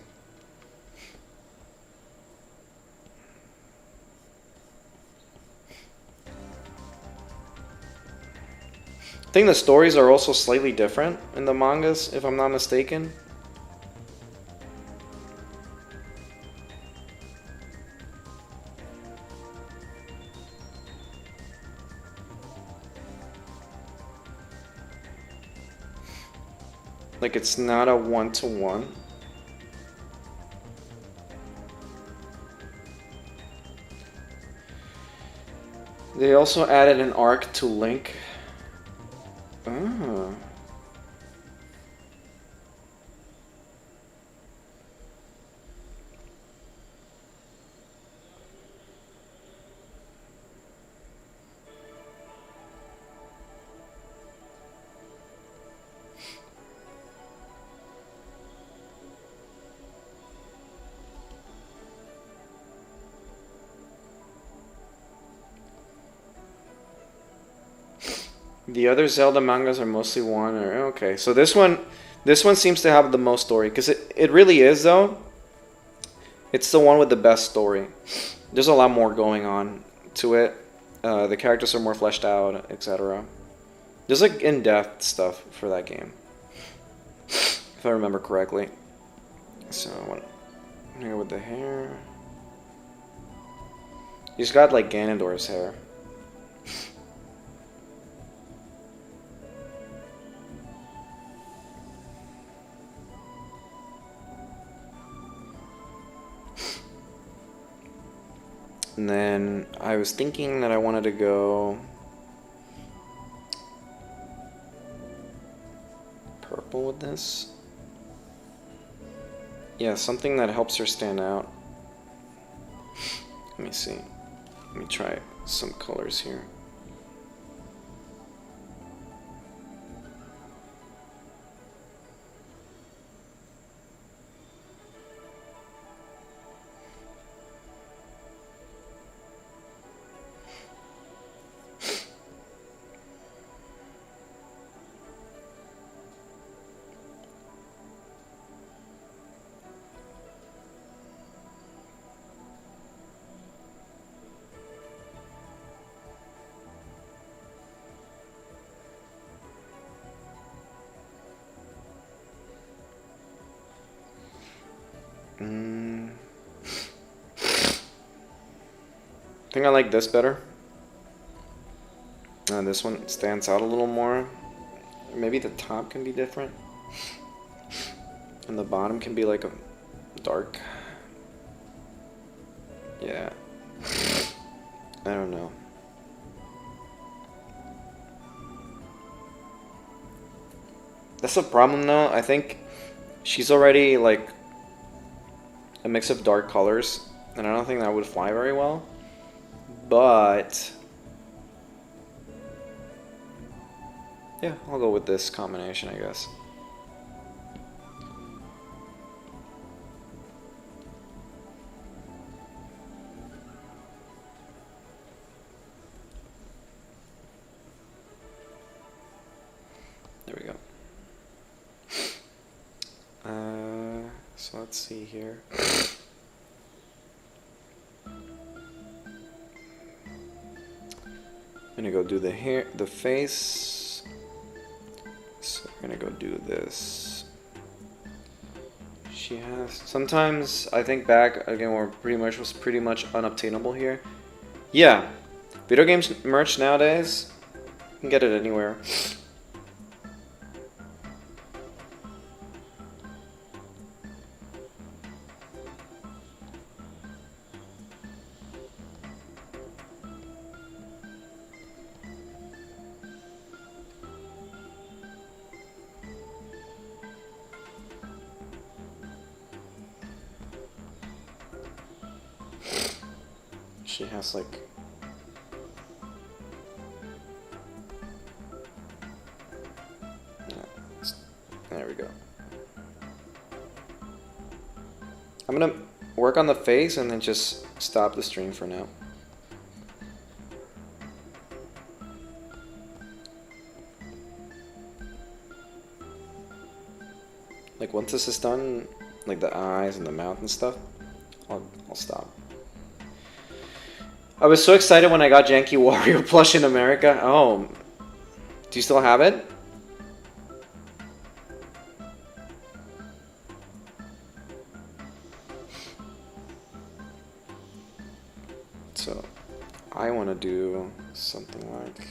I think the stories are also slightly different in the mangas, if I'm not mistaken. Like, it's not a one-to-one. They also added an arc to Link. Ah. The other Zelda mangas are mostly one or okay. So this one seems to have the most story because it really is though. It's the one with the best story. There's a lot more going on to it. The characters are more fleshed out, etc. There's like in-depth stuff for that game, if I remember correctly. So what here with the hair? He's got like Ganondorf's hair. And then I was thinking that I wanted to go purple with this. Yeah, something that helps her stand out. Let me see. Let me try some colors here. I think I like this better. This one stands out a little more. Maybe the top can be different. And the bottom can be like a dark. Yeah. I don't know. That's a problem though. I think she's already like a mix of dark colors, and I don't think that would fly very well. But yeah, I'll go with this combination, I guess. There we go. So let's see here. I'm gonna go do the hair, the face. So we're gonna go do this. She has. Sometimes I think back again, we're was pretty much unobtainable here. Yeah, video games merch nowadays, you can get it anywhere. She has like... Yeah, there we go. I'm gonna work on the face and then just stop the stream for now. Like once this is done, like the eyes and the mouth and stuff, I'll stop. I was so excited when I got Janky Wario plush in America. Oh, do you still have it? So I want to do something like...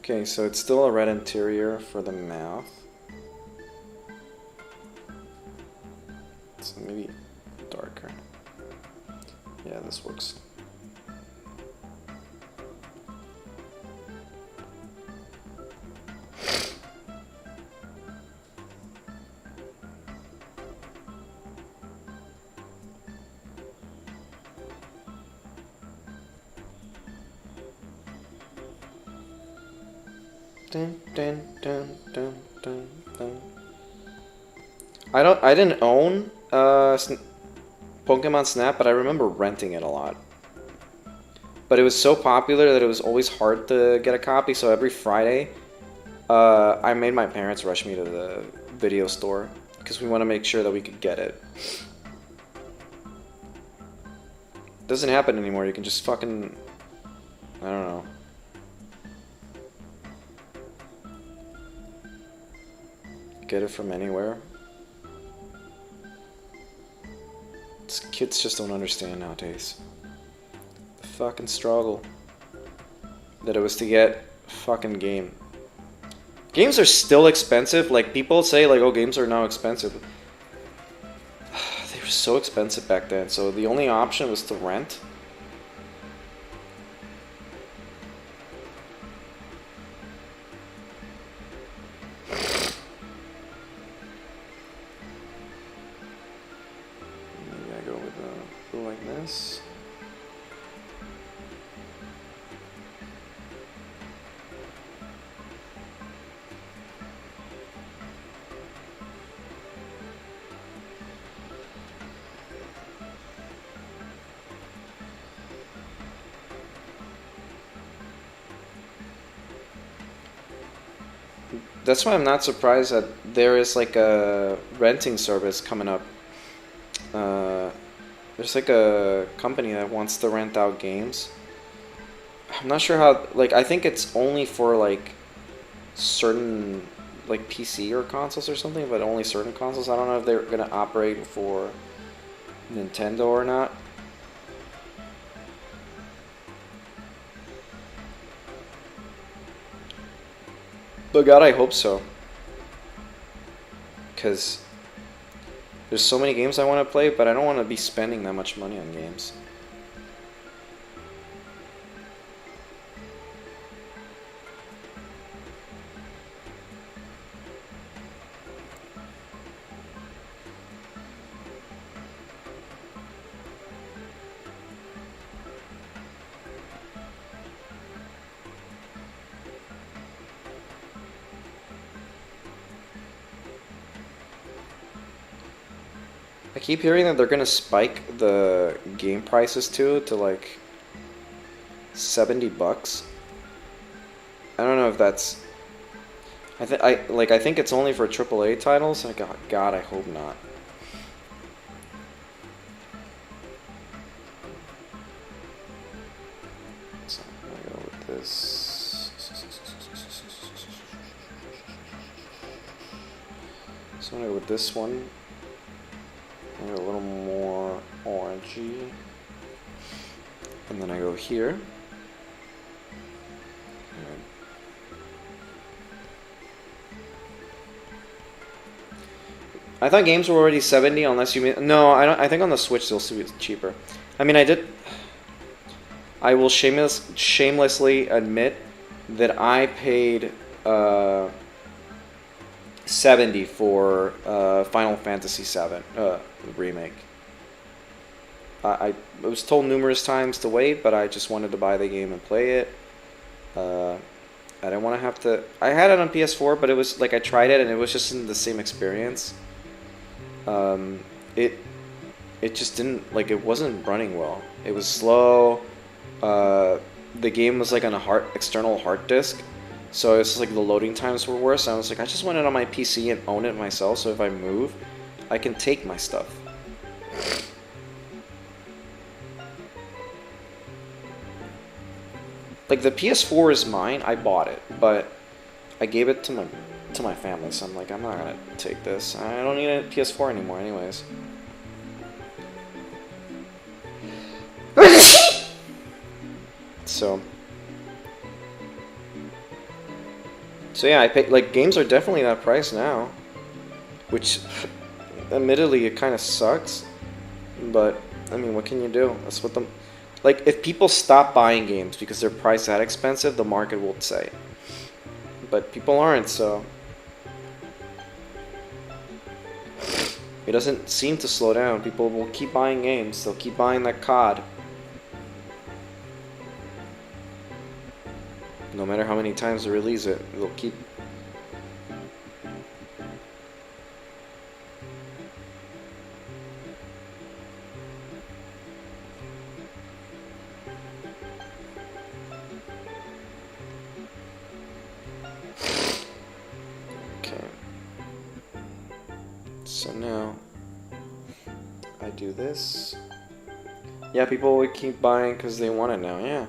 Okay, so it's still a red interior for the mouth. So maybe darker. Yeah, this works. Dun, dun, dun, dun, dun, dun. I didn't own Pokemon Snap, but I remember renting it a lot. But it was so popular that it was always hard to get a copy, so every Friday I made my parents rush me to the video store because we want to make sure that we could get it. Doesn't happen anymore. You can just fucking... I don't know. Get it from anywhere. Kids just don't understand nowadays. The fucking struggle that it was to get a fucking game. Games are still expensive. Like people say like, oh, games are now expensive. They were so expensive back then, so the only option was to rent. That's why I'm not surprised that there is like a renting service coming up. There's like a company that wants to rent out games. I'm not sure how, like, I think it's only for like certain like PC or consoles or something, but only certain consoles. I don't know if they're gonna operate for Nintendo or not. But God, I hope so. Because there's so many games I want to play, but I don't want to be spending that much money on games. I keep hearing that they're gonna spike the game prices to like $70. I don't know if that's. I think it's only for AAA titles. God, I hope not. So I'm gonna go with this. So I'm gonna go with this one. A little more orangey, and then I go here. I thought games were already 70, unless you mean no. I don't. I think on the Switch they'll still be cheaper. I mean, I will shamelessly admit that I paid 70 for Final Fantasy VII remake. I was told numerous times to wait, but I just wanted to buy the game and play it. I didn't want to have to. I had it on PS4, but it was like I tried it and it was just in the same experience. It just didn't, like, it wasn't running well. It was slow. The game was like on a external hard disk. So it's like the loading times were worse. I was like, I just want it on my PC and own it myself, so if I move, I can take my stuff. Like, the PS4 is mine. I bought it, but I gave it to my family, so I'm like, I'm not gonna take this. I don't need a PS4 anymore, anyways. So yeah, I pay, like, games are definitely that price now, which, admittedly, it kind of sucks. But I mean, what can you do? That's what like, if people stop buying games because they're priced that expensive, the market will say. But people aren't, so it doesn't seem to slow down. People will keep buying games. They'll keep buying that COD. No matter how many times they release it, they'll keep. Okay. So now I do this. Yeah, people would keep buying because they want it now. Yeah.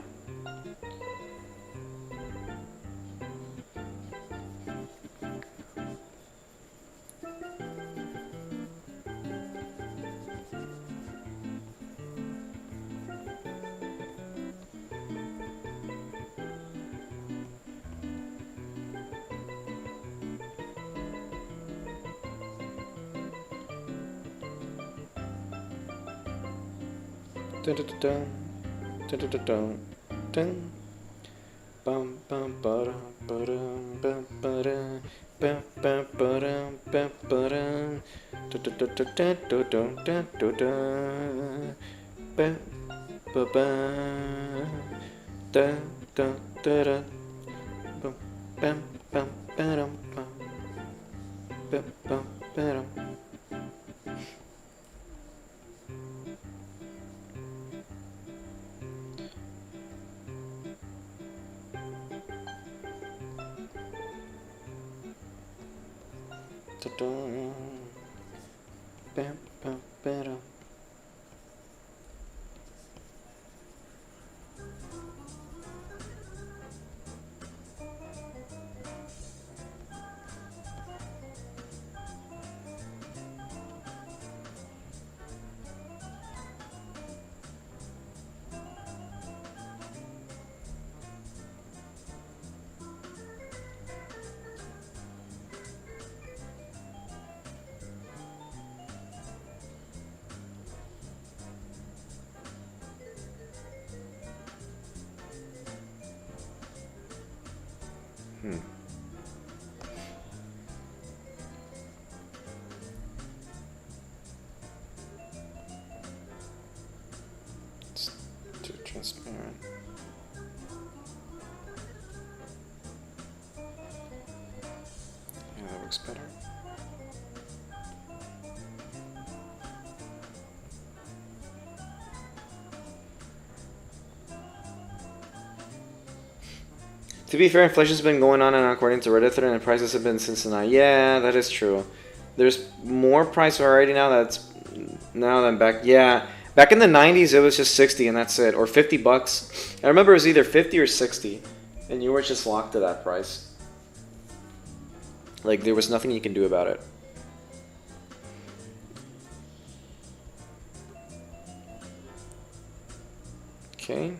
Dun dun dun dun dun dun dun dun. Bum bum ba dum bum ba bum bum ba bum ba dun dun dun dun dun dun dun dun dun. Ba ba ba dun dun dun dun. Bum bum bum ba dum bum bum bum ba dum. It's too transparent. Yeah, that looks better. To be fair, inflation's been going on and on according to Reddit thread, and prices have been since the night. Yeah, that is true. There's more price variety now than back. Yeah, back in the 90s, it was just 60 and that's it, or 50 bucks. I remember it was either 50 or 60, and you were just locked to that price. Like, there was nothing you can do about it. Okay.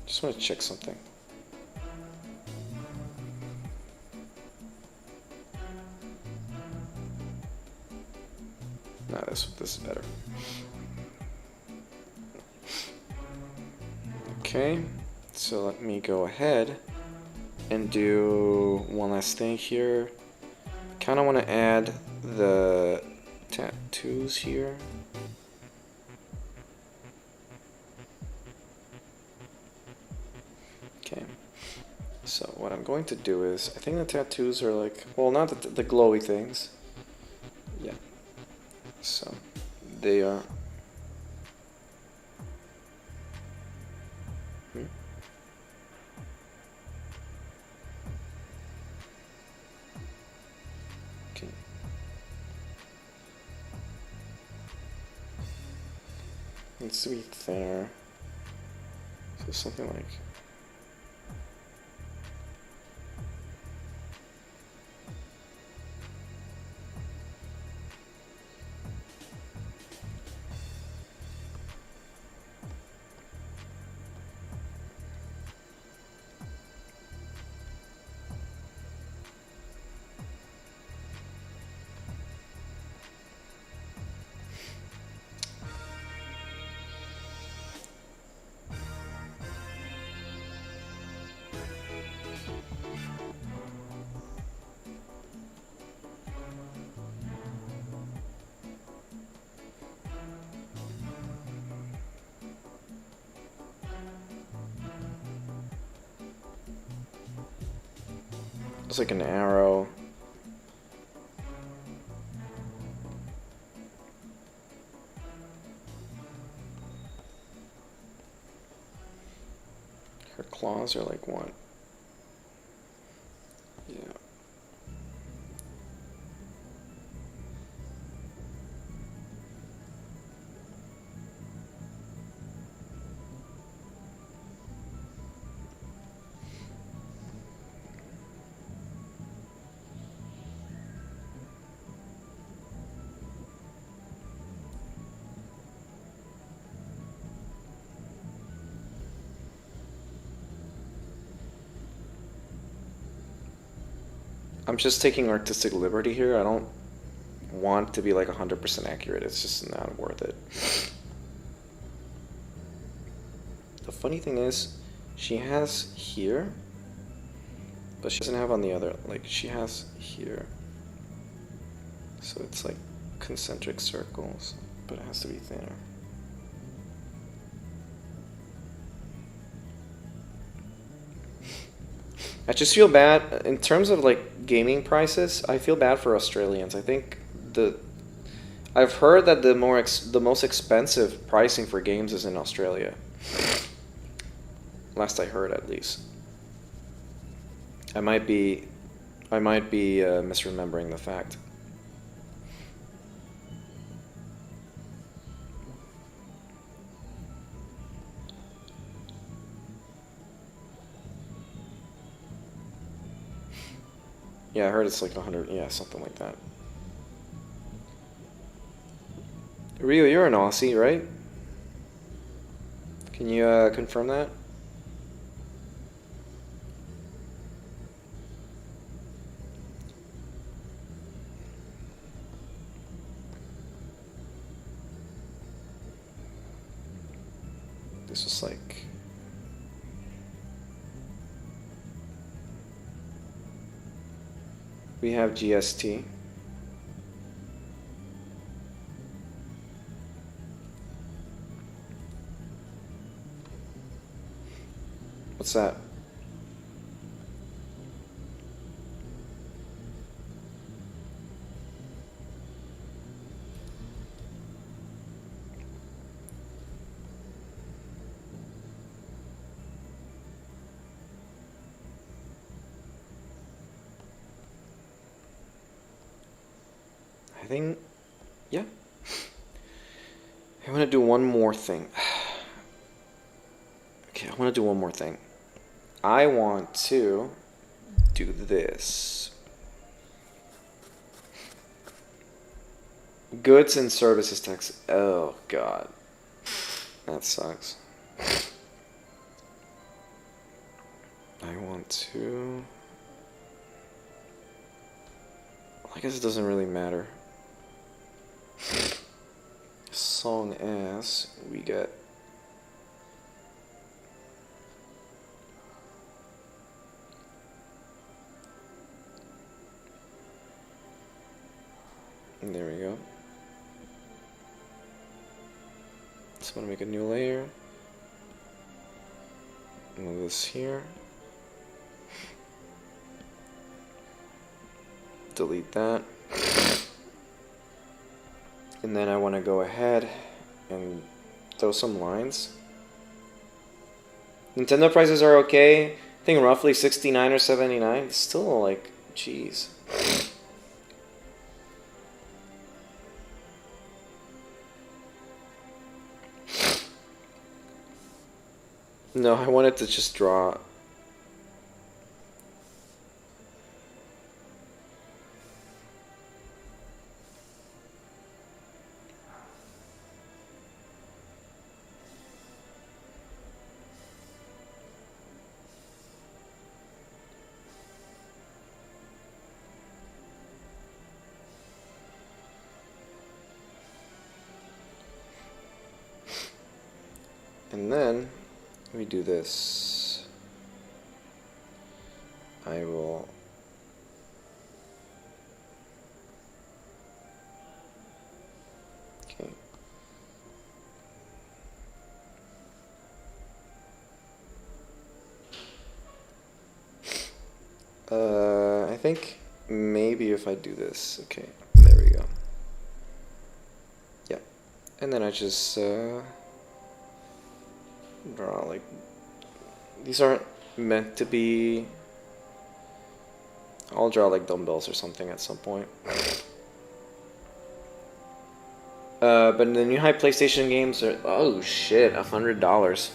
Just want to check something. No, this is better. Okay, so let me go ahead and do one last thing here. Kind of want to add the tattoos here. Okay, so what I'm going to do is, I think the tattoos are like, well, not the glowy things. Yeah, so they are. Okay. Needs to be thinner. So something like. It's like an arrow. Her claws are like what? Yeah. I'm just taking artistic liberty here. I don't want to be like 100% accurate. It's just not worth it. The funny thing is, she has here, but she doesn't have on the other. Like, she has here. So it's like concentric circles, but it has to be thinner. I just feel bad in terms of like gaming prices. I feel bad for Australians. I think I've heard that the most expensive pricing for games is in Australia. Last I heard, at least. I might be misremembering the fact. Yeah, I heard it's like 100, yeah, something like that. Rio, you're an Aussie, right? Can you confirm that? This was like... We have GST. What's that? I think, yeah. I want to do one more thing. Okay, I want to do one more thing. I want to do this. Goods and services tax. Oh, God. That sucks. I want to... I guess it doesn't really matter. As long as we get... There we go. Just want to make a new layer. Move this here. Delete that. And then I want to go ahead and throw some lines. Nintendo prices are okay. I think roughly 69 or 79. It's still like, jeez. No, I wanted to just draw. And then we do this. I will okay. I think maybe if I do this, okay, there we go. Yeah, and then I just draw like, these aren't meant to be, I'll draw like dumbbells or something at some point. But the new high PlayStation games are, oh shit, $100.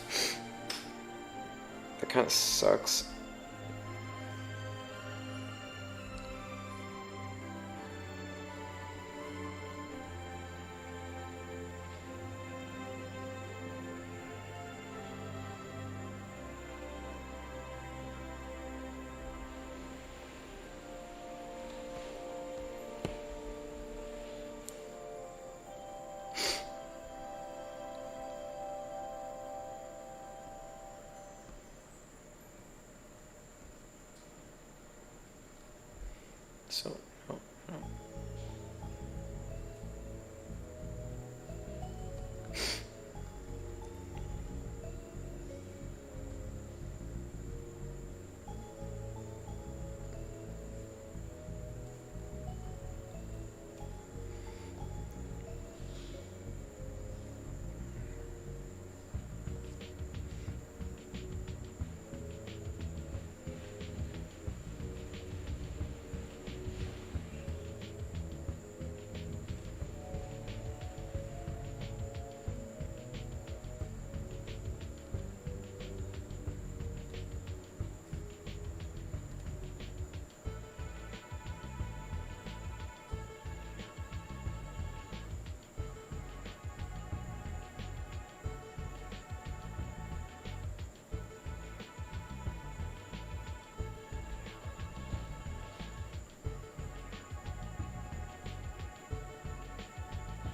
That kind of sucks. So, oh, oh.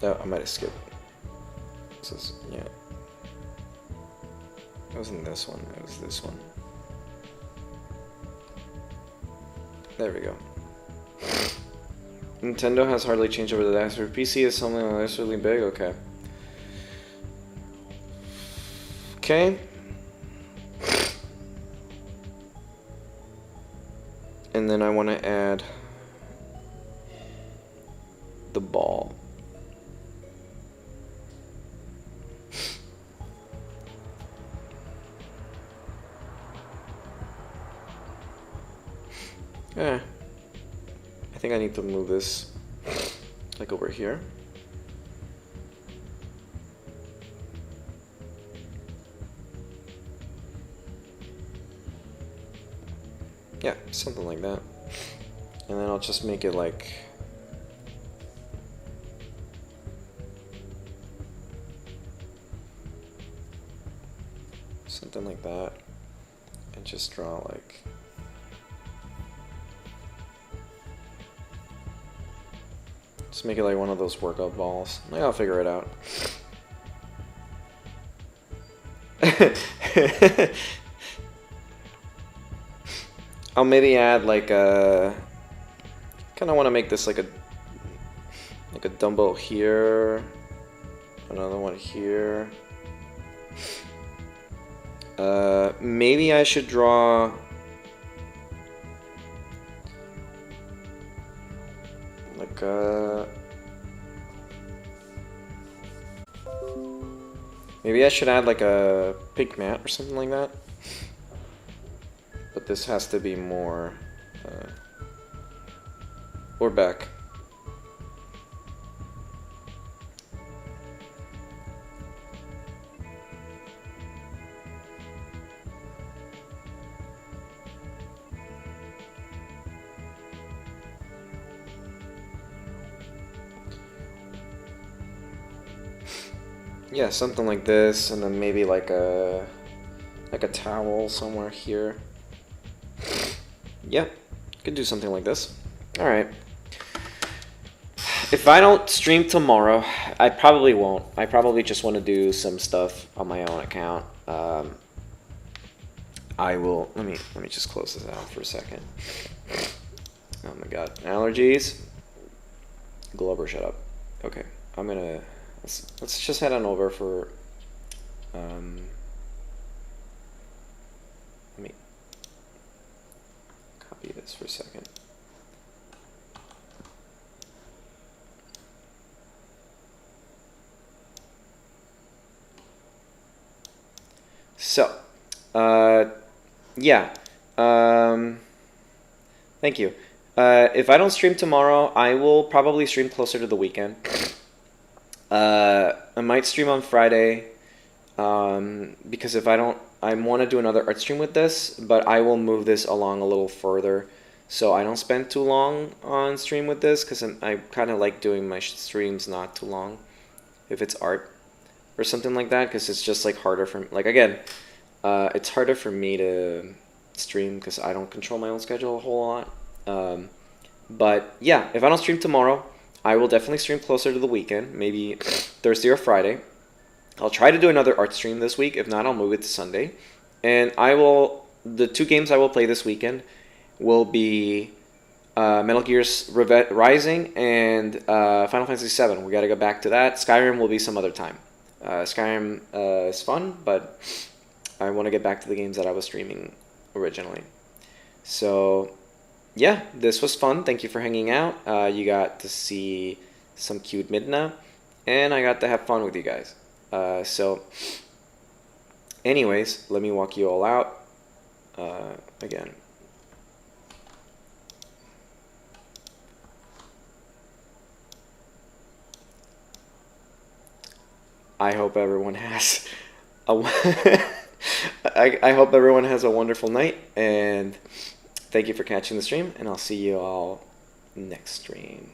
Oh, I might have skipped. This is, yeah. It wasn't this one, it was this one. There we go. Nintendo has hardly changed over the last. For PC is something that's really big, okay. Okay. And then I want to add the ball. Yeah. I think I need to move this like like over here. Yeah, something like that. And then I'll just make it like something like that, and just draw like just make it like one of those workout balls. Maybe I'll figure it out. I'll maybe add like a kind of want to make this like a dumbbell here, another one here. Maybe I should draw like maybe I should add like a pink mat or something like that. But this has to be more or back. Yeah, something like this, and then maybe like a towel somewhere here. Yeah, could do something like this. All right. If I don't stream tomorrow, I probably won't. I probably just want to do some stuff on my own account. I will. Let me just close this out for a second. Oh my God, allergies. Glover, shut up. Okay, I'm gonna. Let's just head on over for. Let me copy this for a second. So, yeah. Thank you. If I don't stream tomorrow, I will probably stream closer to the weekend. I might stream on Friday, because if I don't, I want to do another art stream with this, but I will move this along a little further, so I don't spend too long on stream with this, because I kind of like doing my streams not too long, if it's art or something like that, because it's just like harder for, like, again, it's harder for me to stream because I don't control my own schedule a whole lot. But yeah, if I don't stream tomorrow, I will definitely stream closer to the weekend, maybe Thursday or Friday. I'll try to do another art stream this week. If not, I'll move it to Sunday. And the two games I will play this weekend will be Metal Gear Rising and Final Fantasy VII. We got to go back to that. Skyrim will be some other time. Skyrim is fun, but I want to get back to the games that I was streaming originally. So yeah, this was fun. Thank you for hanging out. You got to see some cute Midna, and I got to have fun with you guys. So anyways, let me walk you all out again. I hope everyone has I hope everyone has a wonderful night, and thank you for catching the stream, and I'll see you all next stream.